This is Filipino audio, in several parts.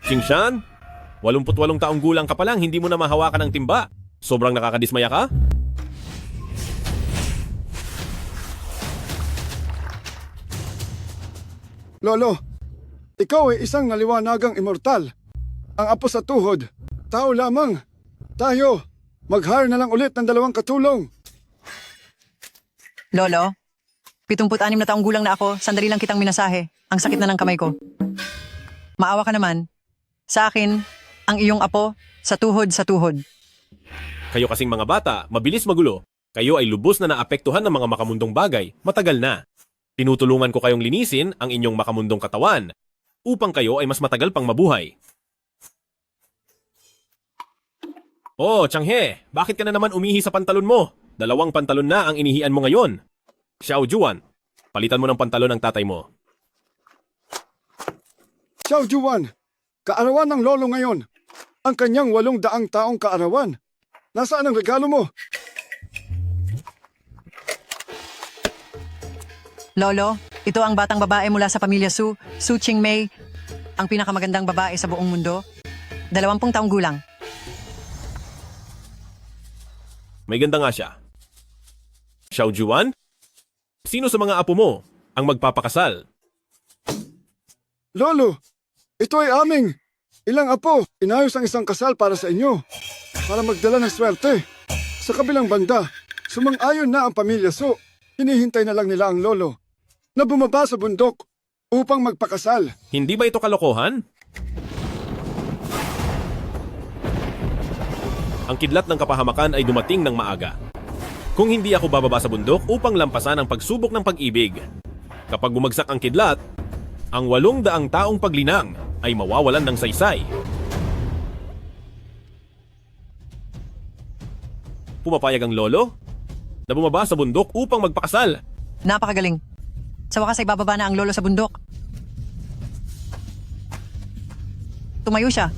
Qingshan, 88 taong gulang ka pa lang, hindi mo na mahawakan ang timba. Sobrang nakakadismaya ka? Lolo, ikaw ay isang naliwanagang immortal. Ang apo sa tuhod, tao lamang. Tayo, mag-hire na lang ulit ng 2 katulong. Lolo, 76 na taong gulang na ako, sandali lang kitang minasahe. Ang sakit na ng kamay ko. Maawa ka naman. Sa akin, ang iyong apo, sa tuhod sa tuhod. Kayo kasing mga bata, mabilis magulo. Kayo ay lubos na naapektuhan ng mga makamundong bagay, matagal na. Tinutulungan ko kayong linisin ang inyong makamundong katawan upang kayo ay mas matagal pang mabuhay. Oh, Changhe, bakit ka na naman umihi sa pantalon mo? 2 pantalon na ang inihian mo ngayon. Xiao Juan, palitan mo ng pantalon ng tatay mo. Xiao Juan, kaarawan ng lolo ngayon. Ang kanyang 800 taong kaarawan. Nasaan ang regalo mo? Lolo, ito ang batang babae mula sa pamilya Su, Su Qingmei, ang pinakamagandang babae sa buong mundo. 20 taong gulang. May ganda nga siya. Xiao Juan, sino sa mga apo mo ang magpapakasal? Lolo, ito ay aming. Ilang apo, inayos ang isang kasal para sa inyo. Para magdala ng swerte. Sa kabilang banda, sumang-ayon na ang pamilya Su. Hinihintay na lang nila ang lolo na bumaba sa bundok upang magpakasal. Hindi ba ito kalokohan? Ang kidlat ng kapahamakan ay dumating ng maaga. Kung hindi ako bababa sa bundok upang lampasan ang pagsubok ng pag-ibig. Kapag bumagsak ang kidlat, ang 800 taong paglinang ay mawawalan ng saysay. Pumapayag ang lolo na bumaba sa bundok upang magpakasal. Napakagaling. Sa wakas ay bababa na ang lolo sa bundok. Tumayo siya.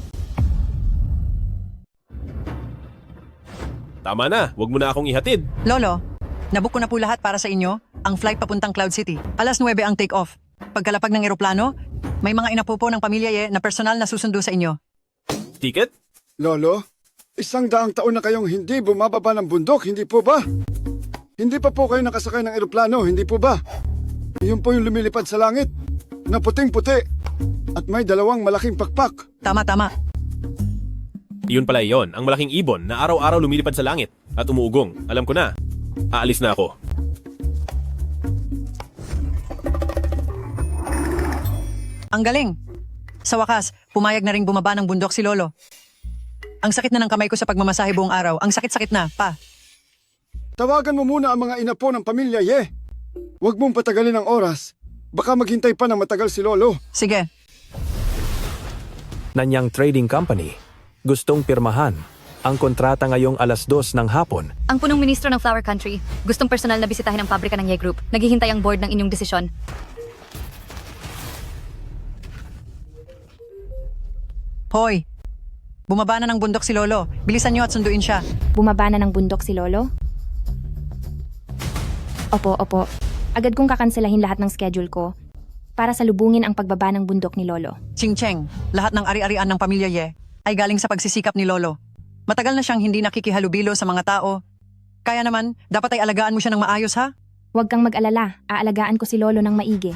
Tama na, wag mo na akong ihatid. Lolo, nabook ko na po lahat para sa inyo, ang flight papuntang Cloud City. 9:00 ang take-off. Pagkalapag ng eroplano, may mga inapupo ng pamilya na personal na susundo sa inyo. Ticket? Lolo, 100 taon na kayong hindi bumababa ng bundok, hindi po ba? Hindi pa po kayo nakasakay ng eroplano, hindi po ba? Iyon po yung lumilipad sa langit, na puting-puti, at may 2 malaking pakpak. Tama. Iyon pala iyon, ang malaking ibon na araw-araw lumilipad sa langit at umuugong. Alam ko na. Aalis na ako. Ang galing. Sa wakas, pumayag na ring bumaba ng bundok si Lolo. Ang sakit na ng kamay ko sa pagmamasahe buong araw. Ang sakit-sakit na, pa. Tawagan mo muna ang mga inapo ng pamilya, Ye. Huwag mong patagalin ang oras. Baka maghintay pa ng matagal si Lolo. Sige. Nanyang Trading Company gustong pirmahan ang kontrata ngayong 2:00 ng hapon. Ang punong ministro ng Flower Country, gustong personal na bisitahin ang pabrika ng Ye Group. Naghihintay ang board ng inyong desisyon. Hoy, bumaba na ng bundok si Lolo. Bilisan niyo at sunduin siya. Bumaba na ng bundok si Lolo? Opo. Agad kong kakanselahin lahat ng schedule ko para salubungin ang pagbaba ng bundok ni Lolo. Ching-cheng, lahat ng ari-arian ng pamilya Ye ay galing sa pagsisikap ni Lolo. Matagal na siyang hindi nakikihalubilo sa mga tao. Kaya naman, dapat ay alagaan mo siya ng maayos, ha? Huwag kang mag-alala, aalagaan ko si Lolo ng maigi.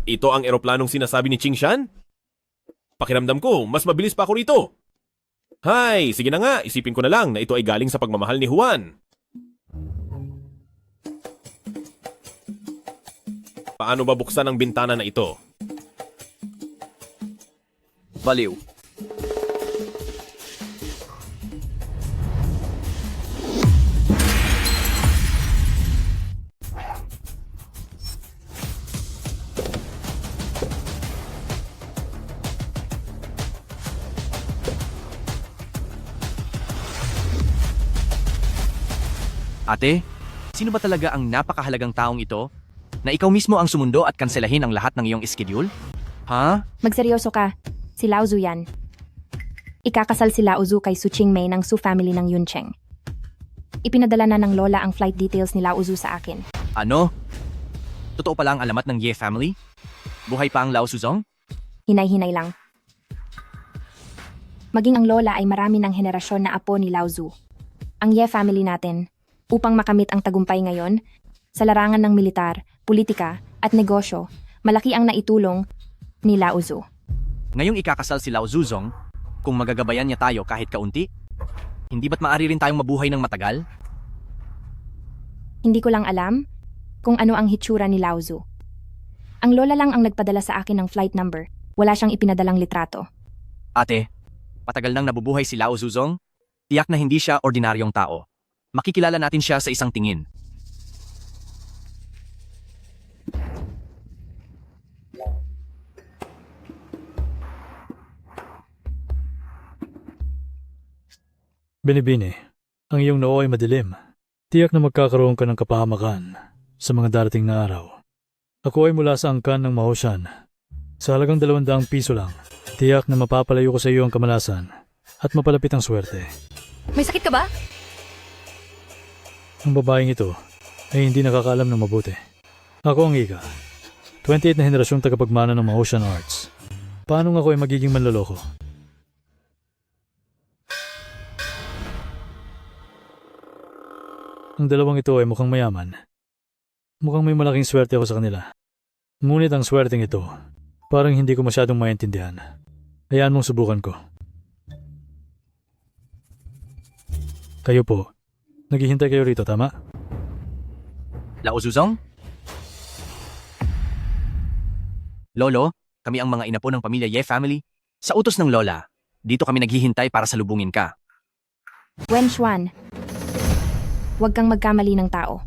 Ito ang eroplanong sinasabi ni Qingshan? Pakiramdam ko, mas mabilis pa ako rito. Hay, sige na nga, isipin ko na lang na ito ay galing sa pagmamahal ni Juan. Paano ba buksan ang bintana na ito? Baliw. Ate, sino ba talaga ang napakahalagang taong ito? Na ikaw mismo ang sumundo at kanselahin ang lahat ng iyong schedule? Ha? Magseryoso ka, si Lao Zu yan. Ikakasal si Lao Zu kay Su Qingmei ng Su family ng Yuncheng. Ipinadala na ng lola ang flight details ni Lao Uzu sa akin. Ano? Totoo pala ang alamat ng Ye family? Buhay pa ang Lao Suzong? Hinay-hinay lang. Maging ang lola ay marami ng henerasyon na apo ni Lao Zu. Ang Ye family natin, upang makamit ang tagumpay ngayon, sa larangan ng militar, politika, at negosyo, malaki ang naitulong ni Lao Uzu. Ngayong ikakasal si Lao Zuzong, kung magagabayan niya tayo kahit kaunti, hindi ba't maaari rin tayong mabuhay ng matagal? Hindi ko lang alam kung ano ang hitsura ni Lao Zu. Ang lola lang ang nagpadala sa akin ng flight number. Wala siyang ipinadalang litrato. Ate, patagal nang nabubuhay si Lao Zuzong, tiyak na hindi siya ordinaryong tao. Makikilala natin siya sa isang tingin. Binibini, ang iyong noo ay madilim. Tiyak na magkakaroon ka ng kapahamakan sa mga darating na araw. Ako ay mula sa angkan ng Mahoshan. Sa halagang 200 piso lang, tiyak na mapapalayo ko sa iyo ang kamalasan at mapalapit ang swerte. May sakit ka ba? Ang babaeng ito ay hindi nakakaalam ng mabuti. Ako ang Ika, 28 na henerasyong tagapagmana ng Mahoshan Arts. Paano ako ay magiging manloloko? Ang dalawang ito ay mukhang mayaman. Mukhang may malaking swerte ako sa kanila. Ngunit ang swerteng ito, parang hindi ko masyadong maintindihan. Hayaan mong subukan ko. Kayo po, naghihintay kayo rito, tama? Lao Zuzong? Lolo, kami ang mga inapo ng pamilya Ye family. Sa utos ng lola, dito kami naghihintay para salubungin ka. Wen Xuan, huwag kang magkamali ng tao.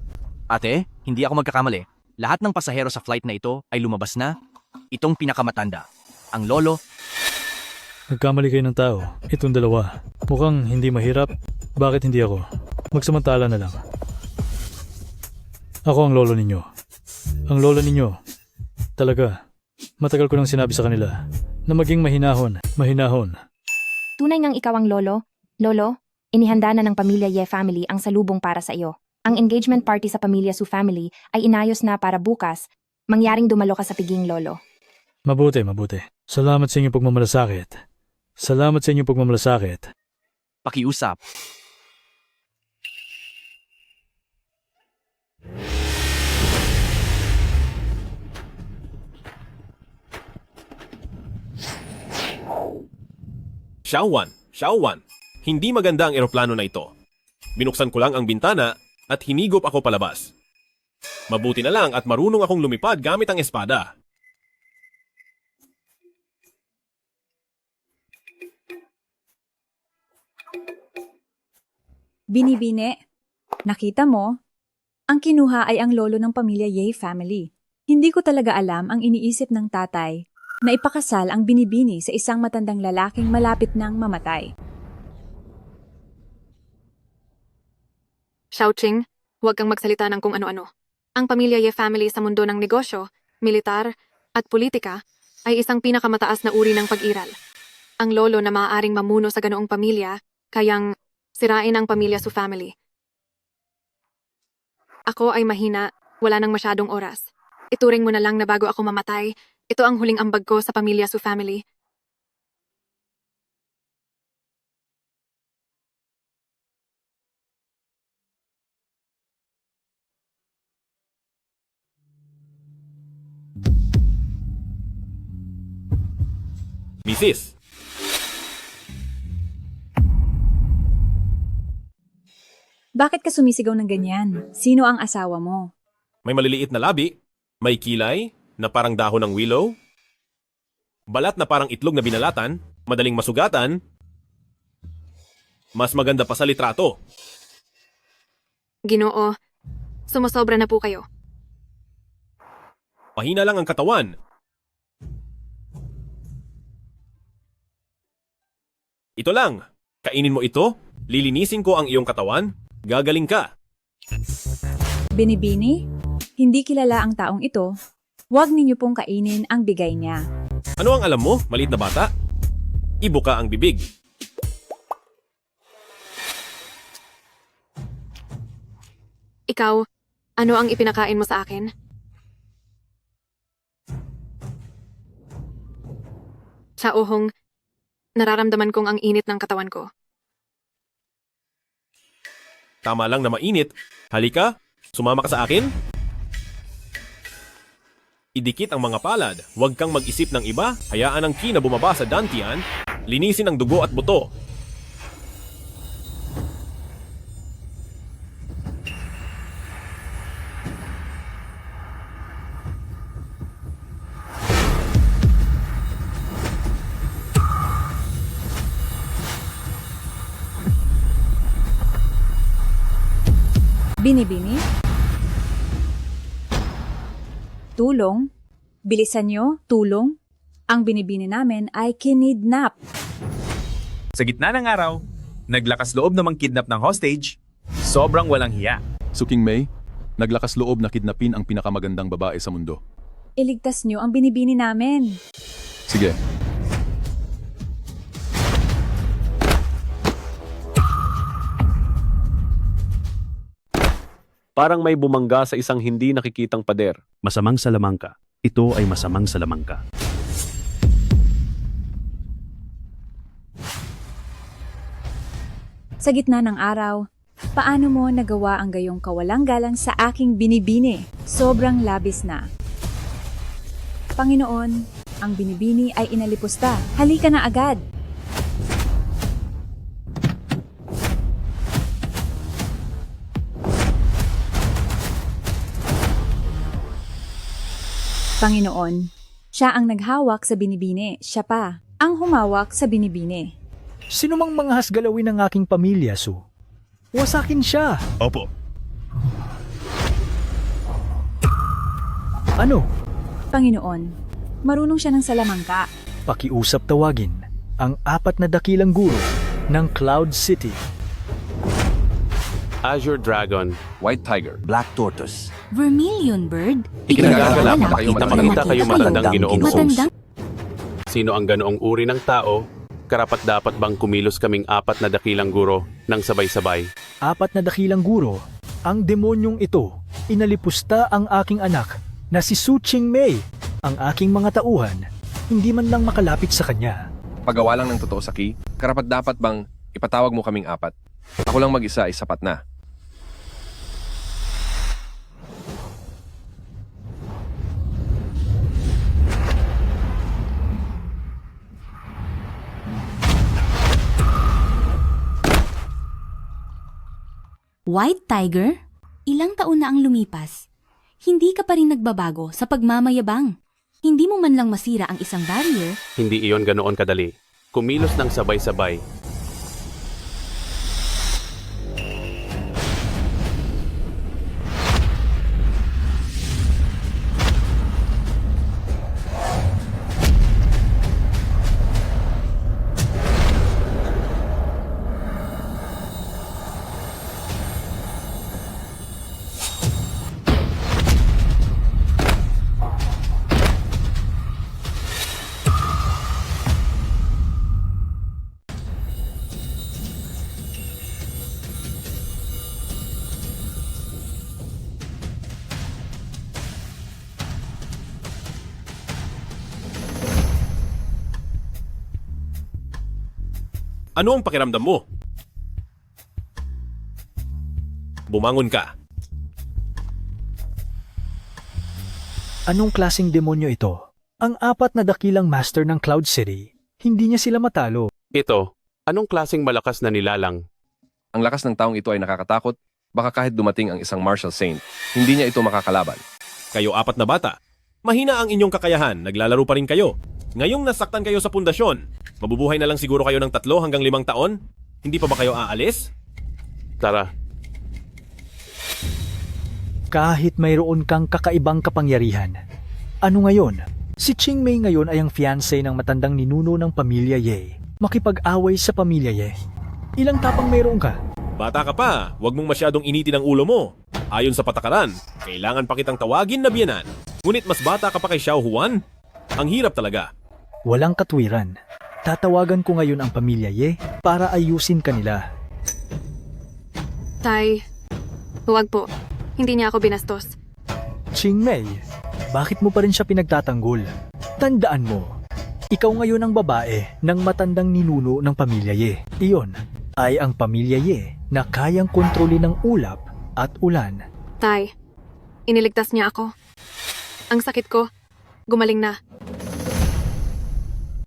Ate, hindi ako magkakamali. Lahat ng pasahero sa flight na ito ay lumabas na. Itong pinakamatanda, ang lolo. Nagkamali kayo ng tao. Itong dalawa. Mukhang hindi mahirap. Bakit hindi ako? Magsamantala na lang. Ako ang lolo ninyo. Ang lolo ninyo. Talaga. Matagal ko nang sinabi sa kanila na maging mahinahon. Mahinahon. Tunay ngang ikaw ang lolo. Lolo, inihanda na ng pamilya Ye family ang salubong para sa iyo. Ang engagement party sa pamilya Su family ay inayos na para bukas, mangyaring dumalo ka sa piging lolo. Mabuti, mabuti. Salamat sa inyong pagmamalasakit. Salamat sa inyong pagmamalasakit. Pakiusap. Xiaowan, hindi maganda ang eroplano na ito. Binuksan ko lang ang bintana at hinigop ako palabas. Mabuti na lang at marunong akong lumipad gamit ang espada. Binibine, nakita mo? Ang kinuha ay ang lolo ng pamilya Ye family. Hindi ko talaga alam ang iniisip ng tatay na ipakasal ang binibini sa isang matandang lalaking malapit nang mamatay. Xiaoqing, huwag kang magsalita ng kung ano-ano. Ang pamilya Ye family sa mundo ng negosyo, militar, at politika ay isang pinakamataas na uri ng pag-iral. Ang lolo na maaaring mamuno sa ganoong pamilya, kayang sirain ang pamilya Su family. Ako ay mahina, wala nang masyadong oras. Ituring mo na lang na bago ako mamatay, ito ang huling ambag ko sa pamilya Su family. Mrs. Bakit ka sumisigaw ng ganyan? Sino ang asawa mo? May maliliit na labi, may kilay na parang dahon ng willow, balat na parang itlog na binalatan, madaling masugatan, mas maganda pa sa litrato. Ginoo, sumasobra na po kayo. Mahina lang ang katawan. Ito lang, kainin mo ito, lilinisin ko ang iyong katawan, gagaling ka. Binibini? Hindi kilala ang taong ito. Huwag ninyo pong kainin ang bigay niya. Ano ang alam mo, maliit na bata? Ibuka ang bibig. Ikaw, ano ang ipinakain mo sa akin? Sa uhong, nararamdaman kong ang init ng katawan ko. Tama lang na mainit. Halika, sumama ka sa akin. Idikit ang mga palad. Huwag kang mag-isip ng iba. Hayaan ang ki na bumaba sa dantian. Linisin ang dugo at buto. Binibini? Tulong? Bilisan nyo, tulong? Ang binibini namin ay kinidnap. Sa gitna ng araw, naglakas loob namang kidnap ng hostage. Sobrang walang hiya. Suking May, naglakas loob na kidnapin ang pinakamagandang babae sa mundo. Iligtas nyo ang binibini namin. Sige, Parang may bumangga sa isang hindi nakikitang pader. Masamang salamangka. Ito ay masamang salamangka. Sa gitna ng araw, paano mo nagawa ang gayong kawalang galang sa aking binibini? Sobrang labis na. Panginoon, ang binibini ay inalipusta. Halika na agad! Panginoon, siya ang naghawak sa binibini. Siya pa ang humawak sa binibini. Sino mang manghas galawin ng aking pamilya, Su? Wasakin siya. Opo. Ano? Panginoon, marunong siya ng salamangka. Pakiusap tawagin ang 4 na dakilang guro ng Cloud City. Azure Dragon. White Tiger. Black Tortoise. Vermilion Bird. Ikinagagalak na kayo Makita kayo matandang ginoong Holmes. Matandang Sino ang ganoong uri ng tao? Karapat-dapat bang kumilos kaming 4 na dakilang guro ng sabay-sabay? 4 na dakilang guro, ang demonyong ito, inalipusta ang aking anak na si Su Qingmei. Ang aking mga tauhan, hindi man lang makalapit sa kanya. Pagawa lang ng totoo sa ki, karapat dapat bang ipatawag mo kaming 4? Ako lang mag-isa ay sapat na. White Tiger? Ilang taon na ang lumipas. Hindi ka pa rin nagbabago sa pagmamayabang. Hindi mo man lang masira ang isang barrier. Hindi iyon ganoon kadali. Kumilos ng sabay-sabay. Ano ang pakiramdam mo? Bumangon ka. Anong klaseng demonyo ito? Ang 4 na dakilang master ng Cloud City, hindi niya sila matalo. Ito, anong klaseng malakas na nilalang? Ang lakas ng taong ito ay nakakatakot, baka kahit dumating ang isang martial saint, hindi niya ito makakalaban. Kayo 4 na bata. Mahina ang inyong kakayahan, naglalaro pa rin kayo. Ngayong nasaktan kayo sa pundasyon, mabubuhay na lang siguro kayo ng 3 hanggang 5 taon? Hindi pa ba kayo aalis? Tara, Kahit mayroon kang kakaibang kapangyarihan. Ano ngayon? Si Qingmei ngayon ay ang fiancé ng matandang ninuno ng pamilya Ye. Makipag-away sa pamilya Ye. Ilang tapang mayroon ka? Bata ka pa, huwag mong masyadong initin ang ulo mo. Ayon sa patakaran, kailangan pa kitang tawagin na biyenan. Ngunit mas bata ka pa kay Xiao Huan. Ang hirap talaga. Walang katwiran. Tatawagan ko ngayon ang pamilya Ye para ayusin kanila. Tay, huwag po. Hindi niya ako binastos. Chingmei, bakit mo pa rin siya pinagtatanggol? Tandaan mo, ikaw ngayon ang babae ng matandang ninuno ng pamilya Ye. Iyon ay ang pamilya Ye na kayang kontrolin ng ulap at ulan. Tay, iniligtas niya ako. Ang sakit ko, gumaling na.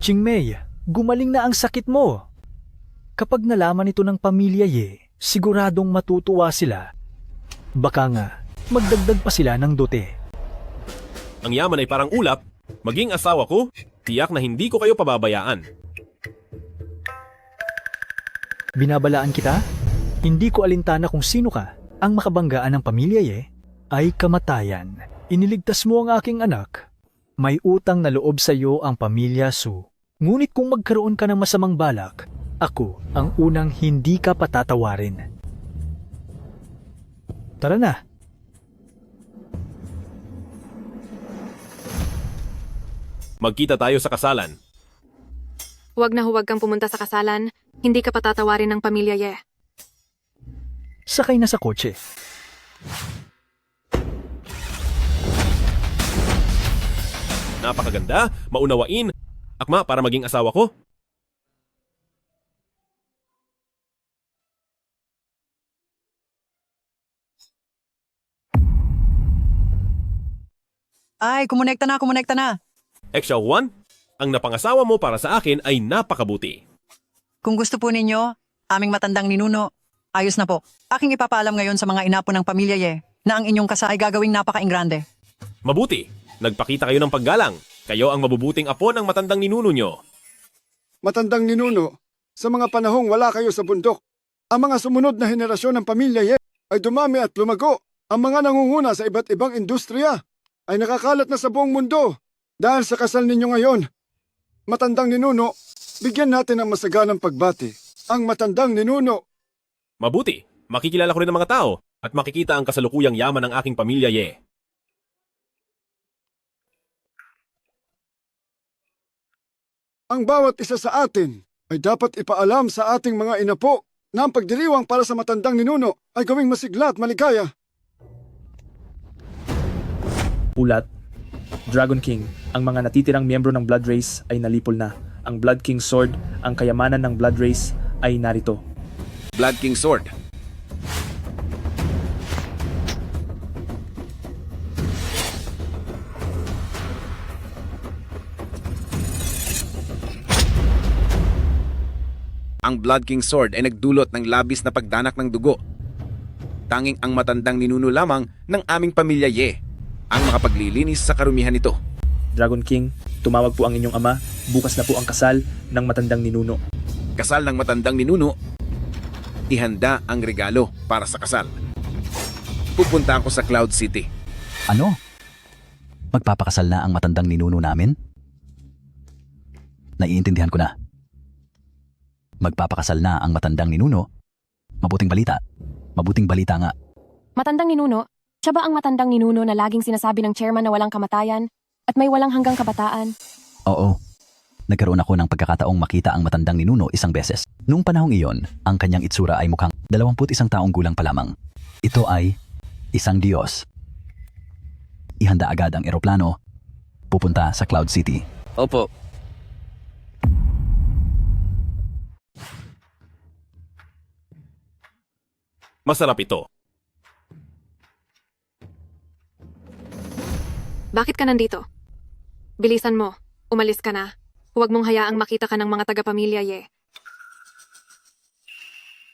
Chingmei, gumaling na ang sakit mo. Kapag nalaman ito ng pamilya Ye, siguradong matutuwa sila. Baka nga, magdagdag pa sila ng dote. Ang yaman ay parang ulap. Maging asawa ko, tiyak na hindi ko kayo pababayaan. Binabalaan kita? Hindi ko alintana kung sino ka. Ang makabanggaan ng pamilya Ye ay kamatayan. Iniligtas mo ang aking anak. May utang na loob sa iyo ang pamilya Su. Ngunit kung magkaroon ka ng masamang balak, ako ang unang hindi ka patatawarin. Tara na. Magkita tayo sa kasalan. Huwag na huwag kang pumunta sa kasalan, hindi ka patatawarin ng pamilya Ye. Sakay na sa kotse. Napakaganda, maunawain, akma para maging asawa ko. Ay, kumonekta na. Exia Juan, ang napangasawa mo para sa akin ay napakabuti. Kung gusto po ninyo, aming matandang ninuno, ayos na po. Aking ipapaalam ngayon sa mga inapo ng pamilya Ye na ang inyong kasal ay gagawing napaka-ingrande. Mabuti, nagpakita kayo ng paggalang. Kayo ang mabubuting apo ng matandang ninuno nyo. Matandang ninuno, sa mga panahong wala kayo sa bundok, ang mga sumunod na henerasyon ng pamilya Ye ay dumami at lumago. Ang mga nangunguna sa iba't ibang industriya ay nakakalat na sa buong mundo. Dahil sa kasal ninyo ngayon, matandang ninuno, bigyan natin ng masaganang pagbati. Ang matandang ninuno. Mabuti, makikilala ko rin ang mga tao at makikita ang kasalukuyang yaman ng aking pamilya Ye. Ang bawat isa sa atin ay dapat ipaalam sa ating mga inapo na ang pagdiriwang para sa matandang ninuno ay gawing masigla at maligaya. Ulat, Dragon King, ang mga natitirang miyembro ng Blood Race ay nalipol na. Ang Blood King Sword, ang kayamanan ng Blood Race ay narito. Blood King Sword. Ang Blood King Sword ay nagdulot ng labis na pagdanak ng dugo. Tanging ang matandang ninuno lamang ng aming pamilya Ye ang makapaglilinis sa karumihan nito. Dragon King, tumawag po ang inyong ama. Bukas na po ang kasal ng matandang ninuno. Kasal ng matandang ninuno, ihanda ang regalo para sa kasal. Pupunta ako sa Cloud City. Ano? Magpapakasal na ang matandang ninuno namin? Naiintindihan ko na. Magpapakasal na ang matandang ninuno? Mabuting balita. Mabuting balita nga. Matandang ninuno? Siya ba ang matandang ninuno na laging sinasabi ng chairman na walang kamatayan at may walang hanggang kabataan? Oo. Nagkaroon ako ng pagkakataong makita ang matandang ninuno isang beses. Noong panahong iyon, ang kanyang itsura ay mukhang 21 taong gulang pa lamang. Ito ay isang Diyos. Ihanda agad ang eroplano. Pupunta sa Cloud City. Opo. Masarap ito. Bakit ka nandito? Bilisan mo, umalis ka na. Huwag mong hayaang makita ka ng mga taga-pamilya Ye.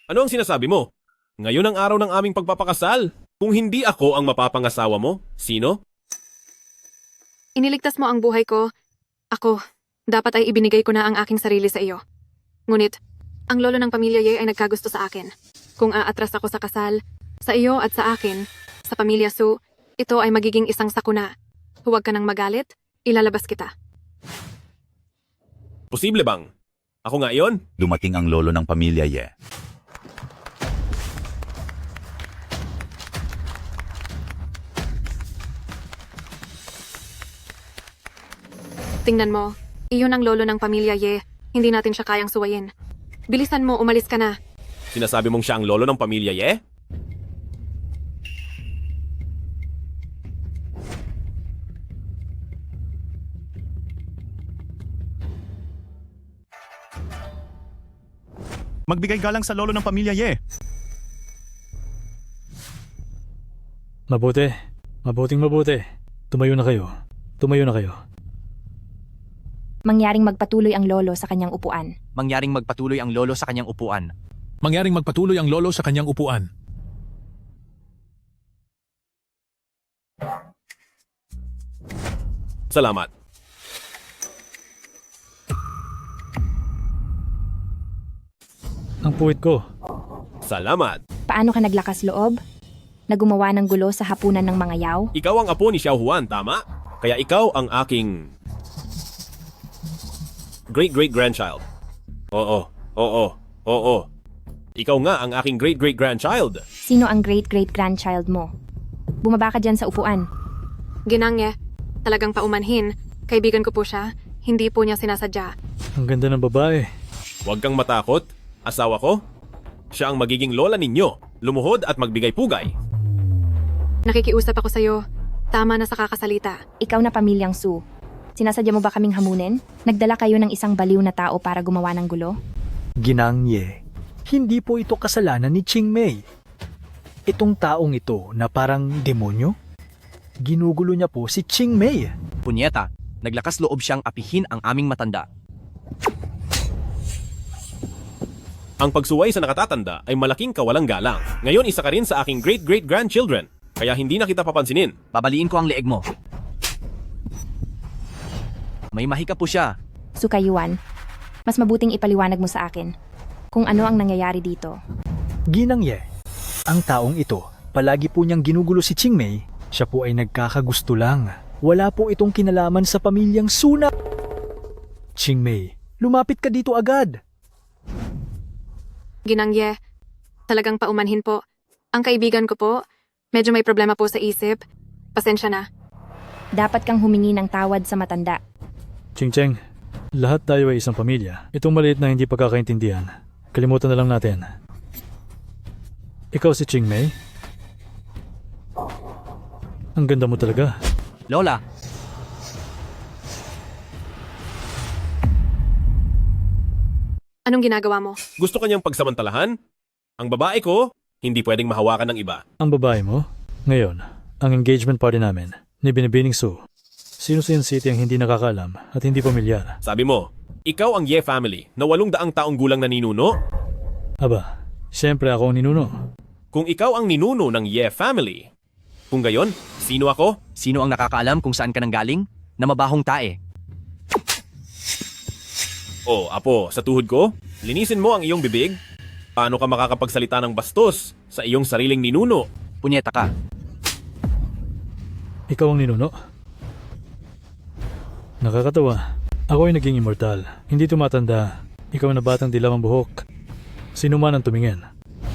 Ano ang sinasabi mo? Ngayon ang araw ng aming pagpapakasal. Kung hindi ako ang mapapangasawa mo, sino? Iniligtas mo ang buhay ko. Ako, dapat ay ibinigay ko na ang aking sarili sa iyo. Ngunit, ang lolo ng pamilya Ye ay nagkagusto sa akin. Kung aatras ako sa kasal, sa iyo at sa akin, sa pamilya Su, ito ay magiging isang sakuna. Huwag ka nang magalit, ilalabas kita. Posible bang? Ako nga iyon? Dumating ang lolo ng pamilya Ye. Tingnan mo, iyon ang lolo ng pamilya Ye. Hindi natin siya kayang suwayin. Bilisan mo, umalis ka na. Sinasabi mong siya ang lolo ng pamilya Ye? Magbigay galang sa lolo ng pamilya Ye. Mabuti. Mabuti. Tumayo na kayo. Mangyaring magpatuloy ang lolo sa kanyang upuan. Mangyaring magpatuloy ang lolo sa kanyang upuan. Mangyaring magpatuloy ang lolo sa kanyang upuan. Salamat. Ang puwit ko. Salamat. Paano ka naglakas loob? Na gumawa ng gulo sa hapunan ng mga yaw? Ikaw ang apo ni Xiao Huan, tama? Kaya ikaw ang aking great-great-grandchild. Oo. Ikaw nga ang aking great-great-grandchild. Sino ang great-great-grandchild mo? Bumaba ka dyan sa upuan. Ginang Ye, talagang paumanhin. Kaibigan ko po siya. Hindi po niya sinasadya. Ang ganda ng babae. Huwag kang matakot. Asawa ko, siya ang magiging lola ninyo. Lumuhod at magbigay pugay. Nakikiusap ako sa'yo. Tama na sa kakasalita. Ikaw na pamilyang Su. Sinasadya mo ba kaming hamunin? Nagdala kayo ng isang baliw na tao para gumawa ng gulo? Ginang Ye, hindi po ito kasalanan ni Ching Mei. Itong taong ito na parang demonyo, ginugulo niya po si Ching Mei. Punyeta, naglakas loob siyang apihin ang aming matanda. Ang pagsuway sa nakatatanda ay malaking kawalang galang. Ngayon isa ka rin sa aking great-great-grandchildren. Kaya hindi na kita papansinin. Babaliin ko ang leeg mo. May mahika po siya. Sukayuan, mas mabuting ipaliwanag mo sa akin kung ano ang nangyayari dito. Ginang Ye, ang taong ito, palagi po niyang ginugulo si Ching Mei. Siya po ay nagkakagusto lang. Wala po itong kinalaman sa pamilyang Suna. Ching Mei, lumapit ka dito agad. Ginang Ye, talagang paumanhin po. Ang kaibigan ko po, medyo may problema po sa isip. Pasensya na. Dapat kang humingi ng tawad sa matanda. Ching-cheng, lahat tayo ay isang pamilya. Itong maliit na hindi pagkakaintindihan, kalimutan na lang natin. Ikaw si Ching Mei? Ang ganda mo talaga. Lola, anong ginagawa mo? Gusto kanyang pagsamantalahan? Ang babae ko, hindi pwedeng mahawakan ng iba. Ang babae mo? Ngayon, ang engagement party namin ni Binibining Su. Sino sa City ang hindi nakakaalam at hindi pamilyar? Sabi mo, ikaw ang Ye family na 800 taong gulang na ninuno? Aba, siyempre ako ang ninuno. Kung ikaw ang ninuno ng Ye family, kung gayon, sino ako? Sino ang nakakaalam kung saan ka nanggaling? Na mabahong tae. Oh, apo, sa tuhod ko, linisin mo ang iyong bibig. Paano ka makakapagsalita ng bastos sa iyong sariling ninuno? Punyeta ka. Ikaw ang ninuno? Nakakatawa. Ako ay naging immortal. Hindi tumatanda. Ikaw na batang dilaw ang buhok. Sino man ang tumingin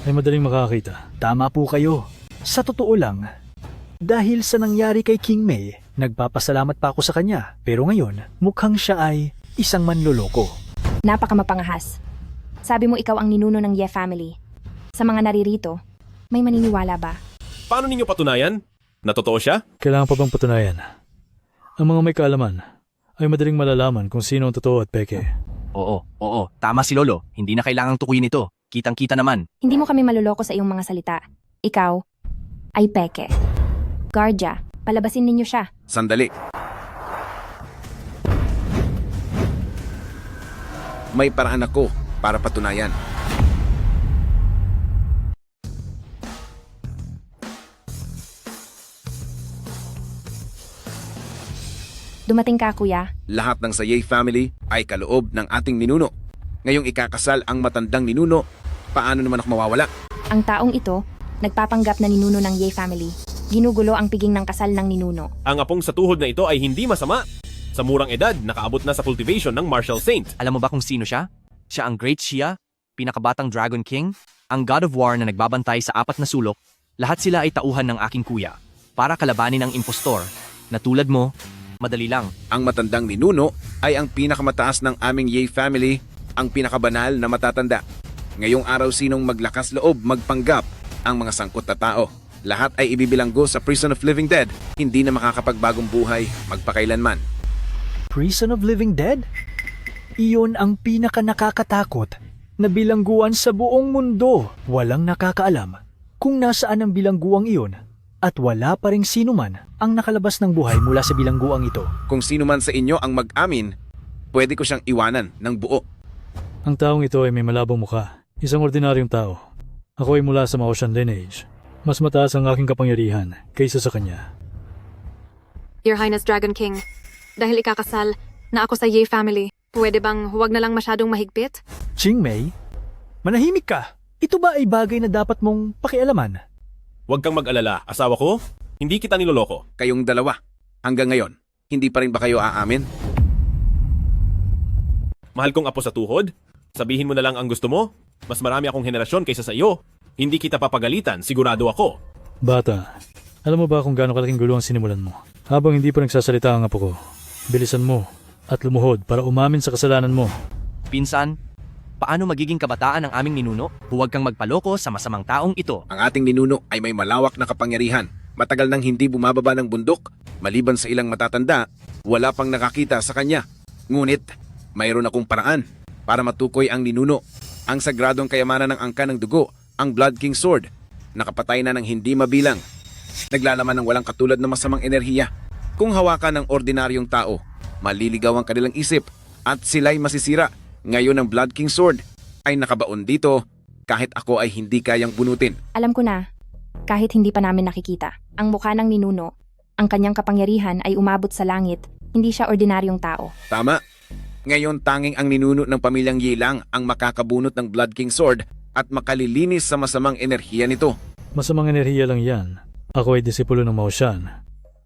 ay madaling makakita. Tama po kayo. Sa totoo lang, dahil sa nangyari kay King Mei, nagpapasalamat pa ako sa kanya. Pero ngayon, mukhang siya ay isang manloloko. Napakamapangahas. Sabi mo ikaw ang ninuno ng Ye family. Sa mga naririto, may maniniwala ba? Paano ninyo patunayan? Na totoo siya? Kailangan pa bang patunayan? Ang mga may kaalaman ay madaling malalaman kung sino ang totoo at peke. Oo. Tama si Lolo. Hindi na kailangang tukuyin ito. Kitang-kita naman. Hindi mo kami maluloko sa iyong mga salita. Ikaw ay peke. Guardia, palabasin ninyo siya. Sandali. May paraan ako para patunayan. Dumating ka, kuya. Lahat ng sa Ye family ay kaloob ng ating ninuno. Ngayong ikakasal ang matandang ninuno, paano naman ako mawawala? Ang taong ito, nagpapanggap na ninuno ng Ye family. Ginugulo ang piging ng kasal ng ninuno. Ang apong sa tuhod na ito ay hindi masama. Sa murang edad, nakaabot na sa cultivation ng Martial Saint. Alam mo ba kung sino siya? Siya ang Great Xia, pinakabatang Dragon King, ang God of War na nagbabantay sa 4 na sulok. Lahat sila ay tauhan ng aking kuya para kalabanin ang impostor na tulad mo. Madali lang. Ang matandang ninuno ay ang pinakamataas ng aming Ye family, ang pinakabanal na matatanda. Ngayong araw sinong maglakas loob magpanggap ang mga sangkot na tao. Lahat ay ibibilanggo sa Prison of Living Dead, hindi na makakapagbagong buhay magpakailanman. Prison of Living Dead? Iyon ang pinaka nakakatakot na bilangguan sa buong mundo. Walang nakakaalam kung nasaan ang bilangguang iyon at wala pa ring sino man ang nakalabas ng buhay mula sa bilangguang ito. Kung sino man sa inyo ang mag-amin, pwede ko siyang iwanan ng buo. Ang taong ito ay may malabong mukha. Isang ordinaryong tao. Ako ay mula sa Maotian lineage. Mas mataas ang aking kapangyarihan kaysa sa kanya. Your Highness Dragon King, dahil ikakasal na ako sa Ye family, pwede bang huwag na lang masyadong mahigpit? Qingmei, manahimik ka. Ito ba ay bagay na dapat mong pakialaman? Huwag kang mag-alala, asawa ko, hindi kita niloloko. Kayong dalawa, hanggang ngayon, hindi pa rin ba kayo aamin? Mahal kong apo sa tuhod, sabihin mo na lang ang gusto mo. Mas marami akong henerasyon kaysa sa iyo. Hindi kita papagalitan, sigurado ako. Bata, alam mo ba kung gaano kalaking gulo ang sinimulan mo? Habang hindi pa nagsasalita ang apo ko, bilisan mo at lumuhod para umamin sa kasalanan mo. Pinsan, paano magiging kabataan ang aming ninuno? Huwag kang magpaloko sa masamang taong ito. Ang ating ninuno ay may malawak na kapangyarihan. Matagal nang hindi bumababa ng bundok. Maliban sa ilang matatanda, wala pang nakakita sa kanya. Ngunit, mayroon akong paraan para matukoy ang ninuno. Ang sagradong kayamanan ng angka ng dugo, ang Blood King Sword. Nakapatay na ng hindi mabilang. Naglalaman ng walang katulad na masamang enerhiya. Kung hawakan ng ordinaryong tao, maliligaw ang kanilang isip at sila'y masisira. Ngayon ang Blood King Sword ay nakabaon dito kahit ako ay hindi kayang bunutin. Alam ko na, kahit hindi pa namin nakikita, ang mukha ng ninuno, ang kanyang kapangyarihan ay umabot sa langit, hindi siya ordinaryong tao. Tama. Ngayon tanging ang ninuno ng pamilyang Ye lang ang makakabunot ng Blood King Sword at makalilinis sa masamang enerhiya nito. Masamang enerhiya lang yan. Ako ay disipulo ng Maotian.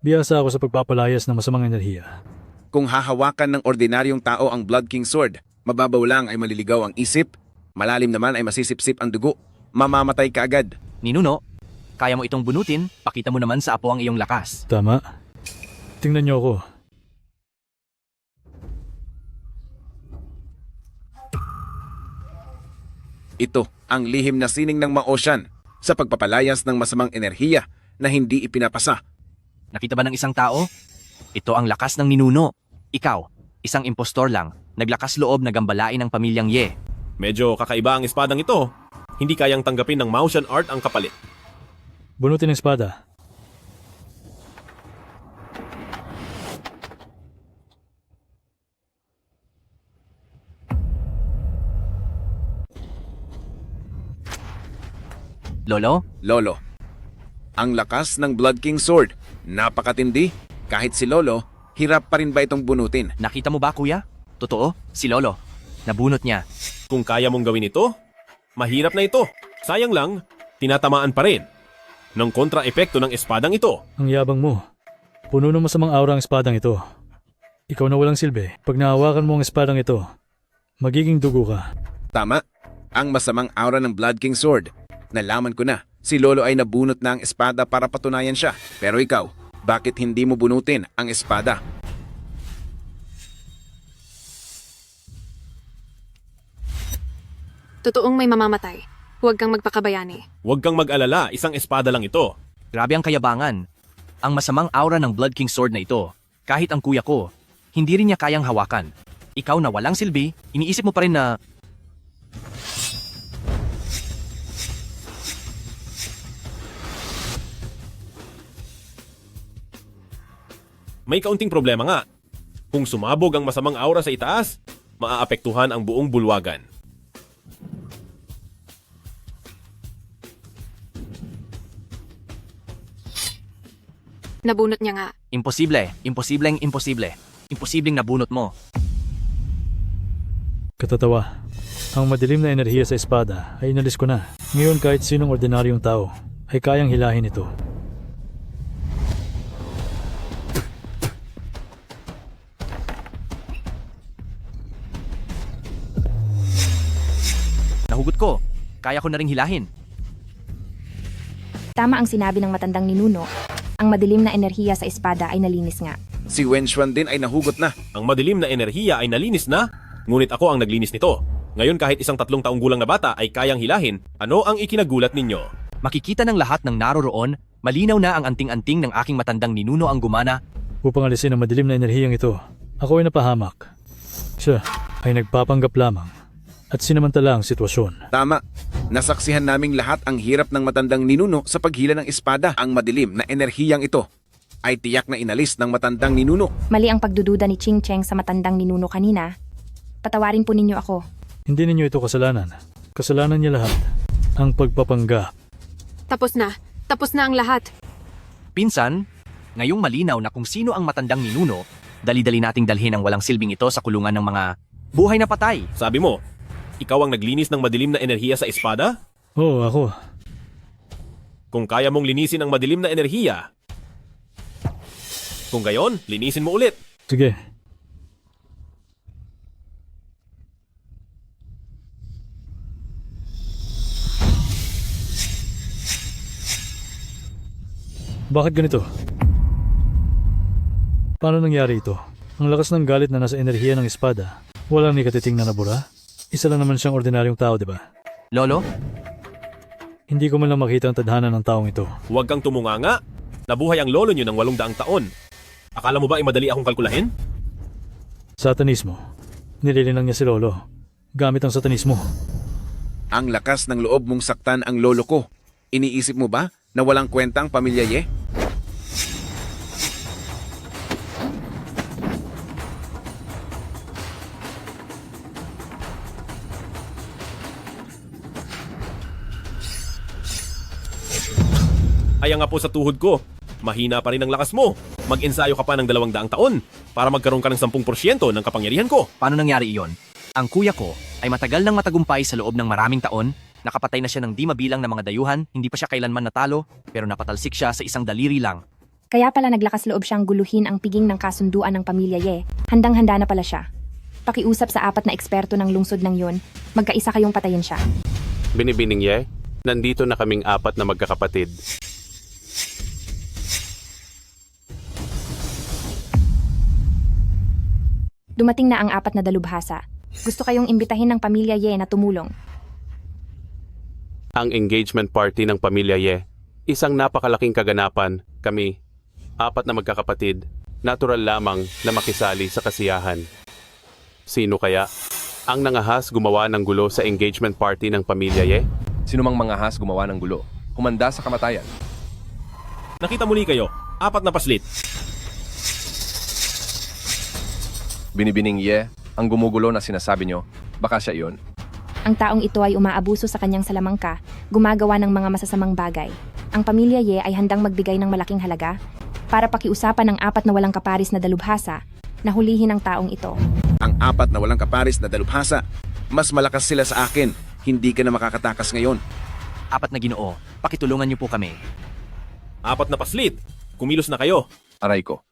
Biyasa ako sa pagpapalayas ng masamang enerhiya. Kung hahawakan ng ordinaryong tao ang Blood King Sword, mababaw lang ay maliligaw ang isip, malalim naman ay masisipsip ang dugo, mamamatay ka agad. Ninuno, kaya mo itong bunutin, pakita mo naman sa apo ang iyong lakas. Tama. Tingnan niyo ako. Ito ang lihim na sining ng Maotian sa pagpapalayas ng masamang enerhiya na hindi ipinapasa. Nakita ba ng isang tao? Ito ang lakas ng ninuno. Ikaw, isang impostor lang, naglakas loob na gambalain ang pamilyang Ye. Medyo kakaiba ang espadang ito. Hindi kayang tanggapin ng Maotian art ang kapalit. Bunutin ang espada. Lolo? Lolo, ang lakas ng Blood King Sword, napakatindi. Kahit si Lolo, hirap pa rin ba itong bunutin? Nakita mo ba, kuya? Totoo, si Lolo. Nabunot niya. Kung kaya mong gawin ito, mahirap na ito. Sayang lang, tinatamaan pa rin ng kontra-epekto ng espadang ito. Ang yabang mo. Puno ng masamang aura ang espadang ito. Ikaw na walang silbi. Pag nahawakan mo ang espadang ito, magiging dugo ka. Tama, ang masamang aura ng Blood King Sword. Nalaman ko na, si Lolo ay nabunot na ang espada para patunayan siya. Pero ikaw, bakit hindi mo bunutin ang espada? Totoong may mamamatay. Huwag kang magpakabayani. Huwag kang mag-alala, isang espada lang ito. Grabe ang kayabangan. Ang masamang aura ng Blood King Sword na ito. Kahit ang kuya ko, hindi rin niya kayang hawakan. Ikaw na walang silbi, iniisip mo pa rin na... May kaunting problema nga. Kung sumabog ang masamang aura sa itaas, maaapektuhan ang buong bulwagan. Nabunot niya nga. Imposible, imposibleng imposible. Imposibleng nabunot mo. Katatawa. Ang madilim na enerhiya sa espada ay inalis ko na. Ngayon kahit sinong ordinaryong tao ay kayang hilahin ito. Nahugot ko. Kaya ko na ring hilahin. Tama ang sinabi ng matandang ninuno. Ang madilim na enerhiya sa espada ay nalinis nga. Si Wenxuan din ay nahugot na. Ang madilim na enerhiya ay nalinis na, ngunit ako ang naglinis nito. Ngayon kahit isang 3 taong gulang na bata ay kayang hilahin, ano ang ikinagulat ninyo? Makikita ng lahat ng naroroon, malinaw na ang anting-anting ng aking matandang ninuno ang gumana. Upang alisin ang madilim na enerhiyang ito, ako ay napahamak. Siya ay nagpapanggap lamang. at sinamantala ang sitwasyon. Tama. Nasaksihan naming lahat ang hirap ng matandang ninuno sa paghila ng espada. Ang madilim na enerhiyang ito ay tiyak na inalis ng matandang ninuno. Mali ang pagdududa ni Ching Cheng sa matandang ninuno kanina. Patawarin po ninyo ako. Hindi ninyo ito kasalanan. Kasalanan niya lahat. Ang pagpapanggap. Tapos na. Tapos na ang lahat. Pinsan, ngayong malinaw na kung sino ang matandang ninuno, dali-dali nating dalhin ang walang silbing ito sa kulungan ng mga buhay na patay. Sabi mo, ikaw ang naglinis ng madilim na enerhiya sa espada? Oo, ako. Kung kaya mong linisin ang madilim na enerhiya, kung gayon, linisin mo ulit. Sige. Bakit ganito? Paano nangyari ito? Ang lakas ng galit na nasa enerhiya ng espada. Walang ni katiting na nabura. Isa lang naman siyang ordinaryong tao, di ba? Lolo? Hindi ko man lang makita ang tadhana ng taong ito. Huwag kang tumunganga. Nabuhay ang lolo niyo ng 800 taon. Akala mo ba ay madali akong kalkulahin? Satanismo. Nililinang niya si Lolo. Gamit ang satanismo. Ang lakas ng loob mong saktan ang lolo ko. Iniisip mo ba na walang kwenta ang pamilya Ye? Ay ang apo sa tuhod ko. Mahina pa rin ang lakas mo. Mag-ensayo ka pa ng 200 taon para magkaroon ka ng 10% ng kapangyarihan ko. Paano nangyari iyon? Ang kuya ko ay matagal nang matagumpay sa loob ng maraming taon. Nakapatay na siya ng di mabilang na mga dayuhan, hindi pa siya kailanman natalo, pero napatalsik siya sa isang daliri lang. Kaya pala naglakas loob siyang guluhin ang piging ng kasunduan ng pamilya Ye. Handang-handa na pala siya. Pakiusap sa 4 na eksperto ng lungsod ng yun, magkaisa kayong patayin siya. Binibining Ye, nandito na kaming 4 na magkakapatid. Dumating na ang 4 na dalubhasa. Gusto kayong imbitahin ng pamilya Ye na tumulong. Ang engagement party ng pamilya Ye, isang napakalaking kaganapan. Kami, 4 na magkakapatid, natural lamang na makisali sa kasiyahan. Sino kaya ang nangahas gumawa ng gulo sa engagement party ng pamilya Ye? Sino mang mangahas gumawa ng gulo, humanda sa kamatayan. Nakita muli kayo, 4 na paslit. Binibining Ye, ang gumugulo na sinasabi nyo, baka siya iyon. Ang taong ito ay umaabuso sa kanyang salamangka, gumagawa ng mga masasamang bagay. Ang pamilya Ye ay handang magbigay ng malaking halaga para pakiusapan ng 4 na walang kaparis na dalubhasa na hulihin ang taong ito. Ang 4 na walang kaparis na dalubhasa, mas malakas sila sa akin. Hindi ka na makakatakas ngayon. 4 na Ginoo, pakitulungan niyo po kami. 4 na paslit. Kumilos na kayo. Aray ko.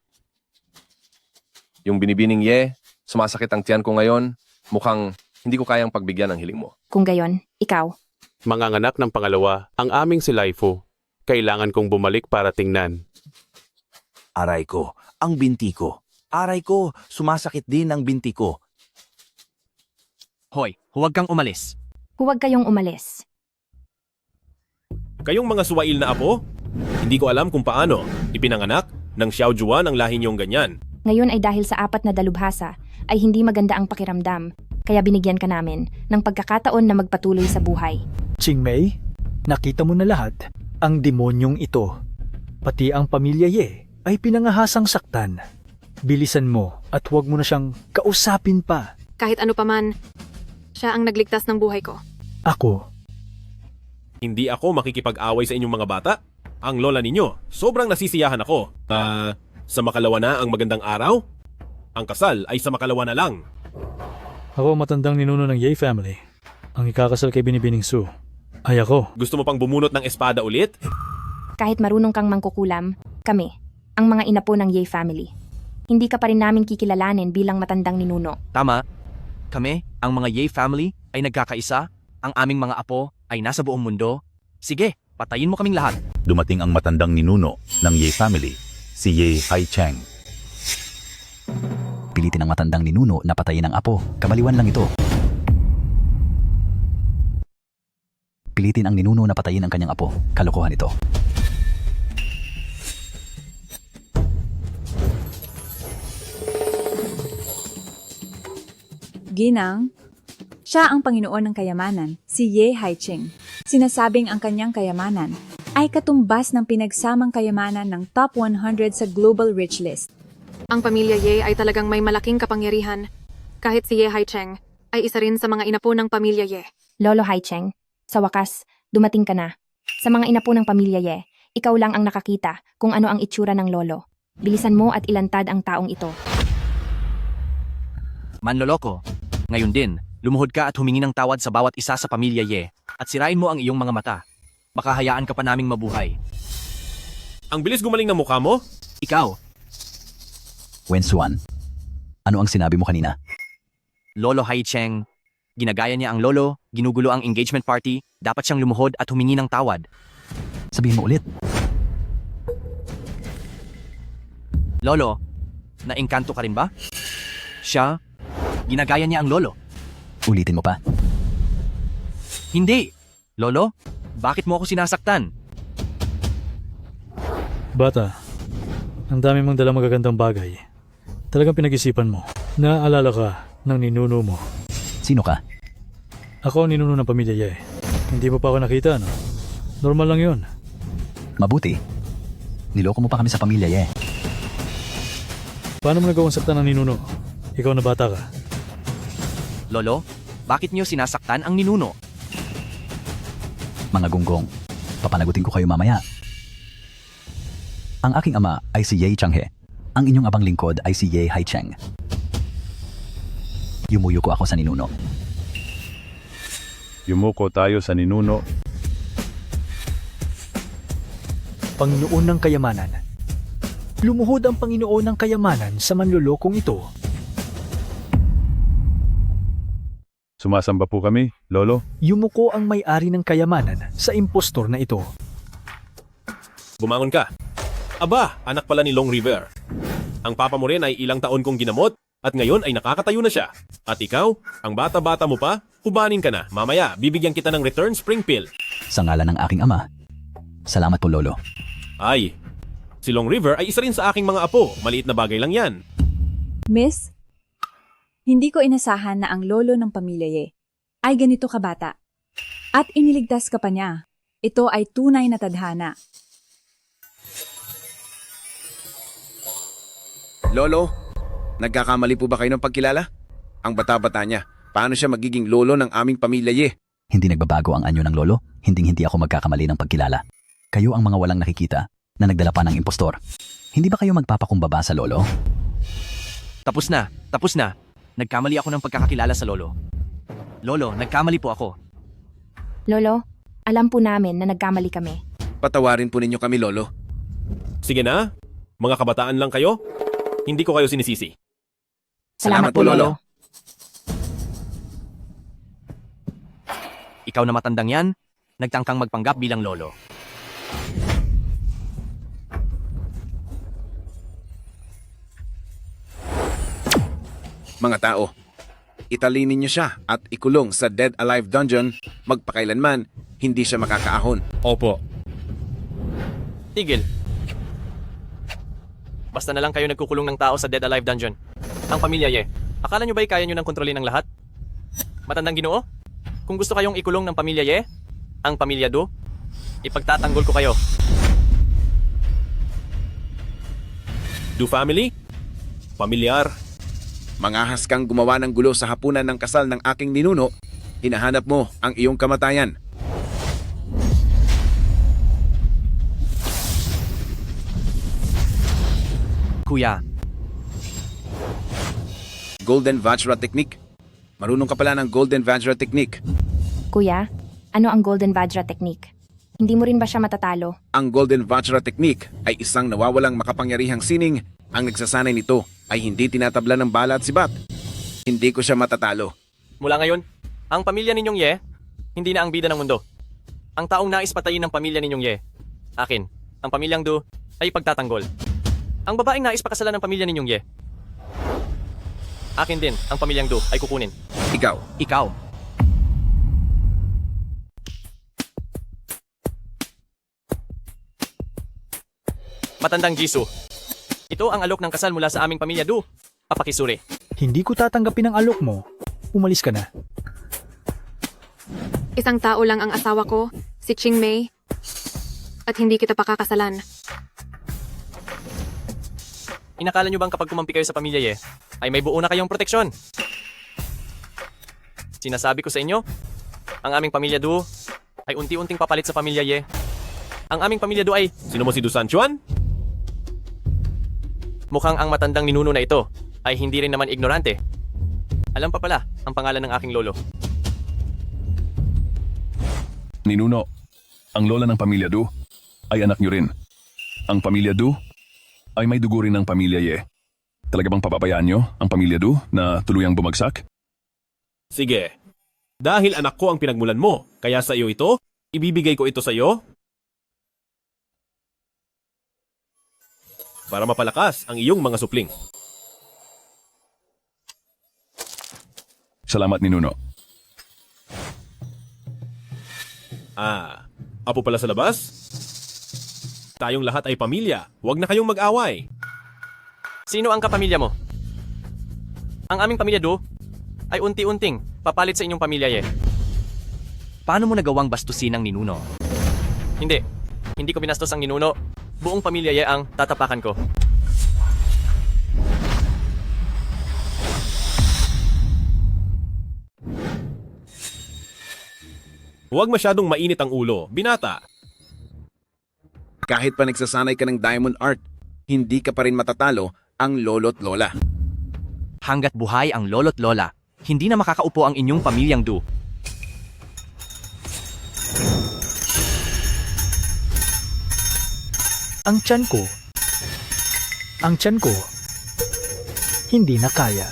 Yung binibining Ye, sumasakit ang tiyan ko ngayon, mukhang hindi ko kayang pagbigyan ng hiling mo. Kung gayon, ikaw. Manganganak ng pangalawa, ang aming si Laifu. Kailangan kong bumalik para tingnan. Aray ko, ang binti ko. Aray ko, sumasakit din ang binti ko. Hoy, huwag kang umalis. Huwag kayong umalis. Kayong mga suwail na apo, hindi ko alam kung paano ipinanganak ng Xiao Juan ang lahi niyong ganyan. Ngayon ay dahil sa 4 na dalubhasa, ay hindi maganda ang pakiramdam. Kaya binigyan ka namin ng pagkakataon na magpatuloy sa buhay. Chingmei, nakita mo na lahat. Ang demonyong ito, pati ang pamilya Ye, ay pinangahasang saktan. Bilisan mo at huwag mo na siyang kausapin pa. Kahit ano paman, siya ang nagligtas ng buhay ko. Ako. Hindi ako makikipag-away sa inyong mga bata. Ang lola ninyo, sobrang nasisiyahan ako. Sa makalawa na ang magandang araw? Ang kasal ay sa makalawa na lang. Ako ang matandang ninuno ng Ye family. Ang ikakasal kay Binibining Su ay ako. Gusto mo pang bumunot ng espada ulit? Kahit marunong kang mangkukulam, kami, ang mga inapo ng Ye family. Hindi ka pa rin namin kikilalanin bilang matandang ninuno. Tama. Kami, ang mga Ye family, ay nagkakaisa. Ang aming mga apo ay nasa buong mundo. Sige, patayin mo kaming lahat. Dumating ang matandang ninuno ng Ye family, si Ye Haicheng. Pilitin ang matandang ninuno na patayin ang apo. Kabaliwan lang ito. Pilitin ang ninuno na patayin ang kanyang apo. Kalokohan ito. Ginang, Siya ang Panginoon ng Kayamanan, si Ye Haiching. Sinasabing ang kanyang kayamanan ay katumbas ng pinagsamang kayamanan ng top 100 sa Global Rich List. Ang pamilya Ye ay talagang may malaking kapangyarihan. Kahit si Ye Haicheng ay isa rin sa mga inapo ng pamilya Ye. Lolo Haicheng, sa wakas, dumating ka na. Sa mga inapo ng pamilya Ye, ikaw lang ang nakakita kung ano ang itsura ng lolo. Bilisan mo at ilantad ang taong ito. Manloloko, ngayon din, lumuhod ka at humingi ng tawad sa bawat isa sa pamilya Ye at sirain mo ang iyong mga mata. Baka hayaan ka pa naming mabuhay. Ang bilis gumaling ng mukha mo? Ikaw, Wensuan, ano ang sinabi mo kanina? Lolo Haicheng, ginagaya niya ang lolo, ginugulo ang engagement party, dapat siyang lumuhod at humingi ng tawad. Sabihin mo ulit. Lolo, naengkanto ka rin ba? Siya, ginagaya niya ang lolo. Ulitin mo pa. Hindi! Lolo, bakit mo ako sinasaktan? Bata, ang dami mong dalang magagandang bagay. Talagang pinag-isipan mo. Naaalala ka ng ninuno mo. Sino ka? Ako ang ninuno ng pamilya Ye. Hindi mo pa ako nakita, no? Normal lang yun. Mabuti. Niloko mo pa kami sa pamilya Ye. Paano mo nagawang saktan ng ninuno? Ikaw na bata ka. Lolo, bakit niyo sinasaktan ang ninuno? Mga gunggong, papanagutin ko kayo mamaya. Ang aking ama ay si Ye Changhe. Ang inyong abang lingkod ay si Ye Haicheng. Yumuyo ko ako sa ninuno. Yumuko tayo sa ninuno. Panginoon ng Kayamanan. Lumuhod ang Panginoon ng Kayamanan sa manlolokong ito. Sumasamba po kami, Lolo. Yumuko ang may-ari ng kayamanan sa impostor na ito. Bumangon ka. Aba, anak pala ni Long River. Ang papa mo rin ay ilang taon kong ginamot at ngayon ay nakakatayo na siya. At ikaw, ang bata-bata mo pa, kubanin ka na. Mamaya, bibigyan kita ng return spring pill. Sa ngalan ng aking ama. Salamat po, Lolo. Ay, si Long River ay isa rin sa aking mga apo. Maliit na bagay lang yan. Miss, hindi ko inasahan na ang lolo ng pamilya Ye ay ganito kabata. At iniligtas ka pa niya. Ito ay tunay na tadhana. Lolo, nagkakamali po ba kayo ng pagkilala? Ang bata-bata niya, paano siya magiging lolo ng aming pamilya Ye? Hindi nagbabago ang anyo ng lolo, hindi ako magkakamali ng pagkilala. Kayo ang mga walang nakikita na nagdala pa ng impostor. Hindi ba kayo magpapakumbaba sa lolo? Tapos na. Nagkamali ako ng pagkakakilala sa lolo. Lolo, nagkamali po ako. Lolo, alam po namin na nagkamali kami. Patawarin po ninyo kami, Lolo. Sige na, mga kabataan lang kayo. Hindi ko kayo sinisisi. Salamat po, Lolo. Ikaw na matandang yan, nagtangkang magpanggap bilang lolo. Mga tao, italinin niyo siya at ikulong sa Dead Alive Dungeon, magpakailanman, hindi siya makakaahon. Opo. Tigil. Basta na lang kayo nagkukulong ng tao sa Dead Alive Dungeon. Ang pamilya Ye, akala nyo ba'y kaya nyo nang kontrolin ang lahat? Matandang Ginoo? Kung gusto kayong ikulong ng pamilya Ye, ang pamilya Do, ipagtatanggol ko kayo. Do family? Pamilyar? Mangahas kang gumawa ng gulo sa hapunan ng kasal ng aking ninuno, hinahanap mo ang iyong kamatayan. Kuya, Golden Vajra Technique. Marunong ka pala ng Golden Vajra Technique. Kuya, ano ang Golden Vajra Technique? Hindi mo rin ba siya matatalo? Ang Golden Vajra Technique ay isang nawawalang makapangyarihang sining. Ang nagsasanay nito ay hindi tinatabla ng bala at sibat. Hindi ko siya matatalo. mula ngayon, ang pamilya ninyong Ye, hindi na ang bida ng mundo. Ang taong nais patayin ng pamilya ninyong Ye, akin, ang pamilyang Do, ay pagtatanggol. Ang babaeng nais pakasalan ng pamilya ninyong Ye, akin din, ang pamilyang Do, ay kukunin. Ikaw. Matandang Jisoo, ito ang alok ng kasal mula sa aming pamilya Do. Apakisuri. Hindi ko tatanggapin ang alok mo. Umalis ka na. Isang tao lang ang asawa ko, si Ching Mei, at hindi kita pakakasalan. Inakala nyo bang kapag kumampi kayo sa pamilya Ye, ay may buo na kayong proteksyon? Sinasabi ko sa inyo, ang aming pamilya Du ay unti-unting papalit sa pamilya Ye. Ang aming pamilya Du ay... Sino mo si Du Sanchuan? Mukhang ang matandang ninuno na ito ay hindi rin naman ignorante. Alam pa pala ang pangalan ng aking lolo. Ninuno, ang lola ng pamilya Du ay anak niyo rin. Ang pamilya Du ay may dugo rin ng pamilya Ye. Talaga bang papabayaan niyo ang pamilya Du na tuluyang bumagsak? Sige. Dahil anak ko ang pinagmulan mo, kaya sa iyo ito, ibibigay ko ito sa iyo para mapalakas ang iyong mga supling. Salamat, Ninuno. Apo pala sa labas? Tayong lahat ay pamilya. Huwag na kayong mag-away. Sino ang kapamilya mo? Ang aming pamilya Do ay unti-unting papalit sa inyong pamilya Ye. Paano mo nagawang bastusin ang ninuno? Hindi. Hindi ko binastos ang ninuno. Buong pamilya Ye ang tatapakan ko. Huwag masyadong mainit ang ulo, binata. Kahit pa nagsasanay ka ng Diamond Art, hindi ka pa rin matatalo ang lolo't lola. Hanggat buhay ang lolo't lola, hindi na makakaupo ang inyong pamilyang Du. Ang tiyan ko, hindi na kaya.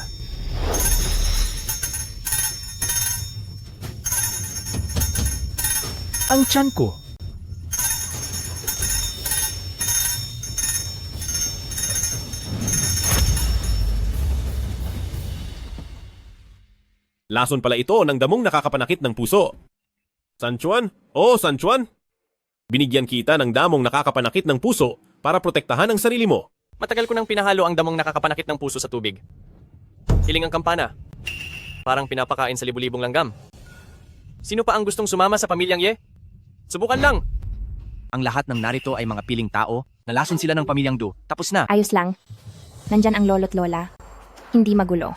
Ang tiyan ko, Lason pala ito ng damong nakakapanakit ng puso. Sanchuan? Oh, Sanchuan! Binigyan kita ng damong nakakapanakit ng puso para protektahan ang sarili mo. Matagal ko nang pinahalo ang damong nakakapanakit ng puso sa tubig. Hiling ang kampana. Parang pinapakain sa libu-libong langgam. Sino pa ang gustong sumama sa pamilyang Ye? Subukan lang! Ang lahat ng narito ay mga piling tao. Nalason sila ng pamilyang Du. Tapos na. Ayos lang. Nandyan ang lolo't lola. Hindi magulo.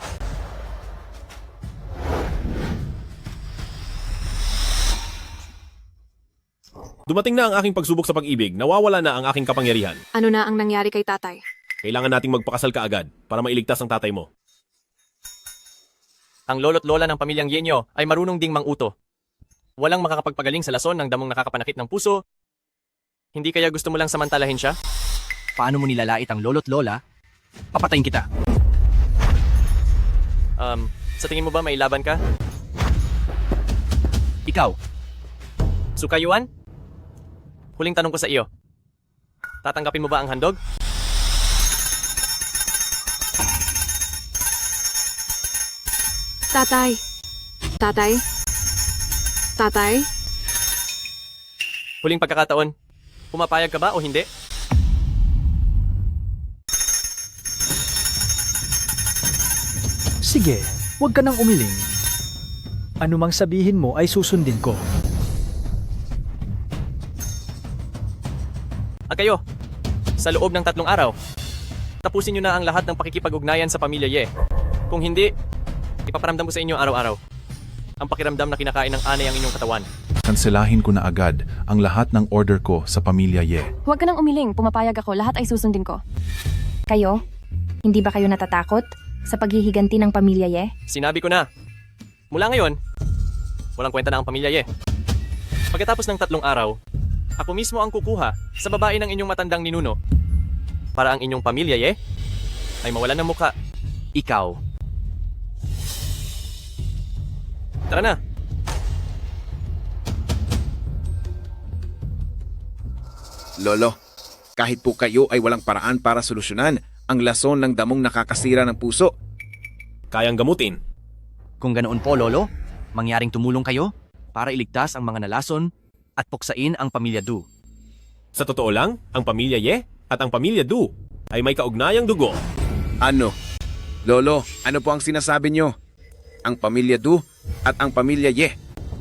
Dumating na ang aking pagsubok sa pag-ibig, nawawala na ang aking kapangyarihan. Ano na ang nangyari kay tatay? Kailangan nating magpakasal kaagad para mailigtas ang tatay mo. Ang lolo't lola ng pamilyang Yenyo ay marunong ding manguto. Walang makakapagpagaling sa lason ng damong nakakapanakit ng puso. Hindi kaya gusto mo lang samantalahin siya? Paano mo nilalait ang lolo't lola? Papatayin kita. Sa tingin mo ba may laban ka? Ikaw? Sukayuan? Huling tanong ko sa iyo. Tatanggapin mo ba ang handog? Tatay. Tatay. Tatay. Huling pagkakataon. Pumapayag ka ba o hindi? sige, huwag ka nang umiling. Ano mang sabihin mo ay susundin ko. Kayo, sa loob ng 3 araw, tapusin nyo na ang lahat ng pakikipag-ugnayan sa pamilya Ye. Kung hindi, ipaparamdam ko sa inyo araw-araw. Ang pakiramdam na kinakain ng anay ang inyong katawan. Kanselahin ko na agad ang lahat ng order ko sa pamilya Ye. Huwag ka nang umiling, pumapayag ako, lahat ay susundin ko. Kayo? Hindi ba kayo natatakot sa paghihiganti ng pamilya Ye? Sinabi ko na. Mula ngayon, walang kwenta na ang pamilya Ye. Pagkatapos ng 3 araw, ako mismo ang kukuha sa babae ng inyong matandang ninuno para ang inyong pamilya Ye ay mawalan ng muka. Ikaw. Tara na. Lolo, kahit po kayo ay walang paraan para solusyonan ang lason ng damong nakakasira ng puso. Kayang gamutin. Kung ganoon po, Lolo, mangyaring tumulong kayo para iligtas ang mga nalason at puksain ang pamilya Du. Sa totoo lang, ang pamilya Ye at ang pamilya Du ay may kaugnayang dugo. Ano? Lolo, ano po ang sinasabi nyo? Ang pamilya Du at ang pamilya Ye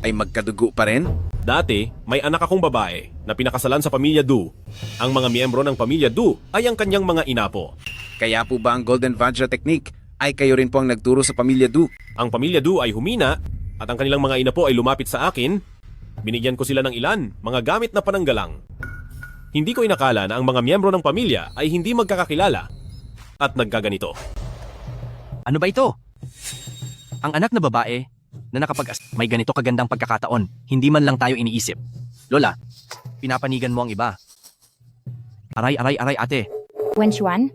ay magkadugo pa rin? Dati, may anak akong babae na pinakasalan sa pamilya Du. Ang mga miyembro ng pamilya Du ay ang kanyang mga inapo. Kaya po ba ang Golden Vajra Technique ay kayo rin po ang nagturo sa pamilya Du? Ang pamilya Du ay humina at ang kanilang mga inapo ay lumapit sa akin. Binigyan ko sila ng ilan, mga gamit na pananggalang. Hindi ko inakala na ang mga miyembro ng pamilya ay hindi magkakakilala at nagkaganito. Ano ba ito? Ang anak na babae na may ganito kagandang pagkakataon, hindi man lang tayo iniisip. Lola, pinapanigan mo ang iba. Aray ate. Wenchuan,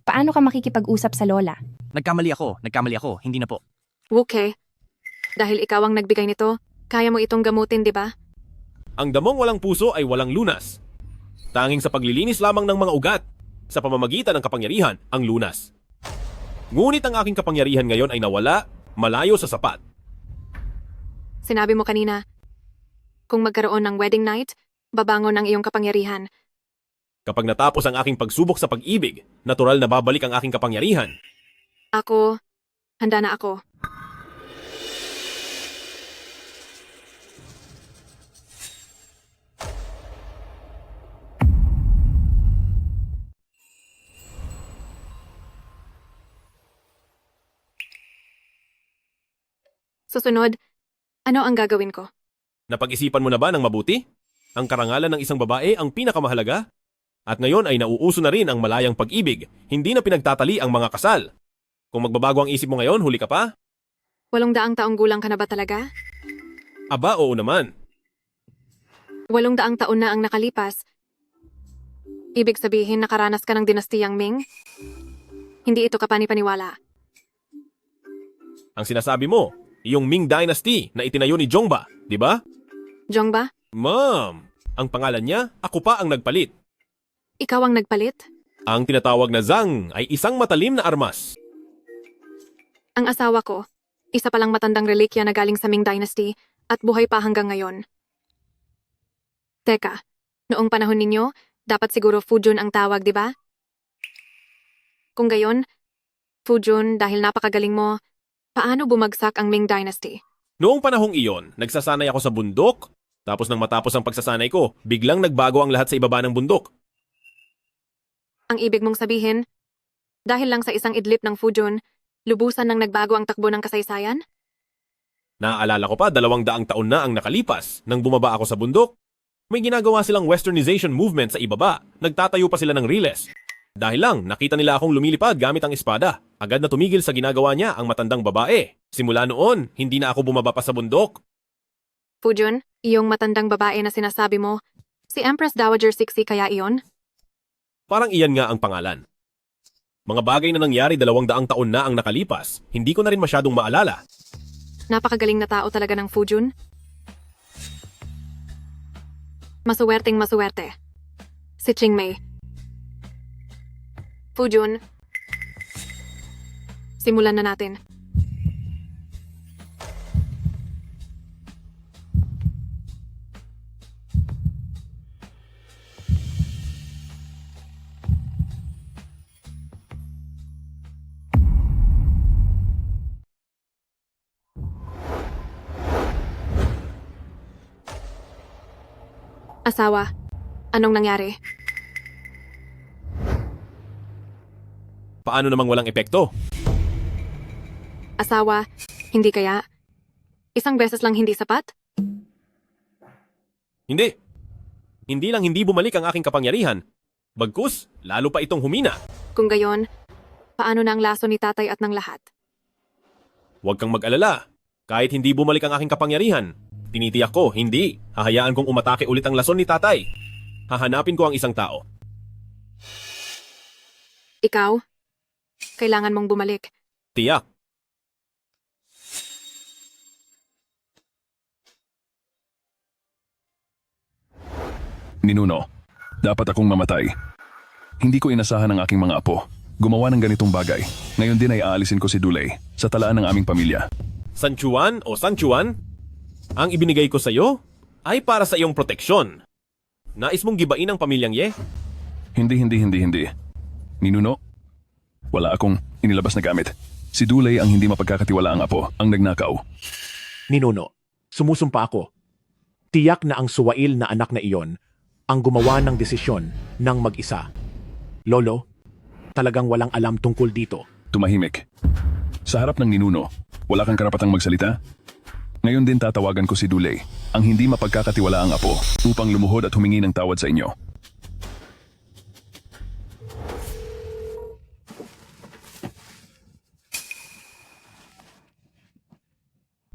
paano ka makikipag-usap sa lola? Nagkamali ako, hindi na po. Wuke, dahil ikaw ang nagbigay nito, kaya mo itong gamutin, di ba? Ang damong walang puso ay walang lunas. Tanging sa paglilinis lamang ng mga ugat, sa pamamagitan ng kapangyarihan, ang lunas. Ngunit ang aking kapangyarihan ngayon ay nawala, malayo sa sapat. Sinabi mo kanina, kung magkaroon ng wedding night, babangon ang iyong kapangyarihan. Kapag natapos ang aking pagsubok sa pag-ibig, natural na babalik ang aking kapangyarihan. Ako, handa na ako. Susunod, ano ang gagawin ko? Napag-isipan mo na ba ng mabuti? Ang karangalan ng isang babae ang pinakamahalaga? At ngayon ay nauuso na rin ang malayang pag-ibig, hindi na pinagtatali ang mga kasal. Kung magbabago ang isip mo ngayon, huli ka pa? 800 taong gulang ka na ba talaga? Aba, oo naman. 800 taon na ang nakalipas. Ibig sabihin nakaranas ka ng dinastiyang Ming? Hindi ito kapani-paniwala. Ang sinasabi mo, iyong Ming Dynasty na itinayo ni Zhongba, di ba? Zhongba? Ma'am, ang pangalan niya, ako pa ang nagpalit. Ikaw ang nagpalit? Ang tinatawag na Zhang ay isang matalim na armas. Ang asawa ko, isa palang matandang relikya na galing sa Ming Dynasty at buhay pa hanggang ngayon. Teka, noong panahon ninyo, dapat siguro Fujun ang tawag, di ba? Kung gayon, Fujun dahil napakagaling mo, paano bumagsak ang Ming Dynasty? Noong panahong iyon, nagsasanay ako sa bundok. Tapos nang matapos ang pagsasanay ko, biglang nagbago ang lahat sa ibaba ng bundok. Ang ibig mong sabihin, dahil lang sa isang idlip ng Fujun, lubusan nang nagbago ang takbo ng kasaysayan? Naaalala ko pa, 200 taon na ang nakalipas. Nang bumaba ako sa bundok, may ginagawa silang westernization movement sa ibaba. Nagtatayo pa sila ng riles. Dahil lang, nakita nila akong lumilipad gamit ang espada. Agad na tumigil sa ginagawa niya ang matandang babae. Simula noon, hindi na ako bumaba pa sa bundok. Fujun, iyong matandang babae na sinasabi mo, si Empress Dowager Cixi kaya iyon? Parang iyan nga ang pangalan. Mga bagay na nangyari 200 taon na ang nakalipas, hindi ko na rin masyadong maalala. Napakagaling na tao talaga ng Fujun. Masuwerteng masuwerte. Si Qingmei. Fujun, simulan na natin. Asawa, anong nangyari? Paano namang walang epekto? Asawa, hindi kaya? Isang beses lang hindi sapat? Hindi. Hindi lang hindi bumalik ang aking kapangyarihan. Bagkus, lalo pa itong humina. Kung gayon, paano na ang laso ni tatay at ng lahat? Huwag kang mag-alala. Kahit hindi bumalik ang aking kapangyarihan, tinitiyak ko, hindi. Hahayaan kong umatake ulit ang lason ni tatay. Hahanapin ko ang isang tao. Ikaw? Kailangan mong bumalik. Tiyak. Ninuno, dapat akong mamatay. Hindi ko inasahan ang aking mga apo. Gumawa ng ganitong bagay. Ngayon din ay aalisin ko si Dulay sa talaan ng aming pamilya. Sanchuan o Sanchuan, ang ibinigay ko sa iyo ay para sa iyong proteksyon. Nais mong gibain ang pamilyang Ye? Hindi. Ninuno, wala akong inilabas na gamit. Si Dulay ang hindi mapagkakatiwalaang apo, ang nagnakaw. Ninuno, Sumusumpa ako. Tiyak na ang suwail na anak na iyon ang gumawa ng desisyon ng mag-isa. Lolo, talagang walang alam tungkol dito. Tumahimik. Sa harap ng ninuno, wala kang karapatang magsalita? Ngayon din tatawagan ko si Dulay, ang hindi mapagkakatiwalaang apo, upang lumuhod at humingi ng tawad sa inyo.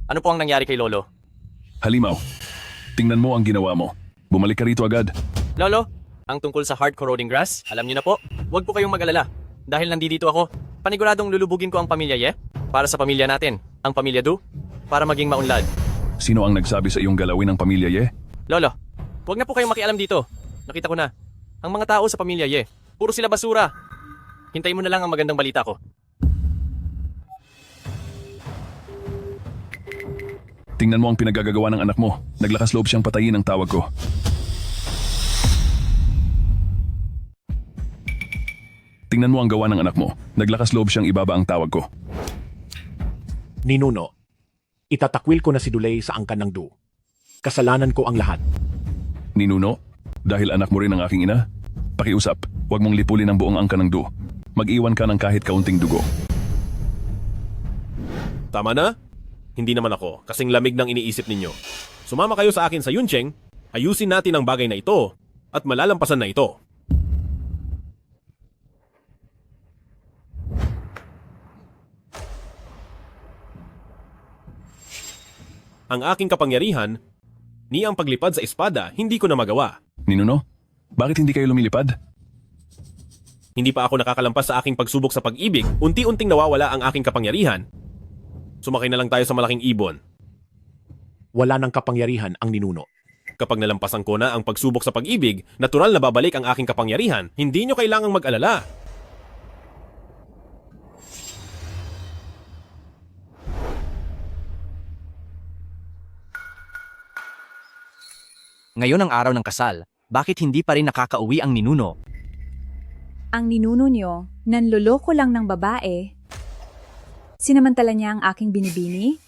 Ano po ang nangyari kay Lolo? Halimaw, tingnan mo ang ginawa mo. Bumalik ka rito agad. Lolo, ang tungkol sa hard corroding grass, alam niyo na po. Huwag po kayong mag-alala. Dahil nandito ako, paniguradong lulubugin ko ang pamilya Ye. Para sa pamilya natin, ang pamilya Du, para maging maunlad. Sino ang nagsabi sa iyong galawin ng pamilya Ye? Lolo, huwag na po kayong makialam dito. Nakita ko na. Ang mga tao sa pamilya Ye, puro sila basura. Hintayin mo na lang ang magandang balita ko. Tingnan mo ang pinagagagawa ng anak mo. Naglakas loob siyang patayin ang tawag ko. Tingnan mo ang gawa ng anak mo. Naglakas loob siyang ibaba ang tawag ko. Ninuno, itatakwil ko na si Dulay sa angkan ng Du. Kasalanan ko ang lahat. Ninuno, dahil anak mo rin ang aking ina, pakiusap, huwag mong lipulin ang buong angkan ng Du. Mag-iwan ka ng kahit kaunting dugo. Tama na? Hindi naman ako, kasing lamig ng iniisip ninyo. Sumama kayo sa akin sa Yuncheng, ayusin natin ang bagay na ito, at malalampasan na ito. Ang aking kapangyarihan, ni ang paglipad sa espada, hindi ko na magawa. Ninuno, bakit hindi kayo lumilipad? Hindi pa ako nakakalampas sa aking pagsubok sa pag-ibig, unti-unting nawawala ang aking kapangyarihan. Sumakay na lang tayo sa malaking ibon. Wala ng kapangyarihan ang ninuno. Kapag nalampasan ko na ang pagsubok sa pag-ibig, natural na babalik ang aking kapangyarihan. Hindi nyo kailangang mag-alala. Ngayon ang araw ng kasal, bakit hindi pa rin nakakauwi ang ninuno? Ang ninuno niyo, nanloloko lang ng babae. Sinamantala niya ang aking binibini,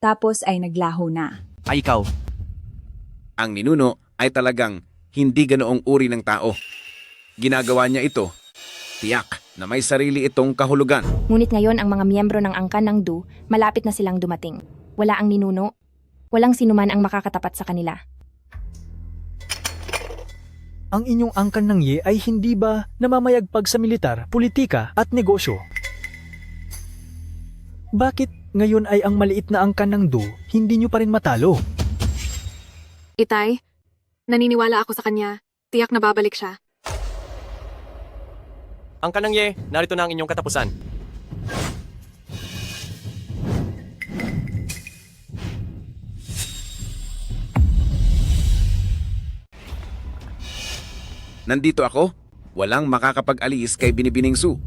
tapos ay naglaho na. Ay ikaw. Ang ninuno ay talagang hindi ganoong uri ng tao. Ginagawa niya ito. Tiyak na may sarili itong kahulugan. Ngunit ngayon ang mga miyembro ng angkan ng Du, malapit na silang dumating. Wala ang ninuno. Walang sinuman ang makakatapat sa kanila. Ang inyong angkan ng Ye ay hindi ba namamayagpag sa militar, politika at negosyo? Bakit ngayon ay ang maliit na angkan ng Du, hindi nyo pa rin matalo? Itay, naniniwala ako sa kanya. Tiyak na babalik siya. Ang kanang Ye, narito na ang inyong katapusan. Nandito ako. Walang makakapag-alis kay Binibining Su.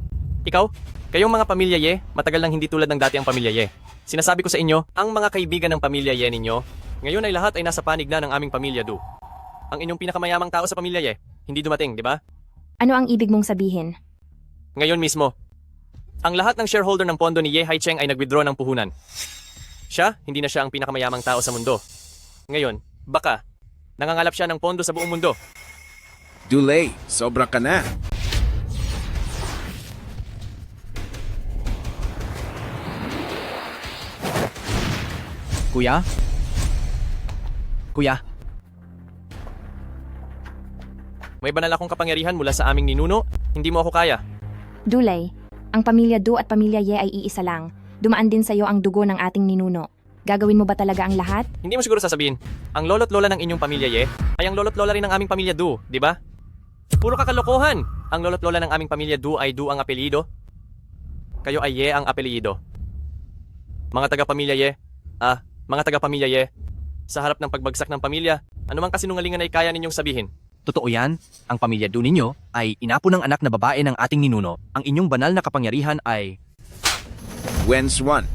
Ikaw, kayong mga pamilya Ye, matagal nang hindi tulad ng dati ang pamilya Ye. Sinasabi ko sa inyo, ang mga kaibigan ng pamilya Ye ninyo, ngayon ay lahat ay nasa panig na ng aming pamilya Du. Ang inyong pinakamayamang tao sa pamilya Ye, hindi dumating, di ba? Ano ang ibig mong sabihin? Ngayon mismo, ang lahat ng shareholder ng pondo ni Ye Haicheng ay nag-withdraw ng puhunan. Siya, hindi na siya ang pinakamayamang tao sa mundo. Ngayon, baka, nangangalap siya ng pondo sa buong mundo. Dulay, sobra ka na. Kuya? Kuya? May banal akong kapangyarihan mula sa aming ninuno, hindi mo ako kaya. Dulay, ang pamilya Du at pamilya Ye ay iisa lang. Dumaan din sa iyo ang dugo ng ating ninuno. Gagawin mo ba talaga ang lahat? Hindi mo siguro sasabihin, ang lolo't lola ng inyong pamilya Ye ay ang lolo't lola rin ng aming pamilya Du, di ba? Puro kakalokohan! Ang lolo't lola ng aming pamilya Du ay Du ang apelyido. Kayo ay Ye ang apelyido. Mga taga-pamilya Ye, mga taga-pamilya Ye, sa harap ng pagbagsak ng pamilya, anumang kasinungalingan ay kaya ninyong sabihin. Totoo yan, ang pamilya Du ninyo ay inapo ng anak na babae ng ating ninuno. Ang inyong banal na kapangyarihan ay... Wen Swan.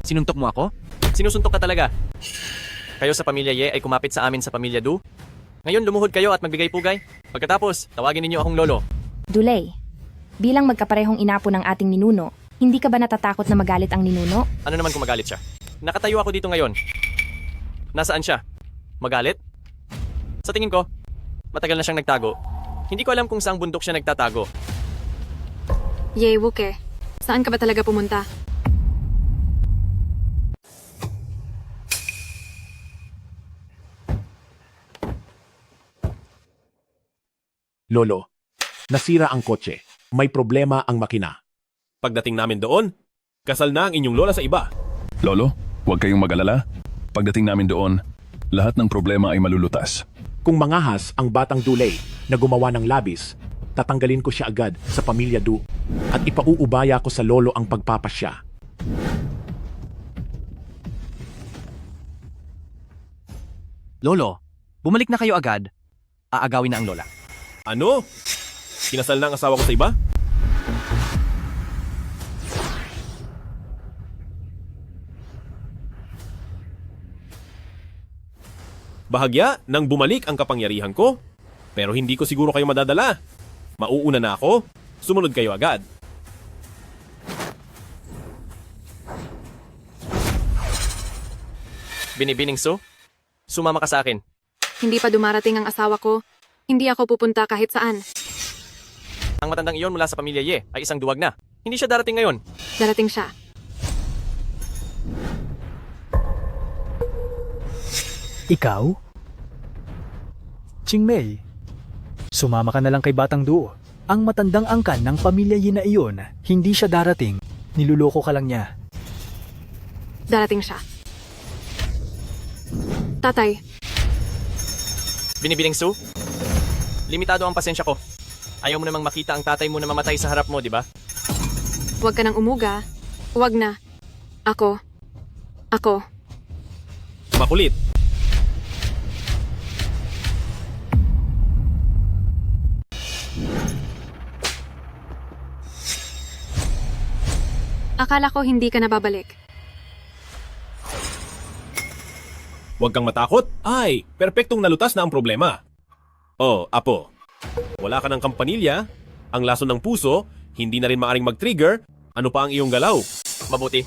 Sinuntok mo ako? Sinusuntok ka talaga. Kayo sa pamilya Ye ay kumapit sa amin sa pamilya Du. Ngayon lumuhod kayo at magbigay pugay. Pagkatapos, tawagin ninyo akong lolo. Dulay, bilang magkaparehong inapo ng ating ninuno, hindi ka ba natatakot na magalit ang ninuno? Ano naman kung magalit siya? Nakatayo ako dito ngayon. Nasaan siya? Magalit? Sa tingin ko, matagal na siyang nagtago. Hindi ko alam kung saang bundok siya nagtatago. Ye, Wuke. Saan ka ba talaga pumunta? Lolo, nasira ang kotse. May problema ang makina. Pagdating namin doon, kasal na ang inyong lola sa iba. Lolo, huwag kayong mag-alala. Pagdating namin doon, lahat ng problema ay malulutas. Kung mangahas ang batang Dulay na gumawa ng labis, tatanggalin ko siya agad sa pamilya Du at ipauubaya ko sa lolo ang pagpapasya. Lolo, bumalik na kayo agad. Aagawin na ang lola. Ano? Kinasal na ang asawa ko sa iba? Bahagya nang bumalik ang kapangyarihan ko, pero hindi ko siguro kayo madadala. Mauuna na ako, sumunod kayo agad. Binibining Su, sumama ka sa akin. Hindi pa dumarating ang asawa ko. Hindi ako pupunta kahit saan. Ang matandang iyon mula sa pamilya Ye ay isang duwag na. Hindi siya darating ngayon. Darating siya. Ikaw? Chingmei, sumama ka na lang kay Batang Du. Ang matandang angkan ng pamilya Yi na iyon, hindi siya darating. Niluloko ka lang niya. Darating siya. Tatay, Binibining Su, limitado ang pasensya ko. Ayaw mo namang makita ang tatay mo na mamatay sa harap mo, di ba? huwag ka nang umuga. Huwag na. Ako. Makulit. Akala ko hindi ka nababalik. Huwag kang matakot. Ay, perpektong nalutas na ang problema. Oh, Apo. Wala ka ng kampanilya, ang lason ng puso, hindi na rin maaring mag-trigger, ano pa ang iyong galaw? Mabuti.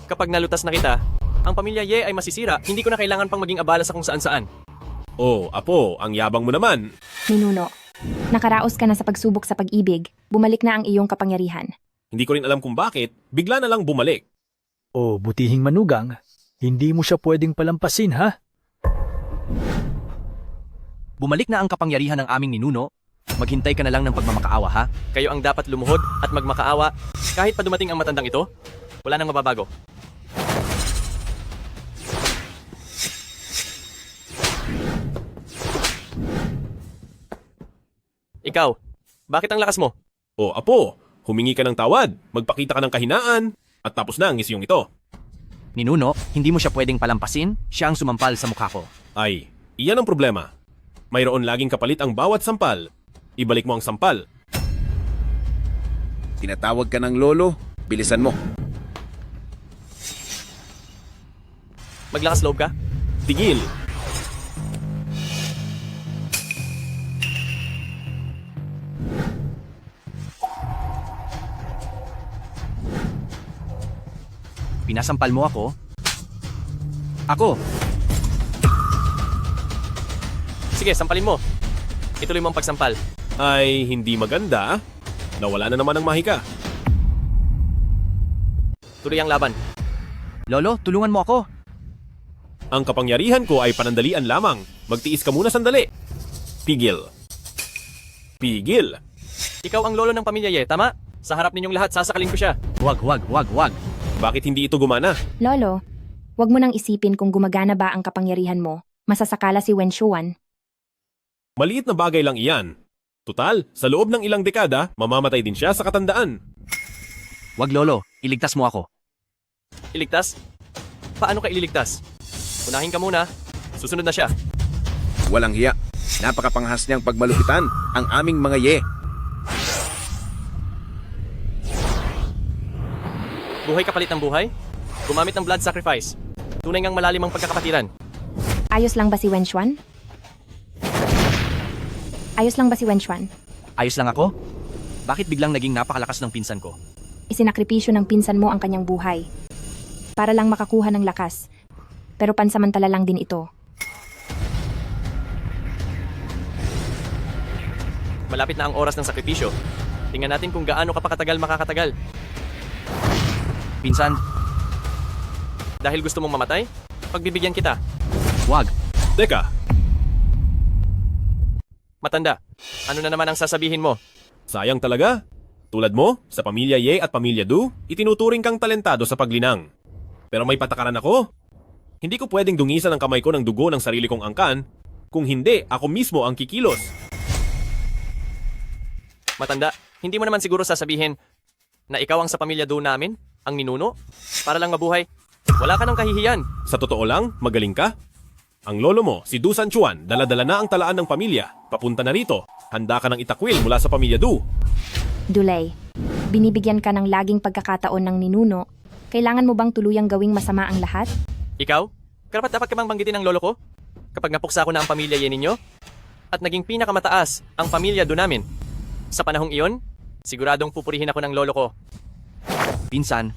Kapag nalutas na kita, ang pamilya Ye ay masisira, hindi ko na kailangan pang maging abala sa kung saan-saan. Oh, Apo, ang yabang mo naman. Ninuno, nakaraos ka na sa pagsubok sa pag-ibig. Bumalik na ang iyong kapangyarihan. Hindi ko rin alam kung bakit, bigla na lang bumalik. O butihing manugang, hindi mo siya pwedeng palampasin, ha? Bumalik na ang kapangyarihan ng aming ninuno. Maghintay ka na lang ng pagmamakaawa, ha? Kayo ang dapat lumuhod at magmakaawa. Kahit pa dumating ang matandang ito, wala nang mababago. Ikaw, bakit ang lakas mo? Oh, Apo, humingi ka ng tawad, magpakita ka ng kahinaan, at tapos na ang isyong ito. Ninuno, hindi mo siya pwedeng palampasin. Siya ang sumampal sa mukha ko. Ay, iyan ang problema. Mayroon laging kapalit ang bawat sampal. Ibalik mo ang sampal. Tinatawag ka ng lolo, bilisan mo. Maglakas loob ka? Tigil. Pinasampal mo ako? Ako! Sige, sampalin mo. Ituloy mo ang pagsampal. Ay, hindi maganda. Nawala na naman ang mahika. Tuloy ang laban. Lolo, tulungan mo ako. Ang kapangyarihan ko ay panandalian lamang. Magtiis ka muna sandali. Pigil. Pigil. Ikaw ang lolo ng pamilya Ye, tama? Sa harap ninyong lahat, sasakalin ko siya. Wag. Bakit hindi ito gumana? Lolo, wag mo nang isipin kung gumagana ba ang kapangyarihan mo. Masasakala si Wen Shuan. Maliit na bagay lang iyan. Tutal, sa loob ng ilang dekada, mamamatay din siya sa katandaan. Wag, Lolo. Iligtas mo ako. Iligtas? Paano ka ililigtas? Unahin ka muna. Susunod na siya. Walang hiya. Napakapanghas niyang pagmalupitan ang aming mga Ye. Buhay kapalit ng buhay? Gumamit ng blood sacrifice. Tunay ngang malalim ang pagkakapatiran. Ayos lang ba si Wen Shuan? Ayos lang Ayos lang ako? Bakit biglang naging napakalakas ng pinsan ko? Isinakripisyo ng pinsan mo ang kanyang buhay. para lang makakuha ng lakas. Pero pansamantala lang din ito. Malapit na ang oras ng sakripisyo. Tingnan natin kung gaano ka pa katagal makakatagal. Pinsan, Dahil gusto mong mamatay, pagbibigyan kita. wag. Teka, Matanda, ano na naman ang sasabihin mo? sayang talaga. Tulad mo, sa pamilya Ye at pamilya Du, itinuturing kang talentado sa paglinang. Pero may patakaran ako. Hindi ko pwedeng dungisan ang kamay ko ng dugo ng sarili kong angkan, kung hindi, ako mismo ang kikilos. Matanda, hindi mo naman siguro sasabihin na ikaw ang sa pamilya Do namin, ang ninuno, para lang mabuhay. Wala ka ng kahihiyan. Sa totoo lang, magaling ka. Ang lolo mo, si Du San Juan, dala-dala na ang talaan ng pamilya. Papunta na rito. Handa ka ng itakwil mula sa pamilya Du. Dulay, binibigyan ka ng laging pagkakataon ng ninuno. Kailangan mo bang tuluyang gawing masama ang lahat? Ikaw? Karapat-dapat ka bang banggitin ng lolo ko? Kapag napuksa ko na ang pamilya Ye ninyo? At naging pinakamataas ang pamilya Do namin. Sa panahong iyon, siguradong pupurihin ako ng lolo ko. Pinsan,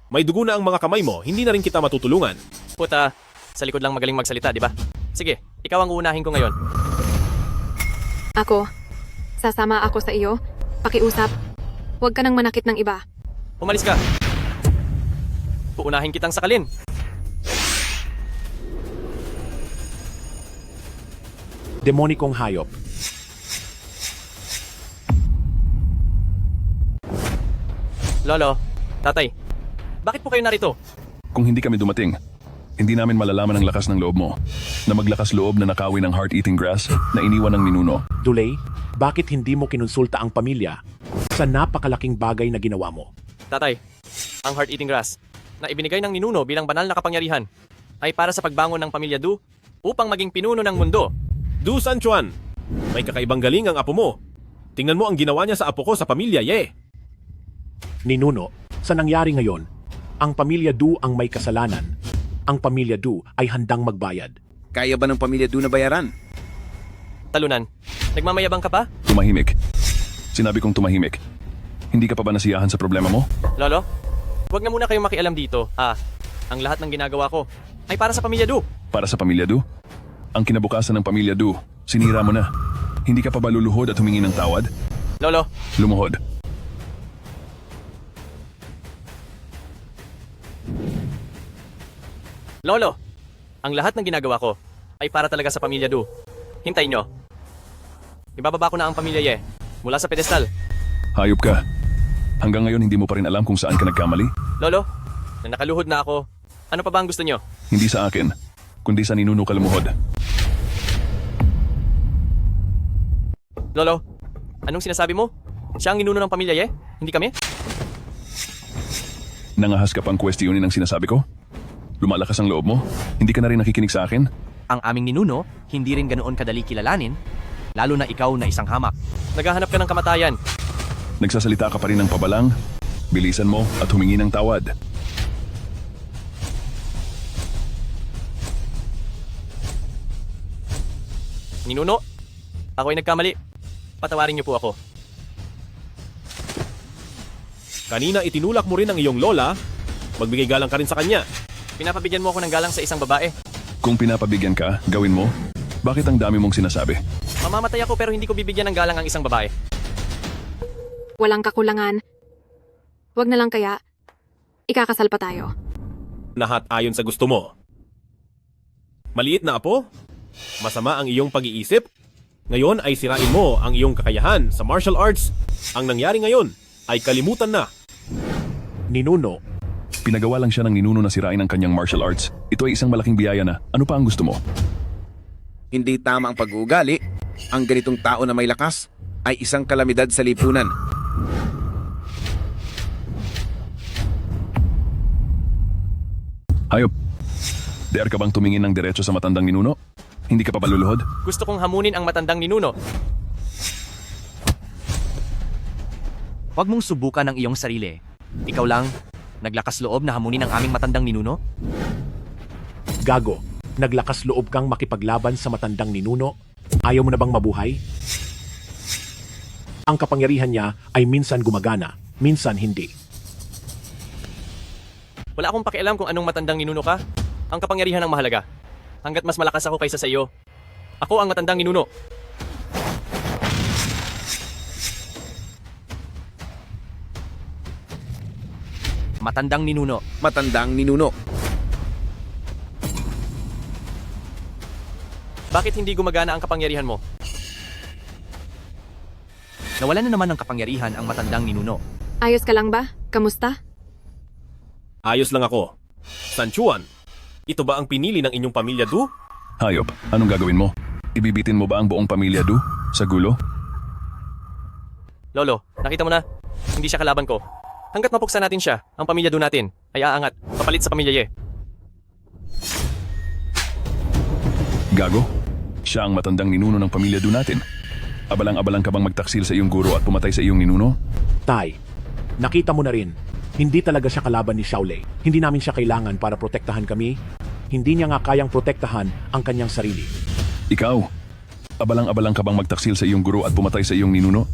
May dugo na ang mga kamay mo, hindi na rin kita matutulungan. Puta, sa likod lang magaling magsalita, di ba? Sige, ikaw ang uunahin ko ngayon. Ako, sasama ako sa iyo. Pakiusap. Huwag ka nang manakit ng iba. Umalis ka. Uunahin kitang sakalin. Demonikong hayop. Lolo, tatay, bakit po kayo narito? Kung hindi kami dumating, hindi namin malalaman ang lakas ng loob mo. Na maglakas loob na nakawin ng heart-eating grass na iniwan ng ninuno. Dulay, bakit hindi mo kinonsulta ang pamilya sa napakalaking bagay na ginawa mo? Tatay, ang heart-eating grass na ibinigay ng ninuno bilang banal na kapangyarihan ay para sa pagbangon ng pamilya Du upang maging pinuno ng mundo. Du San Juan, may kakaibang galing ang apo mo. Tingnan mo ang ginawa niya sa apo ko sa pamilya Ye. Ninuno, sa nangyari ngayon, ang pamilya Du ang may kasalanan. Ang pamilya Du ay handang magbayad. Kaya ba ng pamilya Do na bayaran? Talunan, nagmamayabang ka pa? Tumahimik. Sinabi kong tumahimik. Hindi ka pa ba nasiyahan sa problema mo? Lolo, huwag na muna kayong makialam dito. Ang lahat ng ginagawa ko ay para sa pamilya Du. Para sa pamilya Do? Ang kinabukasan ng pamilya Do, sinira mo na. Hindi ka pa ba luluhod at humingi ng tawad? Lolo, Lumuhod. Lolo, ang lahat ng ginagawa ko ay para talaga sa pamilya Du. Hintayin nyo. Ibababa ko na ang pamilya Ye mula sa pedestal. Hayop ka. Hanggang ngayon hindi mo pa rin alam kung saan ka nagkamali? Lolo, na nakaluhod na ako, ano pa ba ang gusto nyo? Hindi sa akin, kundi sa ninuno ka lumuhod. Lolo, anong sinasabi mo? Siya ang ninuno ng pamilya Ye? Hindi kami? Nangahas ka pang kwestiyonin ang sinasabi ko? Lumalakas ang loob mo? Hindi ka na rin nakikinig sa akin? ang aming ninuno hindi rin ganoon kadali kilalanin, lalo na ikaw na isang hamak. Naghahanap ka ng kamatayan. Nagsasalita ka pa rin ng pabalang? Bilisan mo at humingi ng tawad. Ninuno, ako ay nagkamali. Patawarin niyo po ako. Kanina itinulak mo rin ang iyong lola, magbigay galang ka rin sa kanya. Pinapabigyan mo ako ng galang sa isang babae. Kung pinapabigyan ka, gawin mo. Bakit ang dami mong sinasabi? Mamamatay ako pero hindi ko bibigyan ng galang ang isang babae. Walang kakulangan. Huwag na lang kaya, ikakasal pa tayo. Lahat ayon sa gusto mo. Maliit na apo? Masama ang iyong pag-iisip? Ngayon ay sirain mo ang iyong kakayahan sa martial arts. Ang nangyari ngayon ay kalimutan na. Ninuno. Pinagawa lang siya ng ninuno na sirain ang kanyang martial arts. Ito ay isang malaking biyaya na. Ano pa ang gusto mo? Hindi tama ang pag-uugali. Ang ganitong tao na may lakas ay isang kalamidad sa lipunan. Hayop. Dare ka bang tumingin ng diretso sa matandang ninuno? Hindi ka pa baluluhod? Gusto kong hamunin ang matandang ninuno. Huwag mong subukan ang iyong sarili. Ikaw lang, naglakas loob na hamunin ang aming matandang ninuno? Gago, naglakas loob kang makipaglaban sa matandang ninuno? Ayaw mo na bang mabuhay? Ang kapangyarihan niya ay minsan gumagana, minsan hindi. Wala akong pakialam kung anong matandang ninuno ka. Ang kapangyarihan ang mahalaga. Hanggat mas malakas ako kaysa sa iyo. Ako ang matandang ninuno. Matandang ninuno. Matandang ninuno. Bakit hindi gumagana ang kapangyarihan mo? Nawala na naman ng kapangyarihan ang matandang ninuno. Ayos ka lang ba? Kamusta? Ayos lang ako. San Juan, ito ba ang pinili ng inyong pamilya Du? Hayop, anong gagawin mo? Ibibitin mo ba ang buong pamilya Du sa gulo? Lolo, nakita mo na. Hindi siya kalaban ko. Hanggat mapuksa natin siya, ang pamilya Do natin ay aangat, papalit sa pamilya Ye. Gago? Siya ang matandang ninuno ng pamilya Do natin. Abalang-abalang ka bang magtaksil sa iyong guro at pumatay sa iyong ninuno? Tay, nakita mo na rin. Hindi talaga siya kalaban ni Xiaolei. Hindi namin siya kailangan para protektahan kami. Hindi niya nga kayang protektahan ang kanyang sarili. Ikaw, abalang-abalang ka bang magtaksil sa iyong guro at pumatay sa iyong ninuno?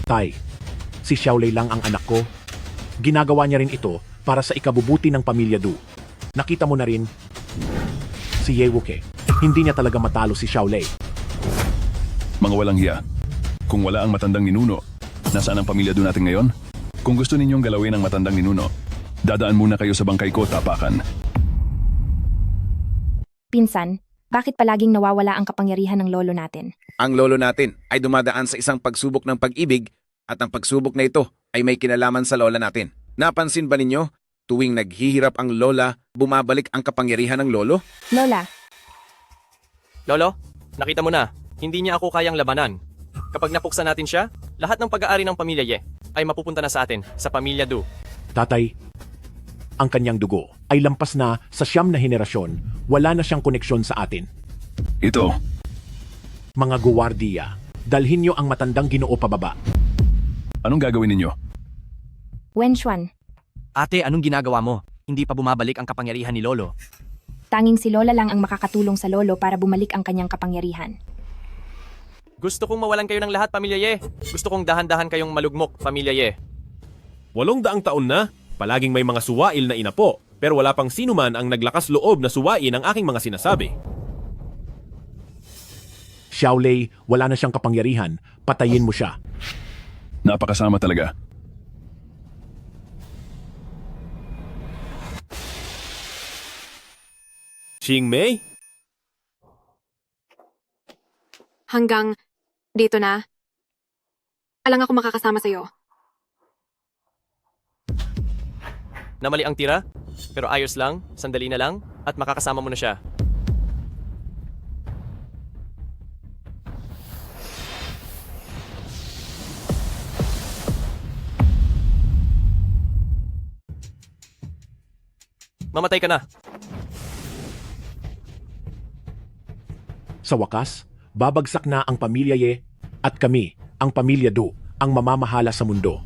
Tay, si Xiaolei lang ang anak ko. Ginagawa niya rin ito para sa ikabubuti ng pamilya Du. Nakita mo na rin, si Ye Wuke. Hindi niya talaga matalo si Xiaolei. Mga walang hiya. Kung wala ang matandang ninuno, nasaan ang pamilya Do natin ngayon? Kung gusto ninyong galawin ang matandang ninuno, dadaan muna kayo sa bangkay ko, tapakan. Pinsan, bakit palaging nawawala ang kapangyarihan ng lolo natin? Ang lolo natin ay dumadaan sa isang pagsubok ng pag-ibig at ang pagsubok na ito ay may kinalaman sa lola natin. Napansin ba ninyo? Tuwing naghihirap ang lola, bumabalik ang kapangyarihan ng lolo? Lola, Lolo, nakita mo na, hindi niya ako kayang labanan. Kapag napuksa natin siya, lahat ng pag-aari ng pamilya Ye ay mapupunta na sa atin, sa pamilya Du. Tatay, ang kanyang dugo ay lampas na sa 9 na henerasyon. Wala na siyang koneksyon sa atin. Ito. Mga guwardiya, dalhin niyo ang matandang Ginoo pababa. Anong gagawin ninyo? Wenxuan, Ate, anong ginagawa mo? Hindi pa bumabalik ang kapangyarihan ni Lolo. tanging si Lola lang ang makakatulong sa lolo para bumalik ang kanyang kapangyarihan. Gusto kong mawalan kayo ng lahat, pamilya Ye. Gusto kong dahan-dahan kayong malugmok, pamilya Ye. 800 taon na, palaging may mga suwail na inapo, pero wala pang sino man ang naglakas loob na suwain ang aking mga sinasabi. Xiaolei, wala na siyang kapangyarihan. Patayin mo siya. Napakasama talaga. Qingmei? Hanggang dito na. Alang ako makakasama sa'yo. Namali ang tira, pero ayos lang, sandali na lang, at makakasama mo na siya. Mamatay ka na. Sa wakas, babagsak na ang pamilya Ye at kami, ang pamilya Du, ang mamamahala sa mundo.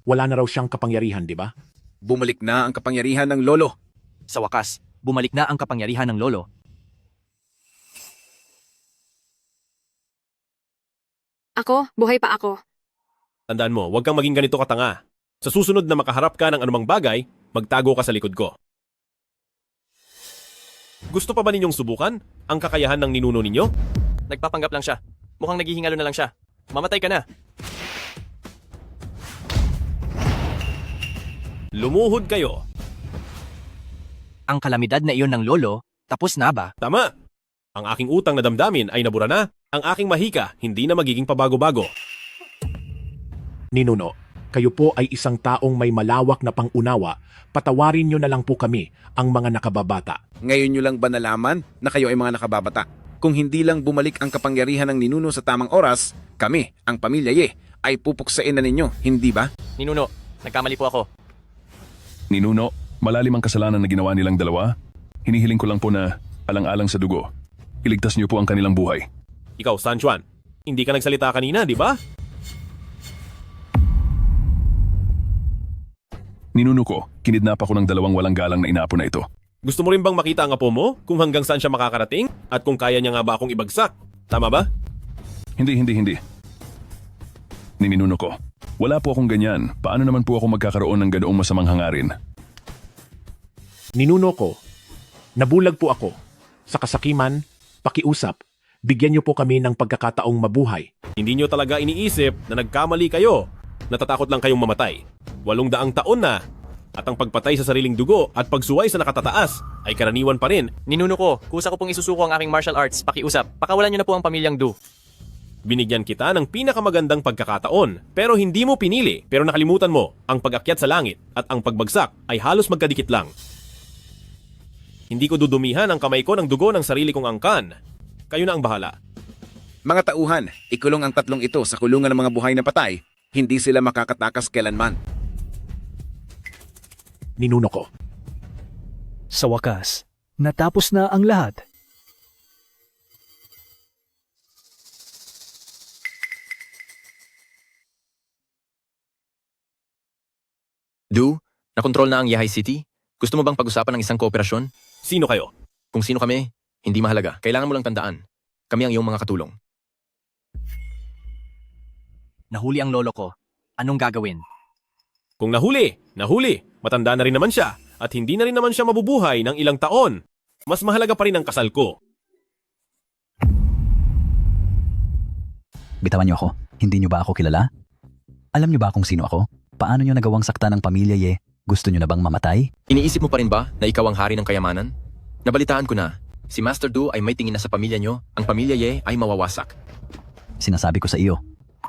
Wala na raw siyang kapangyarihan, di ba? Bumalik na ang kapangyarihan ng lolo. Sa wakas, bumalik na ang kapangyarihan ng Lolo. Ako, buhay pa ako. Tandaan mo, huwag kang maging ganito katanga. Sa susunod na makaharap ka ng anumang bagay, magtago ka sa likod ko. Gusto pa ba ninyong subukan ang kakayahan ng ninuno ninyo? Nagpapanggap lang siya. Mukhang naghihingalo na lang siya. Mamatay ka na. Lumuhod kayo. Ang kalamidad na iyon ng Lolo, tapos na ba? Tama. Ang aking utang na damdamin ay nabura na. Ang aking mahika hindi na magiging pabago-bago. Ninuno, kayo po ay isang taong may malawak na pangunawa. Patawarin nyo na lang po kami, ang mga nakababata. Ngayon nyo lang ba nalaman na kayo ay mga nakababata? Kung hindi lang bumalik ang kapangyarihan ng ninuno sa tamang oras, kami, ang pamilya Ye, ay pupuksain na ninyo, hindi ba? Ninuno, nagkamali po ako. Ninuno, malalim ang kasalanan na ginawa nilang dalawa. Hinihiling ko lang po na alang-alang sa dugo. Iligtas niyo po ang kanilang buhay. Ikaw, San Juan, hindi ka nagsalita kanina, di ba? Ninuno ko, kinidnap ako ng 2 walang galang na inapo na ito. Gusto mo rin bang makita ang apo mo kung hanggang saan siya makakarating? At kung kaya niya nga ba akong ibagsak? Tama ba? Hindi. ni ninuno ko. Wala po akong ganyan. Paano naman po ako magkakaroon ng ganoong masamang hangarin? Ninuno ko, nabulag po ako. Sa kasakiman, pakiusap, bigyan niyo po kami ng pagkakataong mabuhay. Hindi nyo talaga iniisip na nagkamali kayo. Natatakot lang kayong mamatay. 800 taon na. At ang pagpatay sa sariling dugo at pagsuway sa nakatataas ay karaniwan pa rin. Ninuno ko, kusa ko pong isusuko ang aking martial arts. Pakiusap, pakawalan niyo na po ang pamilyang Du. Binigyan kita ng pinakamagandang pagkakataon, pero hindi mo pinili. Pero nakalimutan mo, ang pag-akyat sa langit at ang pagbagsak ay halos magkadikit lang. Hindi ko dudumihan ang kamay ko ng dugo ng sarili kong angkan. Kayo na ang bahala. Mga tauhan, ikulong ang tatlong ito sa kulungan ng mga buhay na patay. Hindi sila makakatakas kailanman. Ninuno ko. Sa wakas, natapos na ang lahat. Du, nakontrol na ang Yahay City? Gusto mo bang pag-usapan ng isang kooperasyon? Sino kayo? Kung sino kami, hindi mahalaga. Kailangan mo lang tandaan. Kami ang iyong mga katulong. Nahuli ang lolo ko. Anong gagawin? Kung nahuli. Matanda na rin naman siya at hindi na rin naman siya mabubuhay ng ilang taon. Mas mahalaga pa rin ang kasal ko. Bitawan niyo ako. Hindi niyo ba ako kilala? Alam niyo ba kung sino ako? Paano niyo nagawang sakta ng pamilya Ye? Gusto niyo na bang mamatay? Iniisip mo pa rin ba na ikaw ang hari ng kayamanan? Nabalitaan ko na. Si Master Du ay may tingin na sa pamilya nyo, ang pamilya Ye ay mawawasak. Sinasabi ko sa iyo,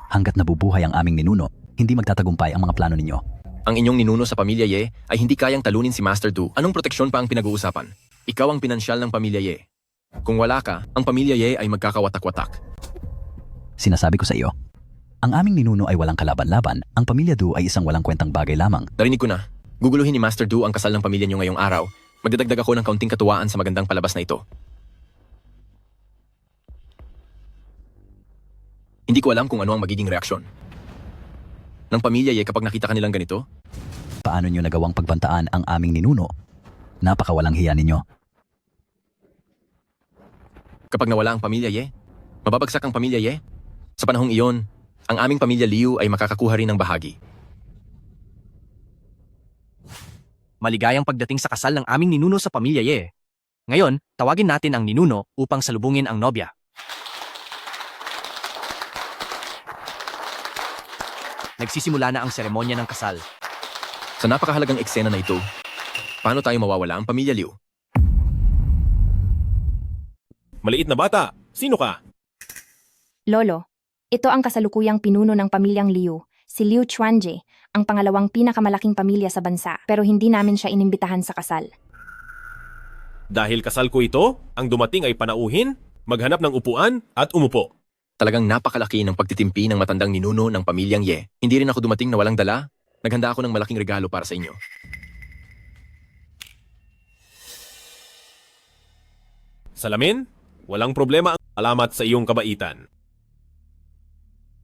hanggat nabubuhay ang aming ninuno, hindi magtatagumpay ang mga plano ninyo. Ang inyong ninuno sa pamilya Ye ay hindi kayang talunin si Master Du. Anong proteksyon pa ang pinag-uusapan? Ikaw ang pinansyal ng pamilya Ye. Kung wala ka, ang pamilya Ye ay magkakawatak-watak. Sinasabi ko sa iyo, ang aming ninuno ay walang kalaban-laban, ang pamilya Du ay isang walang kwentang bagay lamang. Narinig ko na. Guguluhin ni Master Du ang kasal ng pamilya nyo ngayong araw. Magdadagdag ako ng kaunting katuwaan sa magandang palabas na ito. Hindi ko alam kung ano ang magiging reaksyon ng pamilya Ye kapag nakita kanilang ganito. Paano niyo nagawang pagbantaan ang aming ninuno? Napakawalang hiya ninyo. Kapag nawala ang pamilya Ye, mababagsak ang pamilya Ye. Sa panahong iyon, ang aming pamilya Liu ay makakakuha rin ng bahagi. Maligayang pagdating sa kasal ng aming ninuno sa pamilya Ye. Ngayon, tawagin natin ang ninuno upang salubungin ang nobya. Nagsisimula na ang seremonya ng kasal. Sa napakahalagang eksena na ito, paano tayo mawawala ang pamilya Liu? Maliit na bata, sino ka? Lolo, ito ang kasalukuyang pinuno ng pamilyang Liu, si Liu Chuanje, ang pangalawang pinakamalaking pamilya sa bansa, pero hindi namin siya inimbitahan sa kasal. Dahil kasal ko ito, ang dumating ay panauhin, maghanap ng upuan at umupo. Talagang napakalaki ng pagtitimpi ng matandang ninuno ng pamilyang Ye. Hindi rin ako dumating na walang dala. Naghanda ako ng malaking regalo para sa inyo. Salamin, walang problema. Salamat sa iyong kabaitan.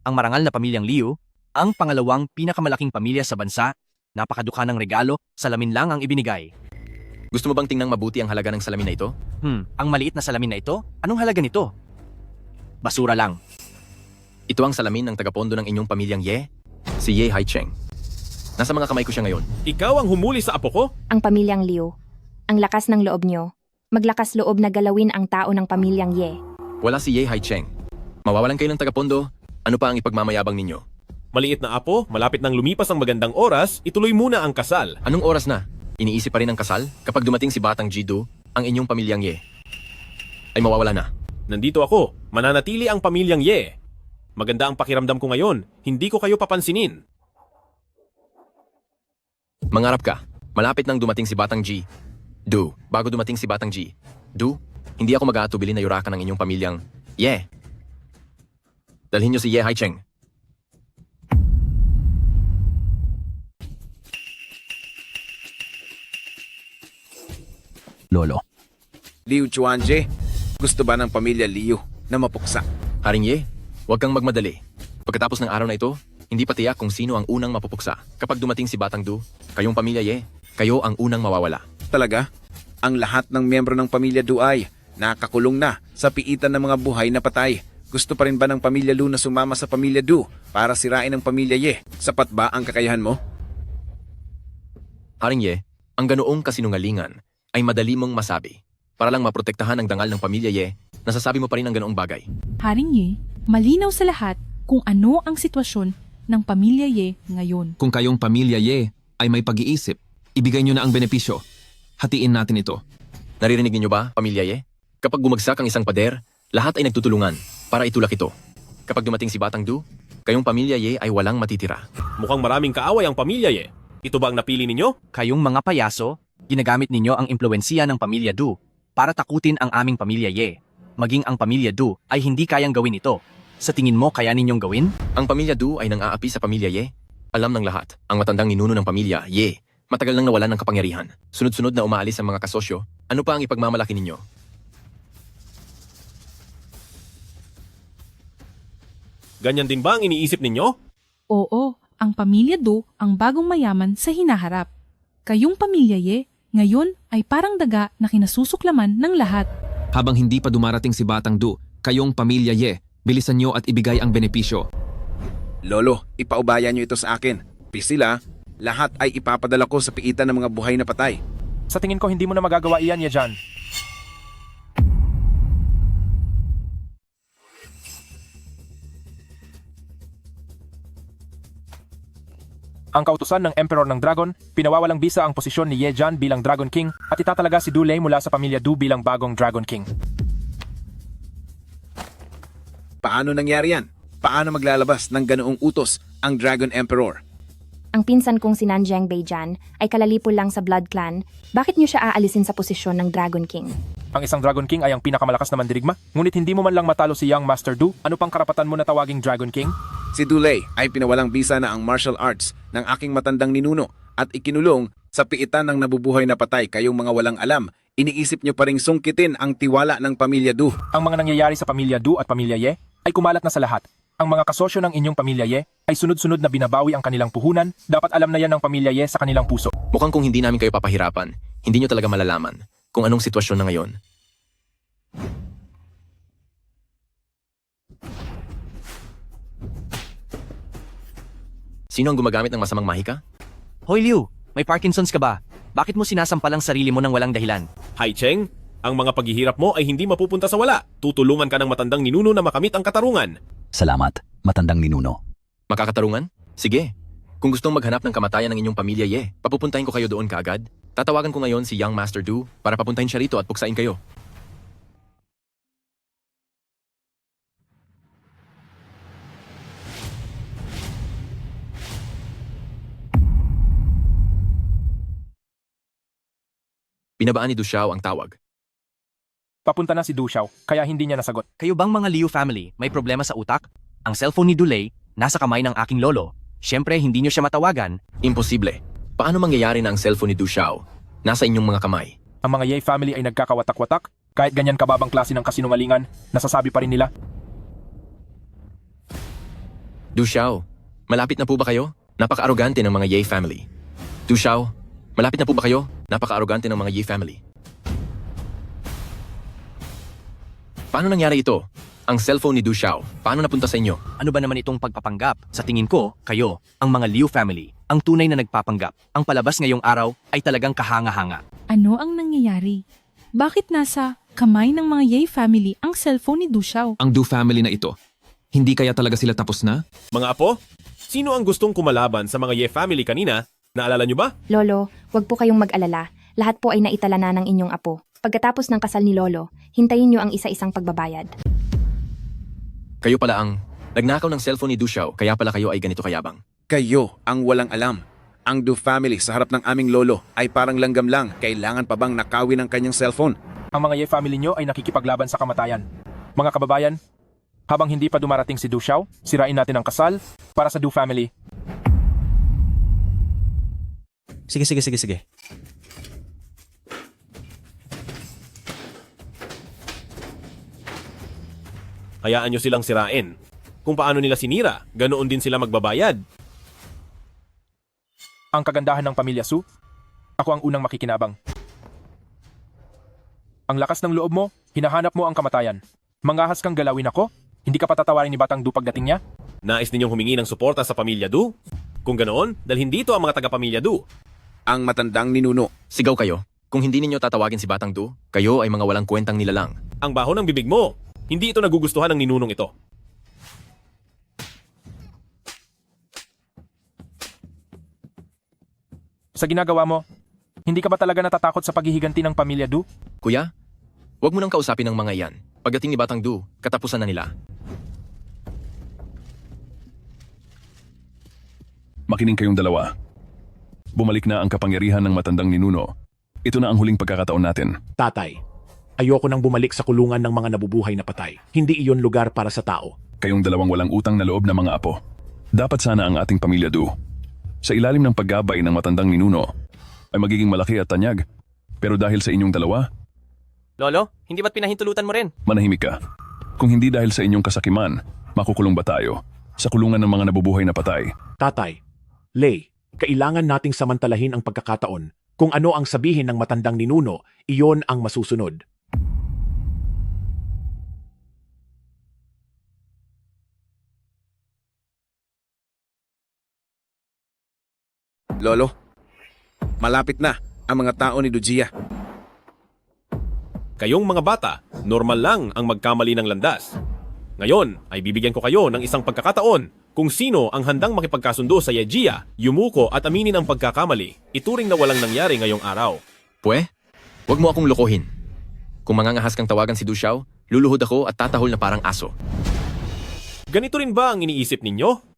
Ang marangal na pamilyang Liu, ang pangalawang pinakamalaking pamilya sa bansa, napakadukha ng regalo, salamin lang ang ibinigay. Gusto mo bang tingnan mabuti ang halaga ng salamin na ito? Ang maliit na salamin na ito? Anong halaga nito? Basura lang. Ito ang salamin ng tagapondo ng inyong pamilyang Ye, si Ye Haicheng. Nasa mga kamay ko siya ngayon. Ikaw ang humuli sa apo ko? Ang pamilyang Liu, ang lakas ng loob nyo, maglakas loob na galawin ang tao ng pamilyang Ye. Wala si Ye Haicheng. Mawawalan kayo ng tagapondo, ano pa ang ipagmamayabang ninyo? Maliit na apo, malapit nang lumipas ang magandang oras, ituloy muna ang kasal. Anong oras na? Iniisip pa rin ang kasal? Kapag dumating si Batang Jidu, ang inyong pamilyang Ye, ay mawawala na. Nandito ako, mananatili ang pamilyang Ye. Maganda ang pakiramdam ko ngayon, hindi ko kayo papansinin. Mangarap ka, malapit nang dumating si Batang Ji. Du, bago dumating si Batang Ji. Du, hindi ako mag-aatubili na yurakan ng inyong pamilyang Ye. Dalhin niyo si Ye Haicheng. Lolo. Liu Chuanje, gusto ba ng pamilya Liu na mapuksa? Haring Ye, huwag kang magmadali. Pagkatapos ng araw na ito, hindi pa tiyak kung sino ang unang mapupuksa. Kapag dumating si Batang Du, kayong pamilya Ye, kayo ang unang mawawala. Talaga? Ang lahat ng miyembro ng pamilya Du ay nakakulong na sa piitan ng mga buhay na patay. Gusto pa rin ba ng pamilya Lu na sumama sa pamilya Du para sirain ang pamilya Ye? Sapat ba ang kakayahan mo? Haring Ye, ang ganoong kasinungalingan ay madali mong masabi. Para lang maprotektahan ang dangal ng pamilya Ye, nasasabi mo pa rin ang ganoong bagay. Haring Ye, malinaw sa lahat kung ano ang sitwasyon ng pamilya Ye ngayon. Kung kayong pamilya Ye ay may pag-iisip, ibigay nyo na ang benepisyo. Hatiin natin ito. Naririnig niyo ba, pamilya Ye? Kapag bumagsak ang isang pader, lahat ay nagtutulungan para itulak ito. Kapag dumating si Batang Du, kayong pamilya Ye ay walang matitira. Mukhang maraming kaaway ang pamilya Ye. Ito ba ang napili ninyo? Kayong mga payaso, ginagamit ninyo ang impluwensiya ng pamilya Du para takutin ang aming pamilya Ye. Maging ang pamilya Du ay hindi kayang gawin ito. Sa tingin mo kaya ninyong gawin? Ang pamilya Du ay nang-aapi sa pamilya Ye. Alam ng lahat, ang matandang ninuno ng pamilya Ye, matagal nang nawalan ng kapangyarihan. Sunod-sunod na umaalis ang mga kasosyo. Ano pa ang ipagmamalaki ninyo? Ganyan din ba ang iniisip ninyo? Oo, ang pamilya Do ang bagong mayaman sa hinaharap. Kayong pamilya Ye, ngayon ay parang daga na kinasusuklaman ng lahat. Habang hindi pa dumarating si Batang Du, kayong pamilya Ye, bilisan nyo at ibigay ang benepisyo. Lolo, ipaubaya niyo ito sa akin. Sila, lahat ay ipapadala ko sa piitan ng mga buhay na patay. Sa tingin ko hindi mo na magagawa iyan, Yejan. Ang kautusan ng Emperor ng Dragon, pinawawalang bisa ang posisyon ni Yejan bilang Dragon King at itatalaga si Dulei mula sa pamilya Du bilang bagong Dragon King. Paano nangyari yan? Paano maglalabas ng ganoong utos ang Dragon Emperor? Ang pinsan kong si Nanjiang Beijan ay kalalipol lang sa Blood Clan. Bakit niyo siya aalisin sa posisyon ng Dragon King? Ang isang Dragon King ay ang pinakamalakas na mandirigma, ngunit hindi mo man lang matalo si Young Master Du. Ano pang karapatan mo na tawaging Dragon King? Si Dulei ay pinawalang bisa na ang martial arts ng aking matandang ninuno at ikinulong sa piitan ng nabubuhay na patay. Kayong mga walang alam, iniisip nyo pa ring sungkitin ang tiwala ng pamilya Du. Ang mga nangyayari sa pamilya Du at pamilya Ye ay kumalat na sa lahat. Ang mga kasosyo ng inyong pamilya Ye ay sunod-sunod na binabawi ang kanilang puhunan. Dapat alam na yan ng pamilya Ye sa kanilang puso. Mukhang kung hindi namin kayo papahirapan, hindi nyo talaga malalaman kung anong sitwasyon na ngayon. Sino ang gumagamit ng masamang mahika? Hoy Liu, may Parkinson's ka ba? Bakit mo sinasampalang sarili mo ng walang dahilan? Hai Cheng, ang mga paghihirap mo ay hindi mapupunta sa wala. Tutulungan ka ng matandang ninuno na makamit ang katarungan. Salamat, matandang ninuno. Makakatarungan? Sige. Kung gustong maghanap ng kamatayan ng inyong pamilya Ye, papupuntahin ko kayo doon kaagad. Tatawagan ko ngayon si Young Master Du para papuntahin siya rito at puksain kayo. Binabaan ni Du Xiao ang tawag. Papunta na si Du Xiao, kaya hindi niya nasagot. Kayo bang mga Liu family may problema sa utak? Ang cellphone ni Dulei nasa kamay ng aking lolo. Siyempre hindi niyo siya matawagan. Imposible. Paano mangyayari na ang cellphone ni Du Xiao nasa inyong mga kamay? Ang mga Ye family ay nagkakawatak-watak. Kahit ganyan kababang klase ng kasinungalingan, nasasabi pa rin nila. Du Xiao, malapit na po ba kayo? Napaka-arogante ng mga Ye family. Du Xiao, malapit na po ba kayo? Napaka-arogante ng mga Ye family. Paano nangyari ito? Ang cellphone ni Du Xiao, paano napunta sa inyo? Ano ba naman itong pagpapanggap? Sa tingin ko, kayo, ang mga Liu family, ang tunay na nagpapanggap. Ang palabas ngayong araw ay talagang kahanga-hanga. Ano ang nangyayari? Bakit nasa kamay ng mga Ye family ang cellphone ni Du Xiao? Ang Du family na ito, hindi kaya talaga sila tapos na? Mga apo, sino ang gustong kumalaban sa mga Ye family kanina? Naalala nyo ba? Lolo, wag po kayong mag-alala. Lahat po ay naitala na ng inyong apo. Pagkatapos ng kasal ni Lolo, hintayin niyo ang isa-isang pagbabayad. Kayo pala ang nagnakaw ng cellphone ni Du Xiao, kaya pala kayo ay ganito kayabang. Kayo ang walang alam. Ang Du family sa harap ng aming lolo ay parang langgam lang. Kailangan pa bang nakawin ang kanyang cellphone? Ang mga Ye family nyo ay nakikipaglaban sa kamatayan. Mga kababayan, habang hindi pa dumarating si Du Xiao, sirain natin ang kasal para sa Du family. Sige. Hayaan nyo silang sirain. Kung paano nila sinira, ganoon din sila magbabayad. Ang kagandahan ng pamilya Su, ako ang unang makikinabang. Ang lakas ng loob mo, hinahanap mo ang kamatayan. Mangahas kang galawin ako, Hindi ka patatawarin ni Batang Du pagdating niya? Nais ninyong humingi ng suporta sa Pamilya Du? Kung ganoon, dalhin dito ang mga taga-Pamilya Du. Ang matandang ninuno. Sigaw kayo. Kung hindi ninyo tatawagin si Batang Du, kayo ay mga walang kwentang nilalang. Ang baho ng bibig mo. Hindi ito nagugustuhan ng ninunong ito. Sa ginagawa mo, hindi ka ba talaga natatakot sa paghihiganti ng Pamilya Du? Kuya, huwag mo nang kausapin ng mga iyan. Pagdating ni Batang Du, katapusan na nila. Makinig kayong dalawa. Bumalik na ang kapangyarihan ng matandang ninuno. Ito na ang huling pagkakataon natin. Tatay, ayoko nang bumalik sa kulungan ng mga nabubuhay na patay. Hindi iyon lugar para sa tao. Kayong dalawang walang utang na loob na mga apo. Dapat sana ang ating Pamilya Du, sa ilalim ng paggabay ng matandang ninuno, ay magiging malaki at tanyag. Pero dahil sa inyong dalawa, Lolo, hindi ba't pinahintulutan mo rin? manahimik ka. Kung hindi dahil sa inyong kasakiman, makukulong ba tayo sa kulungan ng mga nabubuhay na patay? Tatay, Lay, kailangan nating samantalahin ang pagkakataon. Kung ano ang sabihin ng matandang ninuno, iyon ang masusunod. Lolo, malapit na ang mga tao ni Dujia. Kayong mga bata, normal lang ang magkamali ng landas. Ngayon ay bibigyan ko kayo ng isang pagkakataon kung sino ang handang makipagkasundo sa Yejia, yumuko at aminin ang pagkakamali. Ituring na walang nangyari ngayong araw. Pwe, huwag mo akong lokohin. Kung mangangahas kang tawagan si Du Xiao, luluhod ako at tatahol na parang aso. Ganito rin ba ang iniisip ninyo?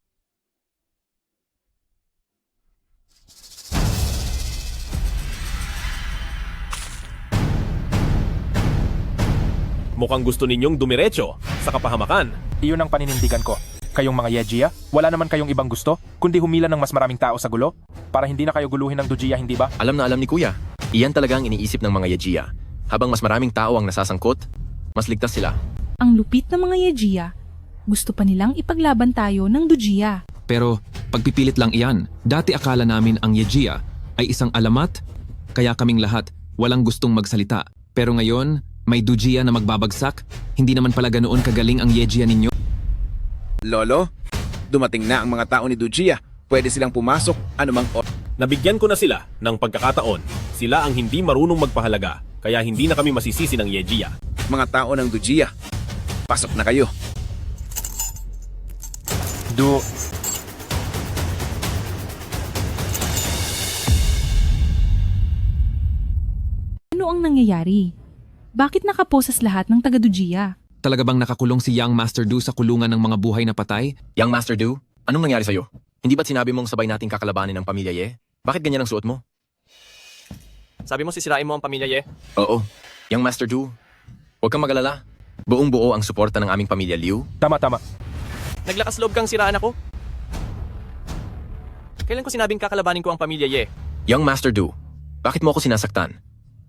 Mukhang gusto ninyong dumiretso sa kapahamakan. Iyon ang paninindigan ko. Kayong mga Yejia, wala naman kayong ibang gusto, kundi humila ng mas maraming tao sa gulo, para hindi na kayo guluhin ng Dujia, hindi ba? Alam na alam ni Kuya. Iyan talaga ang iniisip ng mga Yejia. Habang mas maraming tao ang nasasangkot, mas ligtas sila. Ang lupit ng mga Yejia. Gusto pa nilang ipaglaban tayo ng Dujia. Pero pagpipilit lang iyan. Dati akala namin ang Yejia ay isang alamat, kaya kaming lahat walang gustong magsalita. Pero ngayon, may Dujia na magbabagsak. Hindi naman pala ganoon kagaling ang Yejia ninyo. Lolo, dumating na ang mga tao ni Dujia. Pwede silang pumasok anumang Nabigyan ko na sila ng pagkakataon. Sila ang hindi marunong magpahalaga, kaya hindi na kami masisisi ng Yejia. Mga tao ng Dujia, pasok na kayo. Ano ang nangyayari? Bakit nakaposas lahat ng taga-Dujia? Talaga bang nakakulong si Young Master Du sa kulungan ng mga buhay na patay? Young Master Du, anong nangyari sa'yo? Hindi ba't sinabi mong sabay nating kakalabanin ang Pamilya Ye? Bakit ganyan ang suot mo? Sabi mo sisirain mo ang Pamilya Ye? Oo. Young Master Du, huwag kang magalala. Buong buo ang suporta ng aming Pamilya Liu. Tama. Naglakas loob kang siraan ako? Kailan ko sinabing kakalabanin ko ang Pamilya Ye? Young Master Du, bakit mo ako sinasaktan?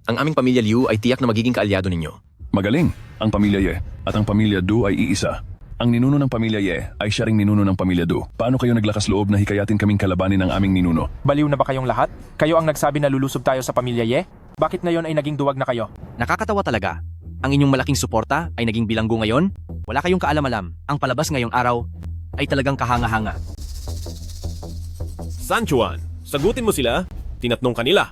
Ang aming Pamilya Liu ay tiyak na magiging kaalyado ninyo. Magaling! Ang Pamilya Ye at ang Pamilya Du ay iisa. Ang ninuno ng Pamilya Ye ay siya ring ninuno ng Pamilya Du. Paano kayo naglakas loob na hikayatin kaming kalabanin ng aming ninuno? Baliw na ba kayong lahat? Kayo ang nagsabi na lulusob tayo sa Pamilya Ye? Bakit ngayon ay naging duwag na kayo? Nakakatawa talaga. Ang inyong malaking suporta ay naging bilanggo ngayon? Wala kayong kaalam-alam. Ang palabas ngayong araw ay talagang kahanga-hanga. Sanchuan, sagutin mo sila. Tinatnong kanila.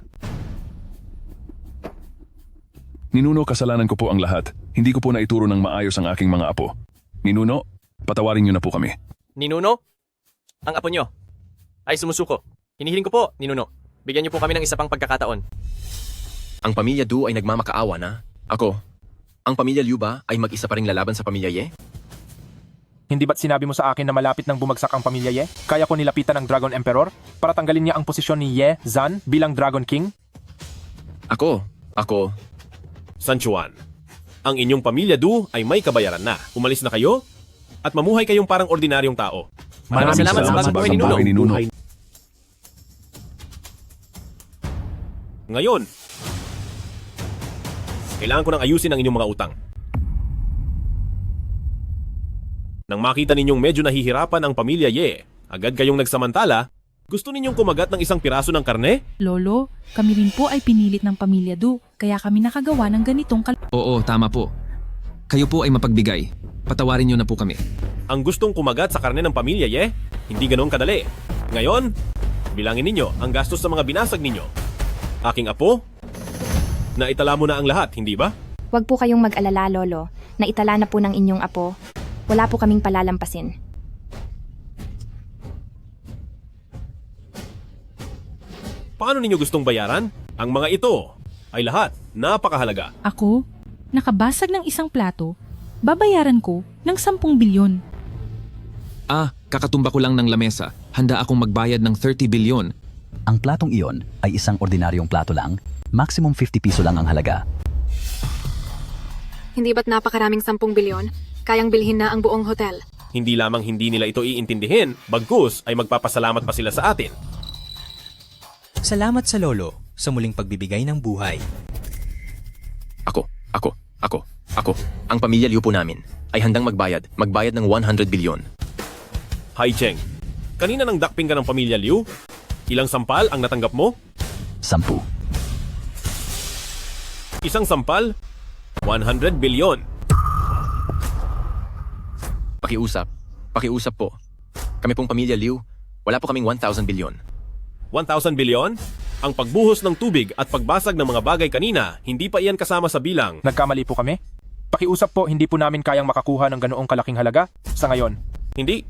Ninuno, kasalanan ko po ang lahat. Hindi ko po naituro ng maayos ang aking mga apo. Ninuno, patawarin niyo na po kami. Ninuno, ang apo nyo ay sumusuko. Hinihiling ko po, Ninuno. Bigyan niyo po kami ng isa pang pagkakataon. Ang Pamilya Du ay nagmamakaawa na. Ako, ang Pamilya Liu ba ay mag-isa pa ring lalaban sa Pamilya Ye? Hindi ba't sinabi mo sa akin na malapit nang bumagsak ang Pamilya Ye? Kaya ko nilapitan ng Dragon Emperor para tanggalin niya ang posisyon ni Ye Zan bilang Dragon King? Ako, Sanchuan, ang inyong Pamilya Du ay may kabayaran na. Umalis na kayo at mamuhay kayong parang ordinaryong tao. Maraming salamat sa bagong buhay ni Ninuno. Ngayon, kailangan ko nang ayusin ang inyong mga utang. Nang makita ninyong medyo nahihirapan ang Pamilya Ye, agad kayong nagsamantala. Gusto ninyong kumagat ng isang piraso ng karne? Lolo, kami rin po ay pinilit ng Pamilya Du, kaya kami nakagawa ng ganitong Oo, tama po. Kayo po ay mapagbigay. Patawarin niyo na po kami. Ang gustong kumagat sa karne ng pamilya Ye, hindi ganoon kadali. Ngayon, bilangin ninyo ang gastos sa mga binasag ninyo. Aking apo, naitala mo na ang lahat, hindi ba? Huwag po kayong mag-alala, Lolo. Naitala na po ng inyong apo. Wala po kaming palalampasin. Paano ninyo gustong bayaran? Ang mga ito ay lahat napakahalaga. Ako, nakabasag ng isang plato, babayaran ko ng 10 bilyon. Kakatumba ko lang ng lamesa. Handa akong magbayad ng 30 bilyon. Ang platong iyon ay isang ordinaryong plato lang, maximum 50 piso lang ang halaga. Hindi ba't napakaraming 10 bilyon? Kayang bilhin na ang buong hotel. Hindi lamang hindi nila ito iintindihin, bagkus ay magpapasalamat pa sila sa atin. Salamat sa lolo sa muling pagbibigay ng buhay. Ako. Ang pamilya Liu po namin ay handang magbayad ng 100 bilyon. Hai Cheng, kanina nang dakping ka ng pamilya Liu? Ilang sampal ang natanggap mo? 10. Isang sampal? 100 bilyon. Pakiusap po. Kami pong pamilya Liu, wala po kaming 1,000 bilyon. 1,000 bilyon? Ang pagbuhos ng tubig at pagbasag ng mga bagay kanina, hindi pa iyan kasama sa bilang. Nagkamali po kami? Pakiusap po, hindi po namin kayang makakuha ng ganoong kalaking halaga sa ngayon. Hindi.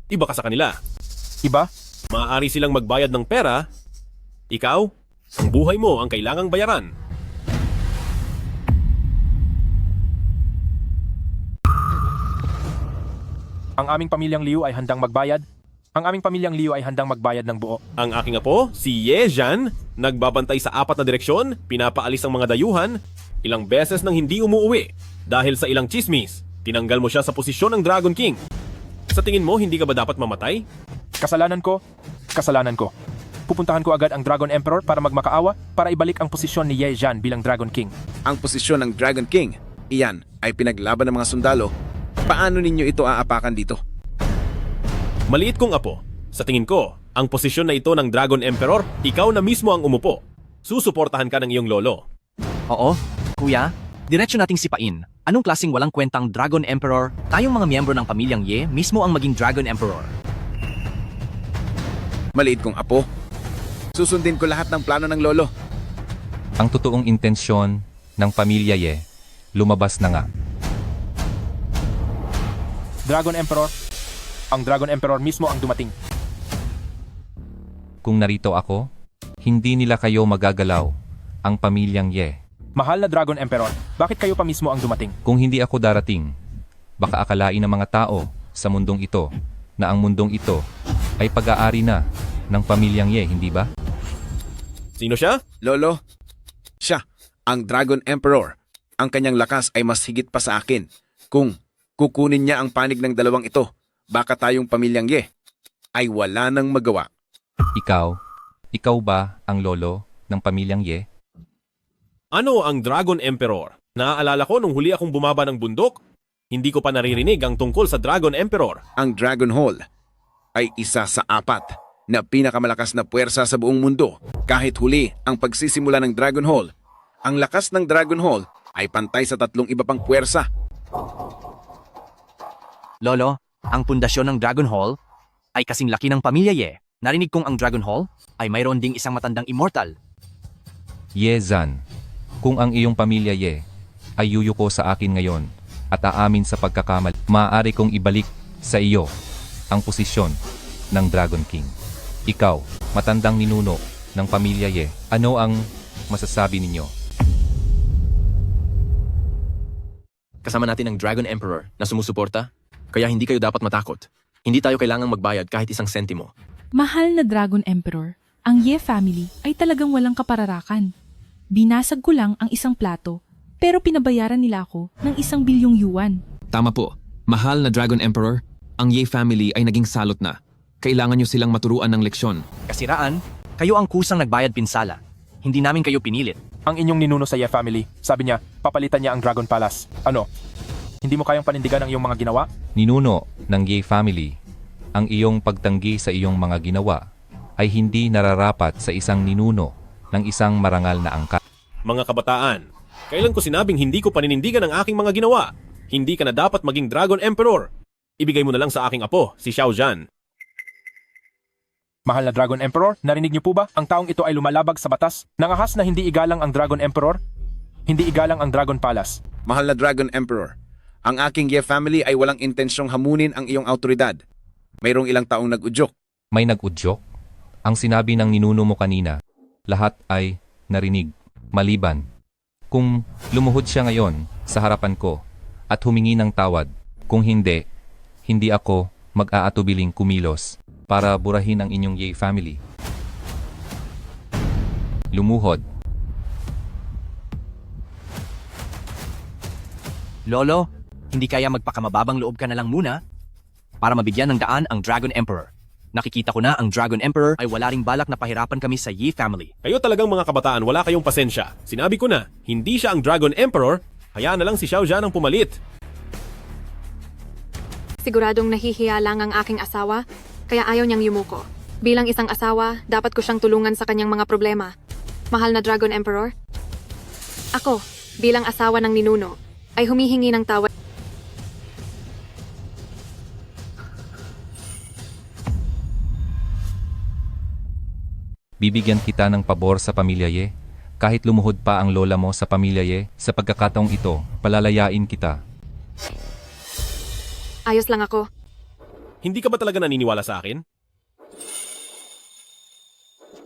Iba ka sa kanila. Iba? Maaari silang magbayad ng pera. Ikaw, ang buhay mo ang kailangang bayaran. Ang aming pamilyang Liu ay handang magbayad. Ang aming pamilyang Liu ay handang magbayad ng buo. Ang aking apo, si Ye Zhan, nagbabantay sa 4 na direksyon, pinapaalis ang mga dayuhan, ilang beses nang hindi umuuwi. Dahil sa ilang chismis, tinanggal mo siya sa posisyon ng Dragon King. Sa tingin mo, hindi ka ba dapat mamatay? Kasalanan ko. Pupuntahan ko agad ang Dragon Emperor para magmakaawa para ibalik ang posisyon ni Ye Zhan bilang Dragon King. Ang posisyon ng Dragon King, iyan ay pinaglaban ng mga sundalo. Paano ninyo ito aapakan dito? Maliit kong apo. Sa tingin ko, ang posisyon na ito ng Dragon Emperor, ikaw na mismo ang umupo. Susuportahan ka ng iyong lolo. Oo, kuya. Diretso nating sipain. Anong klaseng walang kwentang Dragon Emperor? Tayong mga miyembro ng pamilyang Ye mismo ang maging Dragon Emperor. Maliit kong apo. Susundin ko lahat ng plano ng lolo. Ang totoong intensyon ng pamilya Ye, lumabas na nga. Dragon Emperor. Ang Dragon Emperor mismo ang dumating. Kung narito ako, hindi nila kayo magagalaw, ang pamilyang Ye. Mahal na Dragon Emperor, bakit kayo pa mismo ang dumating? Kung hindi ako darating, baka akalain ng mga tao sa mundong ito na ang mundong ito ay pag-aari na ng pamilyang Ye, hindi ba? Sino siya? Lolo, siya, ang Dragon Emperor. Ang kanyang lakas ay mas higit pa sa akin. Kung kukunin niya ang panig ng dalawang ito, baka tayong pamilyang Ye ay wala nang magawa. Ikaw ba ang lolo ng pamilyang Ye? Ano ang Dragon Emperor? Naaalala ko nung huli akong bumaba ng bundok, hindi ko pa naririnig ang tungkol sa Dragon Emperor. Ang Dragon Hall ay isa sa 4 na pinakamalakas na puwersa sa buong mundo. Kahit huli ang pagsisimula ng Dragon Hall, ang lakas ng Dragon Hall ay pantay sa 3 iba pang puwersa. Lolo, ang pundasyon ng Dragon Hall ay kasing laki ng pamilya Ye. Narinig kong ang Dragon Hall ay mayroon ding isang matandang immortal. Ye Zhan, kung ang iyong pamilya Ye ay yuyuko sa akin ngayon at aamin sa pagkakamali, maaari kong ibalik sa iyo ang posisyon ng Dragon King. Ikaw, matandang ninuno ng pamilya Ye, ano ang masasabi ninyo? Kasama natin ang Dragon Emperor na sumusuporta, kaya hindi kayo dapat matakot. Hindi tayo kailangang magbayad kahit isang sentimo. Mahal na Dragon Emperor, ang Ye family ay talagang walang kapararakan. Binasag ko lang ang isang plato, pero pinabayaran nila ako ng 1 bilyong yuan. Tama po. Mahal na Dragon Emperor, ang Ye family ay naging salot na. Kailangan nyo silang maturuan ng leksyon. Kasiraan, kayo ang kusang nagbayad pinsala. Hindi namin kayo pinilit. Ang inyong ninuno sa Ye family, sabi niya, papalitan niya ang Dragon Palace. Ano? Hindi mo kayang panindigan ang iyong mga ginawa? Ninuno ng Ye family, ang iyong pagtanggi sa iyong mga ginawa ay hindi nararapat sa isang ninuno ng isang marangal na angkat. Mga kabataan, Kailan ko sinabing hindi ko paninindigan ang aking mga ginawa? Hindi ka na dapat maging Dragon Emperor. Ibigay mo na lang sa aking apo, si Xiao Zhan. Mahal na Dragon Emperor, narinig niyo po ba? Ang taong ito ay lumalabag sa batas. Nangahas na hindi igalang ang Dragon Emperor, hindi igalang ang Dragon Palace. Mahal na Dragon Emperor, ang aking Ye family ay walang intensyong hamunin ang iyong autoridad. Mayroong ilang taong nag-udyok. May nag-udyok? Ang sinabi ng ninuno mo kanina, lahat ay narinig, maliban. Kung lumuhod siya ngayon sa harapan ko at humingi ng tawad, kung hindi, hindi ako mag-aatubiling kumilos para burahin ang inyong Ye family. Lumuhod. Lolo, hindi kaya magpakamababang loob ka na lang muna para mabigyan ng daan ang Dragon Emperor. Nakikita ko na ang Dragon Emperor ay wala ring balak na pahirapan kami sa Ye family. Kayo talagang mga kabataan, wala kayong pasensya. Sinabi ko na, hindi siya ang Dragon Emperor, hayaan na lang si Xiao Zhan ang pumalit. Siguradong nahihiya lang ang aking asawa, kaya ayaw niyang yumuko. Bilang isang asawa, dapat ko siyang tulungan sa kanyang mga problema. Mahal na Dragon Emperor, ako, bilang asawa ng ninuno, ay humihingi ng tawad. Bibigyan kita ng pabor sa pamilya Ye. Kahit lumuhod pa ang lola mo sa pamilya Ye, sa pagkakataong ito, palalayain kita. Ayos lang ako. Hindi ka ba talaga naniniwala sa akin?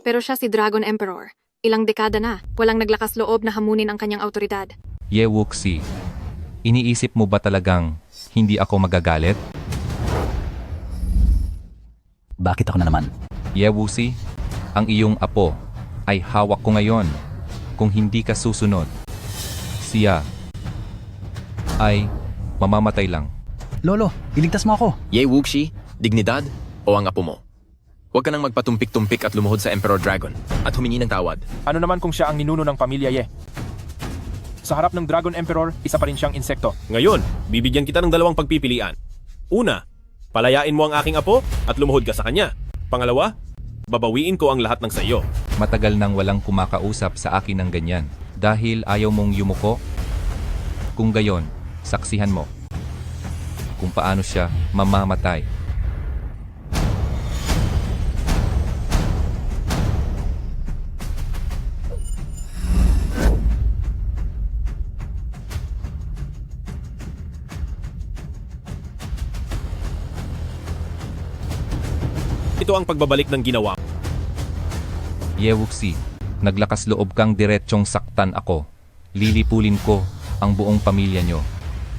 Pero siya si Dragon Emperor. Ilang dekada na, walang naglakas loob na hamunin ang kanyang autoridad. Ye Wuxi, iniisip mo ba talagang hindi ako magagalit? Bakit ako na naman? Ye Wuxi, ang iyong apo ay hawak ko ngayon. Kung hindi ka susunod, siya ay mamamatay lang. Lolo, iligtas mo ako. Ye Wuxi, dignidad o ang apo mo? Huwag ka nang magpatumpik-tumpik at lumuhod sa Emperor Dragon at humingi ng tawad. Ano naman kung siya ang ninuno ng pamilya Ye? Sa harap ng Dragon Emperor, isa pa rin siyang insekto. Ngayon, bibigyan kita ng dalawang pagpipilian. Una, palayain mo ang aking apo at lumuhod ka sa kanya. Pangalawa, babawiin ko ang lahat ng sayo. Matagal nang walang kumakausap sa akin ng ganyan. Dahil ayaw mong yumuko? Kung gayon, saksihan mo kung paano siya mamamatay. Ito ang pagbabalik ng ginawa. Ye Wuxi, naglakas loob kang diretsyong saktan ako. Lilipulin ko ang buong pamilya nyo.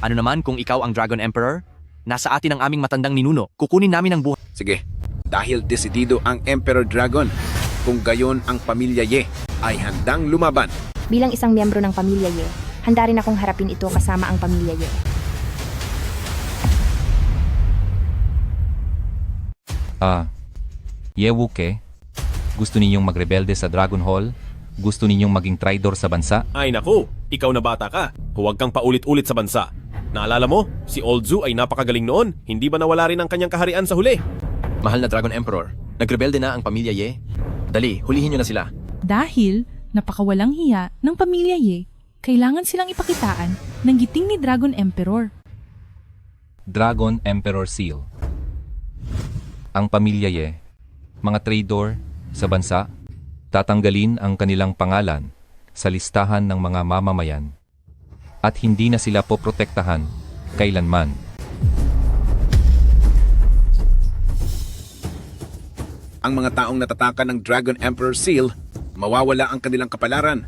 Ano naman kung ikaw ang Dragon Emperor? Nasa atin ang aming matandang ninuno. Kukunin namin ang buhay. Sige, dahil desidido ang Emperor Dragon, kung gayon ang pamilya Ye ay handang lumaban. Bilang isang miyembro ng pamilya Ye, handa rin akong harapin ito kasama ang pamilya Ye. Ye Wuke, gusto ninyong magrebelde sa Dragon Hall? Gusto ninyong maging traidor sa bansa? Ay naku, ikaw na bata ka. Huwag kang paulit-ulit sa bansa. Naalala mo, si Old Zhu ay napakagaling noon. Hindi ba nawala rin ang kanyang kaharian sa huli? Mahal na Dragon Emperor, nagrebelde na ang pamilya Ye. Dali, hulihin nyo na sila. Dahil napakawalang hiya ng pamilya Ye, kailangan silang ipakitaan ng giting ni Dragon Emperor. Dragon Emperor Seal. Ang pamilya Ye, mga traidor sa bansa, tatanggalin ang kanilang pangalan sa listahan ng mga mamamayan at hindi na sila poprotektahan kailanman. Ang mga taong natatakan ng Dragon Emperor Seal, mawawala ang kanilang kapalaran.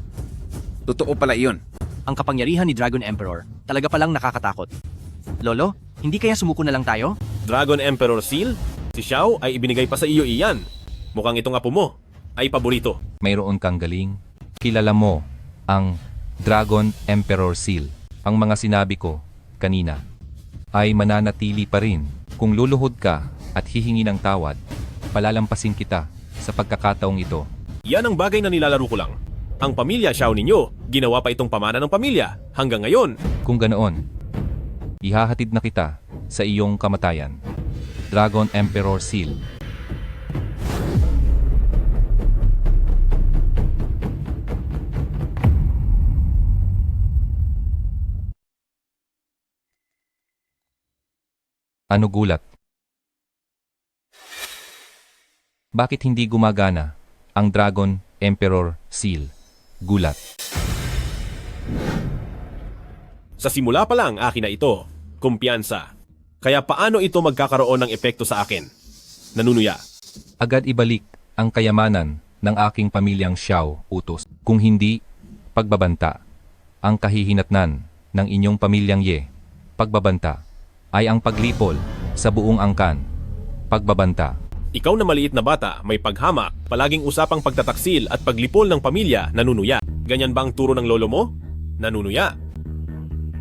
Totoo pala iyon. Ang kapangyarihan ni Dragon Emperor talaga palang nakakatakot. Lolo, hindi kaya sumuko na lang tayo? Dragon Emperor Seal? Si Xiao ay ibinigay pa sa iyo iyan. Mukhang itong apo mo ay paborito. Mayroon kang galing. Kilala mo ang Dragon Emperor Seal. Ang mga sinabi ko kanina ay mananatili pa rin. Kung luluhod ka at hihingi ng tawad, palalampasin kita sa pagkakataong ito. Yan ang bagay na nilalaro ko lang. Ang pamilya Xiao ninyo, ginawa pa itong pamana ng pamilya hanggang ngayon. Kung ganoon, ihahatid na kita sa iyong kamatayan. Dragon Emperor Seal. Ano gulat? Bakit hindi gumagana ang Dragon Emperor Seal? Gulat. Sa simula pa lang akin na ito, kumpiyansa. Kaya paano ito magkakaroon ng epekto sa akin? Nanunuya. Agad ibalik ang kayamanan ng aking pamilyang Xiao utos. Kung hindi, pagbabanta. Ang kahihinatnan ng inyong pamilyang Ye, pagbabanta, ay ang paglipol sa buong angkan. Pagbabanta. Ikaw na maliit na bata, may paghamak, palaging usapang pagtataksil at paglipol ng pamilya, nanunuya. Ganyan ba ang turo ng lolo mo? Nanunuya.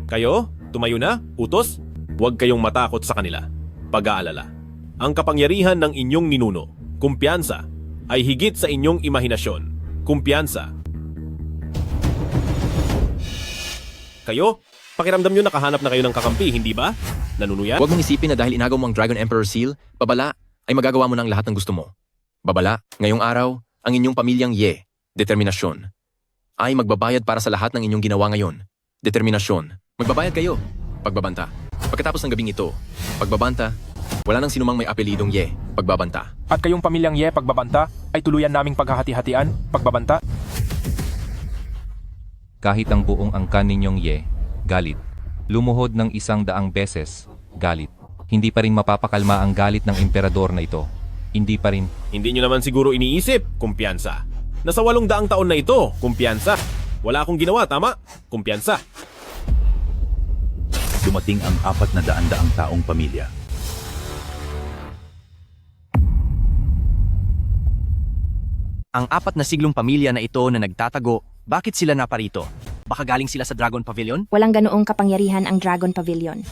Kayo, tumayo na, utos? Huwag kayong matakot sa kanila. Pag-aalala. Ang kapangyarihan ng inyong ninuno, kumpiyansa, ay higit sa inyong imahinasyon. Kumpiyansa. Kayo, pakiramdam nyo nakahanap na kayo ng kakampi, hindi ba? Nanunuya? Huwag mong isipin na dahil inagaw mo ang Dragon Emperor Seal, babala, ay magagawa mo ng lahat ng gusto mo. Babala, ngayong araw, ang inyong pamilyang Ye, determinasyon, ay magbabayad para sa lahat ng inyong ginawa ngayon. Determinasyon. Magbabayad kayo. Pagbabanta. Pagkatapos ng gabing ito, pagbabanta, wala nang sinumang may apelidong Ye, pagbabanta. At kayong pamilyang Ye, pagbabanta, ay tuluyan naming paghahati-hatian, pagbabanta. Kahit ang buong angkan ninyong Ye, galit. Lumuhod ng 100 beses, galit. Hindi pa rin mapapakalma ang galit ng emperador na ito. Hindi pa rin. Hindi nyo naman siguro iniisip, kumpiyansa. Nasa 800 taon na ito, kumpiyansa. Wala akong ginawa, tama? Kumpiyansa. Dumating ang 400 taong pamilya. Ang 4 na siglong pamilya na ito na nagtatago, bakit sila naparito? Baka galing sila sa Dragon Pavilion? Walang ganoong kapangyarihan ang Dragon Pavilion.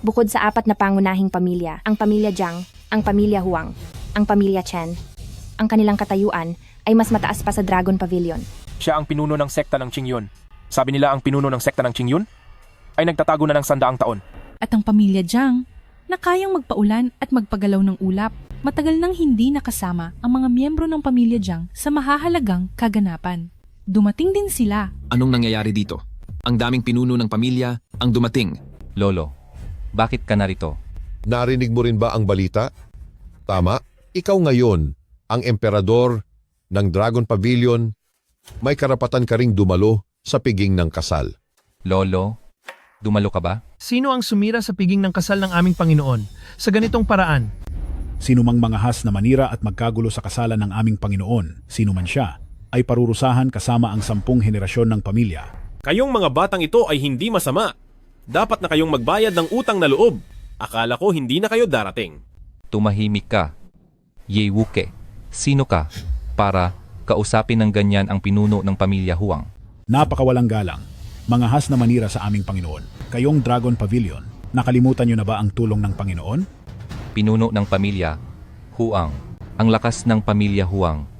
Bukod sa 4 na pangunahing pamilya, ang pamilya Jiang, ang pamilya Huang, ang pamilya Chen, ang kanilang katayuan ay mas mataas pa sa Dragon Pavilion. Siya ang pinuno ng sekta ng Qingyun. Sabi nila ang pinuno ng sekta ng Qingyun ay nagtatago na ng 100 taon. At ang pamilya Jiang, na kayang magpaulan at magpagalaw ng ulap, matagal nang hindi nakasama ang mga miyembro ng pamilya Jiang sa mahahalagang kaganapan. Dumating din sila. Anong nangyayari dito? Ang daming pinuno ng pamilya ang dumating. Lolo, bakit ka narito? Narinig mo rin ba ang balita? Tama, ikaw ngayon, ang emperador ng Dragon Pavilion, may karapatan ka ring dumalo sa piging ng kasal. Lolo, dumalo ka ba? Sino ang sumira sa piging ng kasal ng aming Panginoon sa ganitong paraan? Sino mang mangahas na manira at magkagulo sa kasalan ng aming Panginoon, sino man siya, ay parurusahan kasama ang 10 henerasyon ng pamilya. Kayong mga batang ito ay hindi masama. Dapat na kayong magbayad ng utang na loob. Akala ko hindi na kayo darating. Tumahimik ka. Ye Wuke, sino ka para kausapin ng ganyan ang pinuno ng pamilya Huang? Napakawalang galang. Mangahas na manira sa aming Panginoon. Kayong Dragon Pavilion, nakalimutan niyo na ba ang tulong ng Panginoon? Pinuno ng pamilya Huang. Ang lakas ng pamilya Huang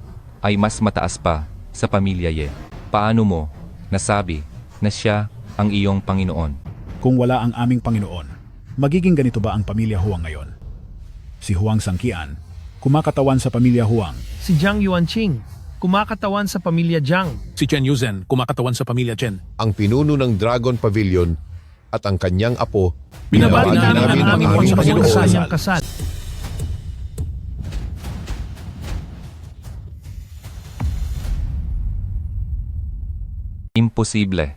ay mas mataas pa sa pamilya Ye. Paano mo nasabi na siya ang iyong Panginoon? Kung wala ang aming Panginoon, magiging ganito ba ang pamilya Huang ngayon? Si Huang Sangkian, kumakatawan sa pamilya Huang. Si Jiang Yuanqing, kumakatawan sa pamilya Jiang. Si Chen Yuzhen, kumakatawan sa pamilya Chen. Ang pinuno ng Dragon Pavilion at ang kanyang apo, Binabati namin ang aming Panginoon sa kanyang kasal. Imposible.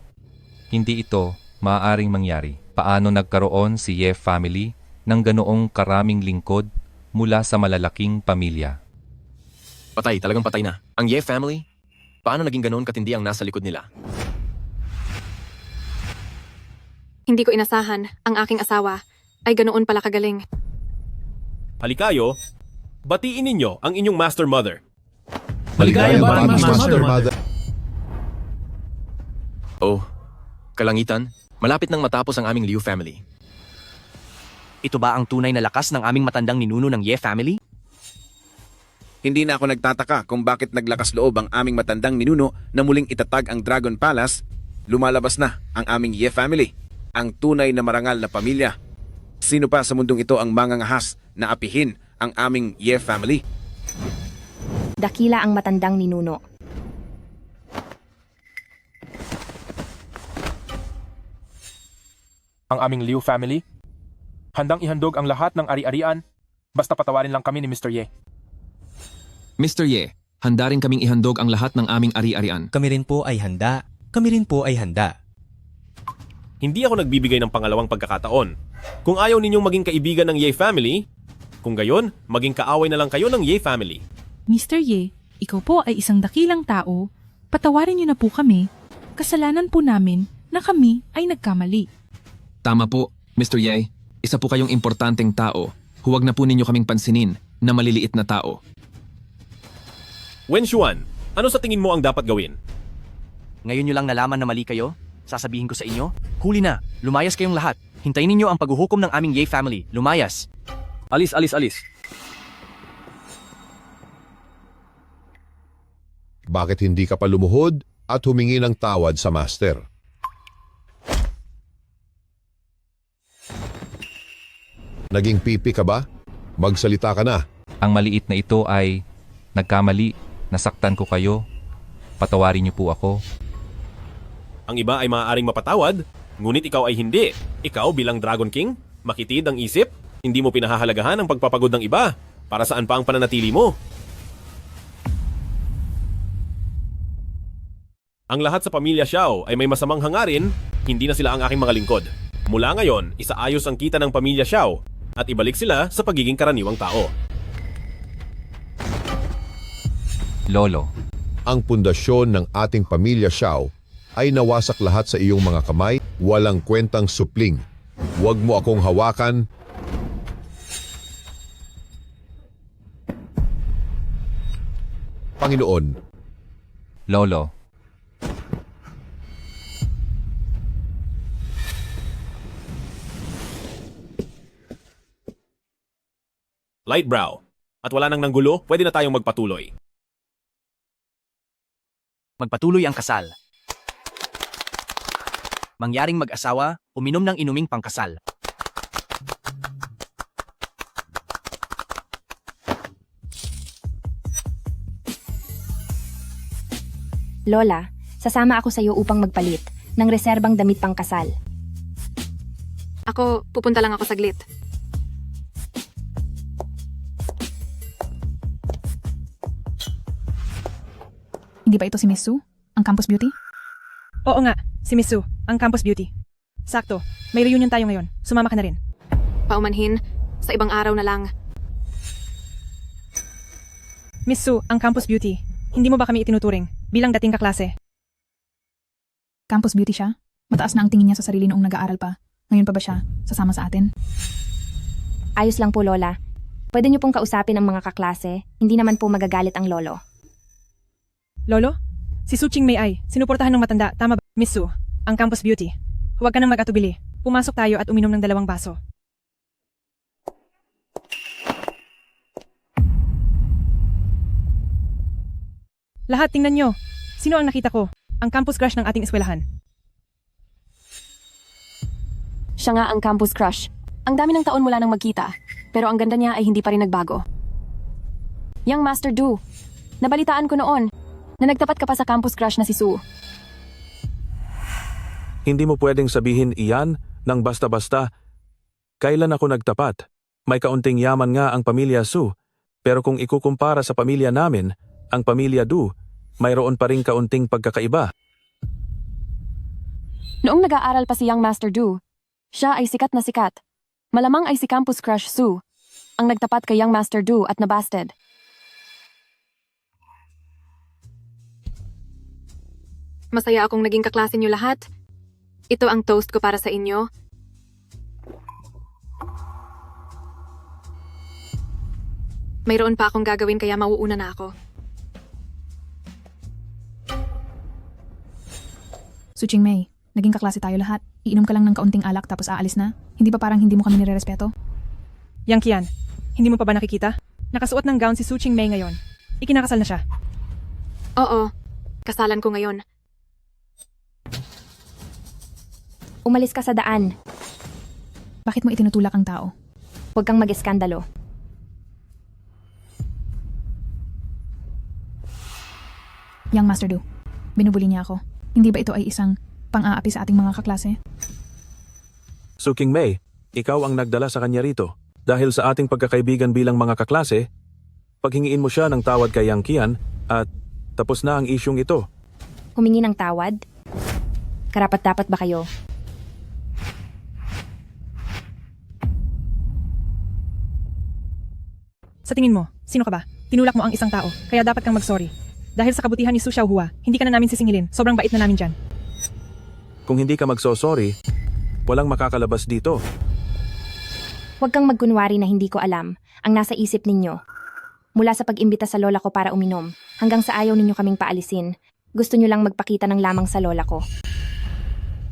Hindi ito maaaring mangyari. Paano nagkaroon si Ye family ng ganoong karaming lingkod mula sa malalaking pamilya? Patay, talagang patay na. Ang Ye family? Paano naging ganoon katindi ang nasa likod nila? Hindi ko inasahan ang aking asawa ay ganoon pala kagaling. Halikayo, batiin ninyo ang inyong master mother. Maligaya ba ang master mother? Oh, kalangitan, malapit nang matapos ang aming Liu family. Ito ba ang tunay na lakas ng aming matandang ninuno ng Ye family? Hindi na ako nagtataka kung bakit naglakas loob ang aming matandang ninuno na muling itatag ang Dragon Palace. Lumalabas na ang aming Ye family, ang tunay na marangal na pamilya. Sino pa sa mundong ito ang mangangahas na apihin ang aming Ye family? Dakila ang matandang ninuno. Ang aming Liu family? Handang ihandog ang lahat ng ari-arian, basta patawarin lang kami ni Mr. Ye. Mr. Ye, handa rin kaming ihandog ang lahat ng aming ari-arian. Kami rin po ay handa. Kami rin po ay handa. Hindi ako nagbibigay ng pangalawang pagkakataon. Kung ayaw ninyong maging kaibigan ng Ye family, kung gayon, maging kaaway na lang kayo ng Ye family. Mr. Ye, ikaw po ay isang dakilang tao. Patawarin niyo na po kami. Kasalanan po namin na kami ay nagkamali. Tama po, Mr. Ye. Isa po kayong importanteng tao. Huwag na po ninyo kaming pansinin na maliliit na tao. Wen Xuan, ano sa tingin mo ang dapat gawin? Ngayon nyo lang nalaman na mali kayo? Sasabihin ko sa inyo, huli na, lumayas kayong lahat. Hintayin ninyo ang paghuhukom ng aming Ye family. Lumayas. Alis, alis, alis. Bakit hindi ka pa lumuhod at humingi ng tawad sa master? Naging pipi ka ba? Magsalita ka na. Ang maliit na ito ay nagkamali, nasaktan ko kayo. Patawarin niyo po ako. Ang iba ay maaaring mapatawad, ngunit ikaw ay hindi. Ikaw bilang Dragon King, makitid ang isip, hindi mo pinahahalagahan ang pagpapagod ng iba. Para saan pa ang pananatili mo? Ang lahat sa pamilya Xiao ay may masamang hangarin, hindi na sila ang aking mga lingkod. Mula ngayon, isaayos ang kita ng pamilya Xiao at ibalik sila sa pagiging karaniwang tao. Lolo, Ang pundasyon ng ating pamilya Xiao ay nawasak lahat sa iyong mga kamay, walang kwentang supling. Huwag mo akong hawakan. Panginoon, Lolo, Light brow. At wala nang nanggulo, pwede na tayong magpatuloy. Magpatuloy ang kasal. Mangyaring mag-asawa, uminom ng inuming pangkasal. Lola, sasama ako sa iyo upang magpalit ng reserbang damit pangkasal. Ako, pupunta lang ako saglit. Hindi ba ito si Miss Sue? Ang Campus Beauty? Oo nga, si Miss Sue, ang Campus Beauty. Sakto, may reunion tayo ngayon. Sumama ka na rin. Paumanhin, sa ibang araw na lang. Miss Sue, ang Campus Beauty. Hindi mo ba kami itinuturing bilang dating kaklase? Campus Beauty siya? Mataas na ang tingin niya sa sarili noong nag-aaral pa. Ngayon pa ba siya sasama sa atin? Ayos lang po, Lola. Pwede niyo pong kausapin ang mga kaklase. Hindi naman po magagalit ang lolo. Lolo? Si Su Ching Mei ay sinuportahan ng matanda, tama ba? Miss Sue, ang Campus Beauty. Huwag ka nang mag-atubili. Pumasok tayo at uminom ng 2 baso. Lahat tingnan nyo. Sino ang nakita ko? Ang campus crush ng ating eskwelahan. Siya nga ang campus crush. Ang dami ng taon mula nang magkita, pero ang ganda niya ay hindi pa rin nagbago. Yang Master Du, nabalitaan ko noon na nagtapat ka pa sa campus crush na si Sue. Hindi mo pwedeng sabihin iyan ng basta-basta. Kailan ako nagtapat? May kaunting yaman nga ang pamilya Su, pero kung ikukumpara sa pamilya namin, ang pamilya Du, mayroon pa ring kaunting pagkakaiba. Noong nag-aaral pa si Young Master Du, siya ay sikat na sikat. Malamang ay si campus crush Sue ang nagtapat kay Young Master Du at nabasted. Masaya akong naging kaklase niyo lahat. Ito ang toast ko para sa inyo. Mayroon pa akong gagawin kaya mauuna na ako. Su Ching Mei, naging kaklase tayo lahat. Iinom ka lang ng kaunting alak tapos aalis na. Hindi ba parang hindi mo kami nirerespeto? Yang Kian, hindi mo pa ba nakikita? Nakasuot ng gown si Su Ching Mei ngayon. Ikinakasal na siya. Oo, kasalan ko ngayon. Umalis ka sa daan. Bakit mo itinutulak ang tao? Huwag kang mag-eskandalo. Young Master Du, binubuli niya ako. Hindi ba ito ay isang pang-aapi sa ating mga kaklase? Su King Mei, Ikaw ang nagdala sa kanya rito. Dahil sa ating pagkakaibigan bilang mga kaklase, paghingiin mo siya ng tawad kay Yang Qian at tapos na ang isyung ito. Humingi ng tawad? Karapat-dapat ba kayo? Sa tingin mo, sino ka ba? Tinulak mo ang isang tao, kaya dapat kang mag-sorry. Dahil sa kabutihan ni Su Xiaohua, hindi ka na namin sisingilin. Sobrang bait na namin dyan. Kung hindi ka magso-sorry, walang makakalabas dito. Huwag kang magkunwari na hindi ko alam ang nasa isip ninyo. Mula sa pag-imbita sa lola ko para uminom, hanggang sa ayaw ninyo kaming paalisin, gusto nyo lang magpakita ng lamang sa lola ko.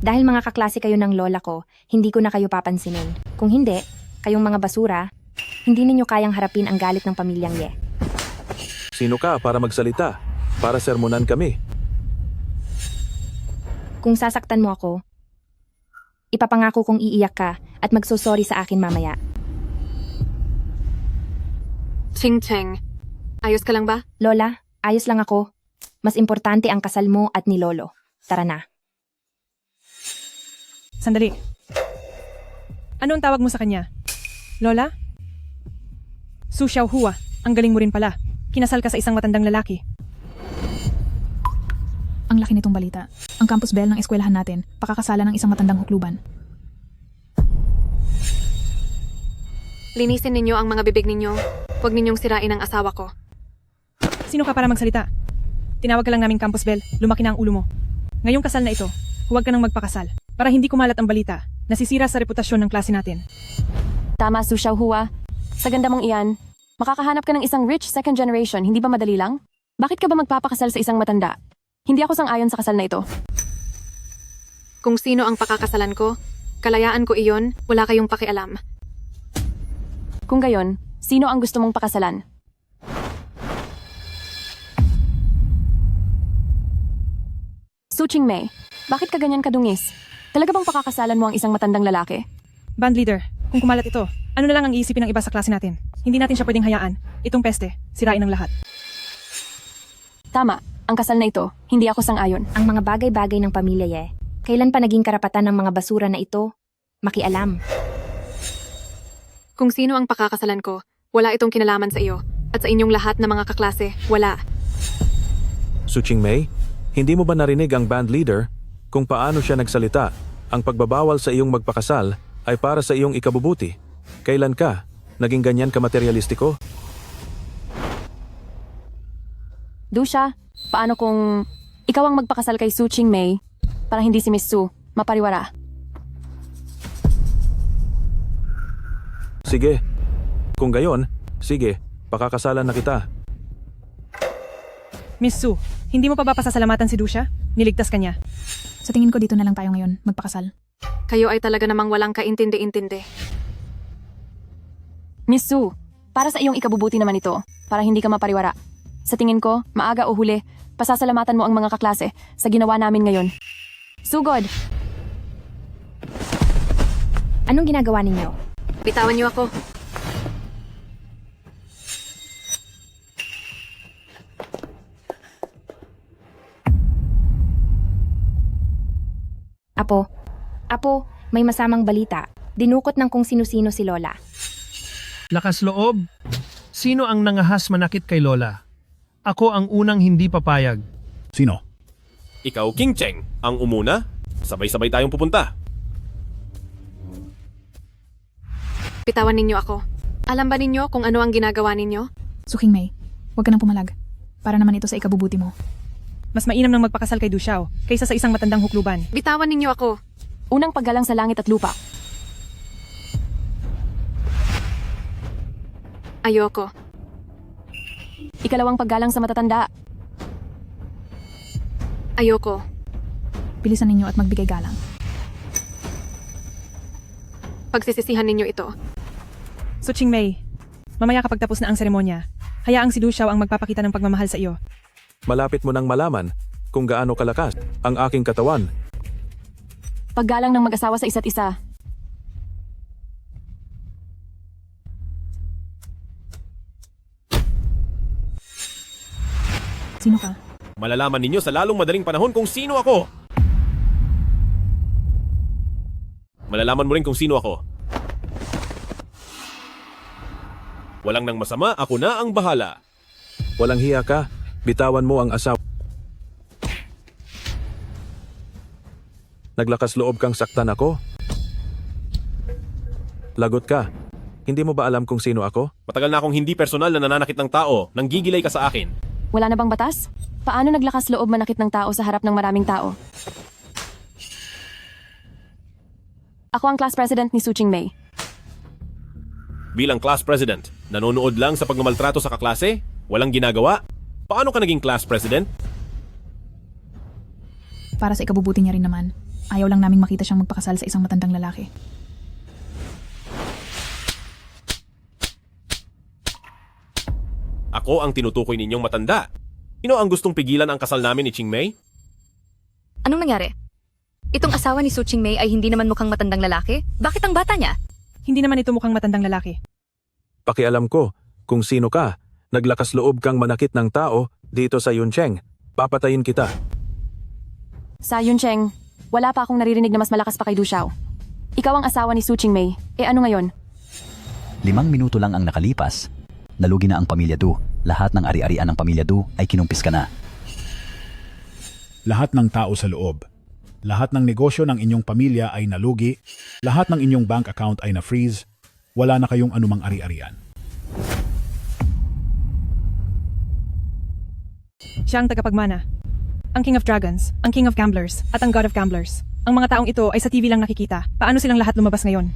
Dahil mga kaklase kayo ng lola ko, hindi ko na kayo papansinin. Kung hindi, kayong mga basura, hindi ninyo kayang harapin ang galit ng pamilyang Ye. Sino ka para magsalita? Para sermonan kami. Kung sasaktan mo ako, ipapangako kong iiyak ka at magsosorry sa akin mamaya. Ching Cheng, ayos ka lang ba? Lola, ayos lang ako. Mas importante ang kasal mo at ni Lolo. Tara na. Sandali. Ano ang tawag mo sa kanya? Lola? Su Xiaohua, ang galing mo rin pala. Kinasal ka sa isang matandang lalaki. Ang laki nitong balita. Ang campus bell ng eskwelahan natin, pakakasalan ng isang matandang hukluban. Linisin ninyo ang mga bibig ninyo. Huwag ninyong sirain ang asawa ko. Sino ka para magsalita? Tinawag ka lang naming campus bell, lumaki na ang ulo mo. Ngayong kasal na ito, huwag ka nang magpakasal. Para hindi kumalat ang balita, nasisira sa reputasyon ng klase natin. Tama, Su Xiaohua. Sa ganda mong iyan, makakahanap ka ng isang rich second generation, hindi ba madali lang? Bakit ka ba magpapakasal sa isang matanda? Hindi ako sang-ayon sa kasal na ito. Kung sino ang pakakasalan ko, kalayaan ko iyon, wala kayong pakialam. Kung gayon, sino ang gusto mong pakasalan? Su Qingmei, bakit ka ganyan kadungis? Talaga bang pakakasalan mo ang isang matandang lalaki? Band leader, kung kumalat ito, ano na lang ang iisipin ng iba sa klase natin? Hindi natin siya pwedeng hayaan. Itong peste, sirain ang lahat. Tama, ang kasal na ito, hindi ako sang-ayon. Ang mga bagay-bagay ng pamilya Ye, kailan pa naging karapatan ng mga basura na ito? Makialam. Kung sino ang pakakasalan ko, wala itong kinalaman sa iyo. At sa inyong lahat na mga kaklase, wala. Su Qingmei, hindi mo ba narinig ang band leader kung paano siya nagsalita? Ang pagbabawal sa iyong magpakasal ay para sa iyong ikabubuti. Kailan ka naging ganyan kamaterialistiko? Dusha, paano kung ikaw ang magpakasal kay Su Qingmei para hindi si Miss Su mapariwara? Sige. Kung gayon, sige, pakakasalan na kita. Miss Su, hindi mo pa ba pasasalamatan si Dusha? Niligtas ka niya. Sa tingin ko dito na lang tayo ngayon, magpakasal. Kayo ay talaga namang walang kaintindi-intindi. Miss Su, para sa iyong ikabubuti naman ito, para hindi ka mapariwara. Sa tingin ko, maaga o huli, pasasalamatan mo ang mga kaklase sa ginawa namin ngayon. Sugod! Anong ginagawa ninyo? Bitawan niyo ako. Apo, may masamang balita. Dinukot ng kung sino-sino si Lola. Lakas loob? Sino ang nangahas manakit kay Lola? Ako ang unang hindi papayag. Sino? Ikaw, King Cheng, ang umuna. Sabay-sabay tayong pupunta. Bitawan ninyo ako. Alam ba ninyo kung ano ang ginagawa ninyo? Su Qingmei, huwag ka nang pumalag. Para naman ito sa ikabubuti mo. Mas mainam nang magpakasal kay Du Xiao kaysa sa isang matandang hukluban. Bitawan ninyo ako. Unang paggalang sa langit at lupa. Ayoko. Ikalawang paggalang sa matatanda. Ayoko. Bilisan ninyo at magbigay galang. Pagsisisihan ninyo ito. Su Qingmei, mamaya kapag tapos na ang seremonya, hayaang si Du Xiao ang magpapakita ng pagmamahal sa iyo. Malapit mo nang malaman kung gaano kalakas ang aking katawan. Paggalang ng mag-asawa sa isa't isa. Sino ka? Malalaman ninyo sa lalong madaling panahon kung sino ako. Malalaman mo rin kung sino ako. Walang nang masama, ako na ang bahala. Walang hiya ka. Bitawan mo ang asawa. Naglakas loob kang saktan ako? Lagot ka. Hindi mo ba alam kung sino ako? Matagal na akong hindi personal na nananakit ng tao, nang gigilay ka sa akin. Wala na bang batas? Paano naglakas loob manakit ng tao sa harap ng maraming tao? Ako ang class president ni Su Chingmei. Bilang class president, nanonood lang sa pagmamaltrato sa kaklase? Walang ginagawa? Paano ka naging class president? Para sa ikabubuti niya rin naman. Ayaw lang naming makita siyang magpakasal sa isang matandang lalaki. Ako ang tinutukoy ninyong matanda. Sino ang gustong pigilan ang kasal namin ni Chingmei? Anong nangyari? Itong asawa ni Su Chingmei ay hindi naman mukhang matandang lalaki? Bakit ang bata niya? Hindi naman ito mukhang matandang lalaki. Pakialam ko kung sino ka. Naglakas loob kang manakit ng tao dito sa Yuncheng. Papatayin kita. Sa Yuncheng, wala pa akong naririnig na mas malakas pa kay Du Xiao. Ikaw ang asawa ni Su Chingmei. Ano ngayon? 5 minuto lang ang nakalipas. Nalugi na ang pamilya Du. Lahat ng ari-arian ng pamilya Du ay kinumpis ka na. Lahat ng tao sa loob. Lahat ng negosyo ng inyong pamilya ay nalugi. Lahat ng inyong bank account ay na-freeze. Wala na kayong anumang ari-arian. Siya ang tagapagmana. Ang King of Dragons, ang King of Gamblers, at ang God of Gamblers. Ang mga taong ito ay sa TV lang nakikita. Paano silang lahat lumabas ngayon?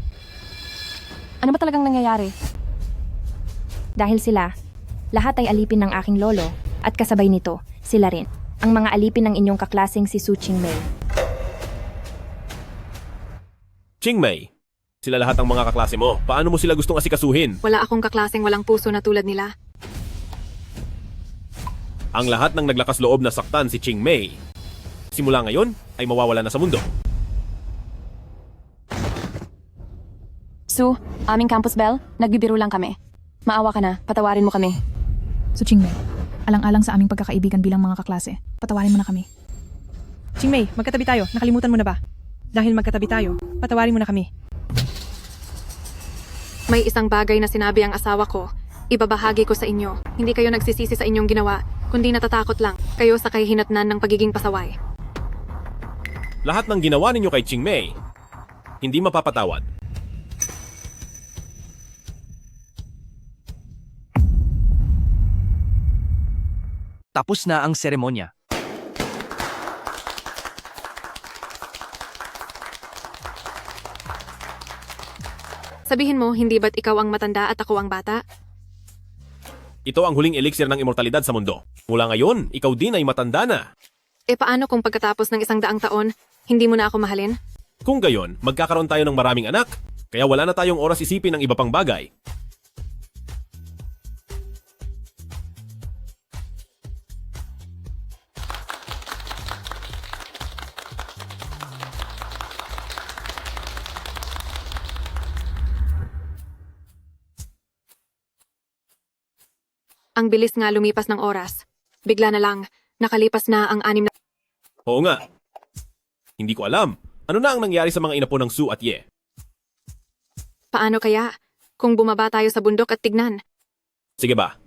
Ano ba talagang nangyayari? Dahil sila, lahat ay alipin ng aking lolo at kasabay nito, sila rin. Ang mga alipin ng inyong kaklaseng si Su Chingmei. Chingmei, sila lahat ang mga kaklase mo. Paano mo sila gustong asikasuhin? Wala akong kaklaseng walang puso na tulad nila. Ang lahat ng naglakas loob na saktan si Chingmei, simula ngayon ay mawawala na sa mundo. Su, aming campus bell, nagbibiro lang kami. Maawa ka na, patawarin mo kami. Su Chingmei, alang-alang sa aming pagkakaibigan bilang mga kaklase, patawarin mo na kami. Chingmei, magkatabi tayo. Nakalimutan mo na ba? Dahil magkatabi tayo, patawarin mo na kami. May isang bagay na sinabi ang asawa ko. Ibabahagi ko sa inyo. Hindi kayo nagsisisi sa inyong ginawa, kundi natatakot lang kayo sa kahihinatnan ng pagiging pasaway. Lahat ng ginawa ninyo kay Chingmei, hindi mapapatawad. Tapos na ang seremonya. Sabihin mo, hindi ba't ikaw ang matanda at ako ang bata? Ito ang huling elixir ng immortalidad sa mundo. Mula ngayon, ikaw din ay matanda na. Paano kung pagkatapos ng 100 taon, hindi mo na ako mahalin? Kung gayon, magkakaroon tayo ng maraming anak. Kaya wala na tayong oras isipin ng iba pang bagay. Ang bilis nga lumipas ng oras. Bigla na lang, nakalipas na ang 6 na... Oo nga. Hindi ko alam. Ano na ang nangyari sa mga inapo ng Su at Ye? Paano kaya? Kung bumaba tayo sa bundok at tignan. Sige ba,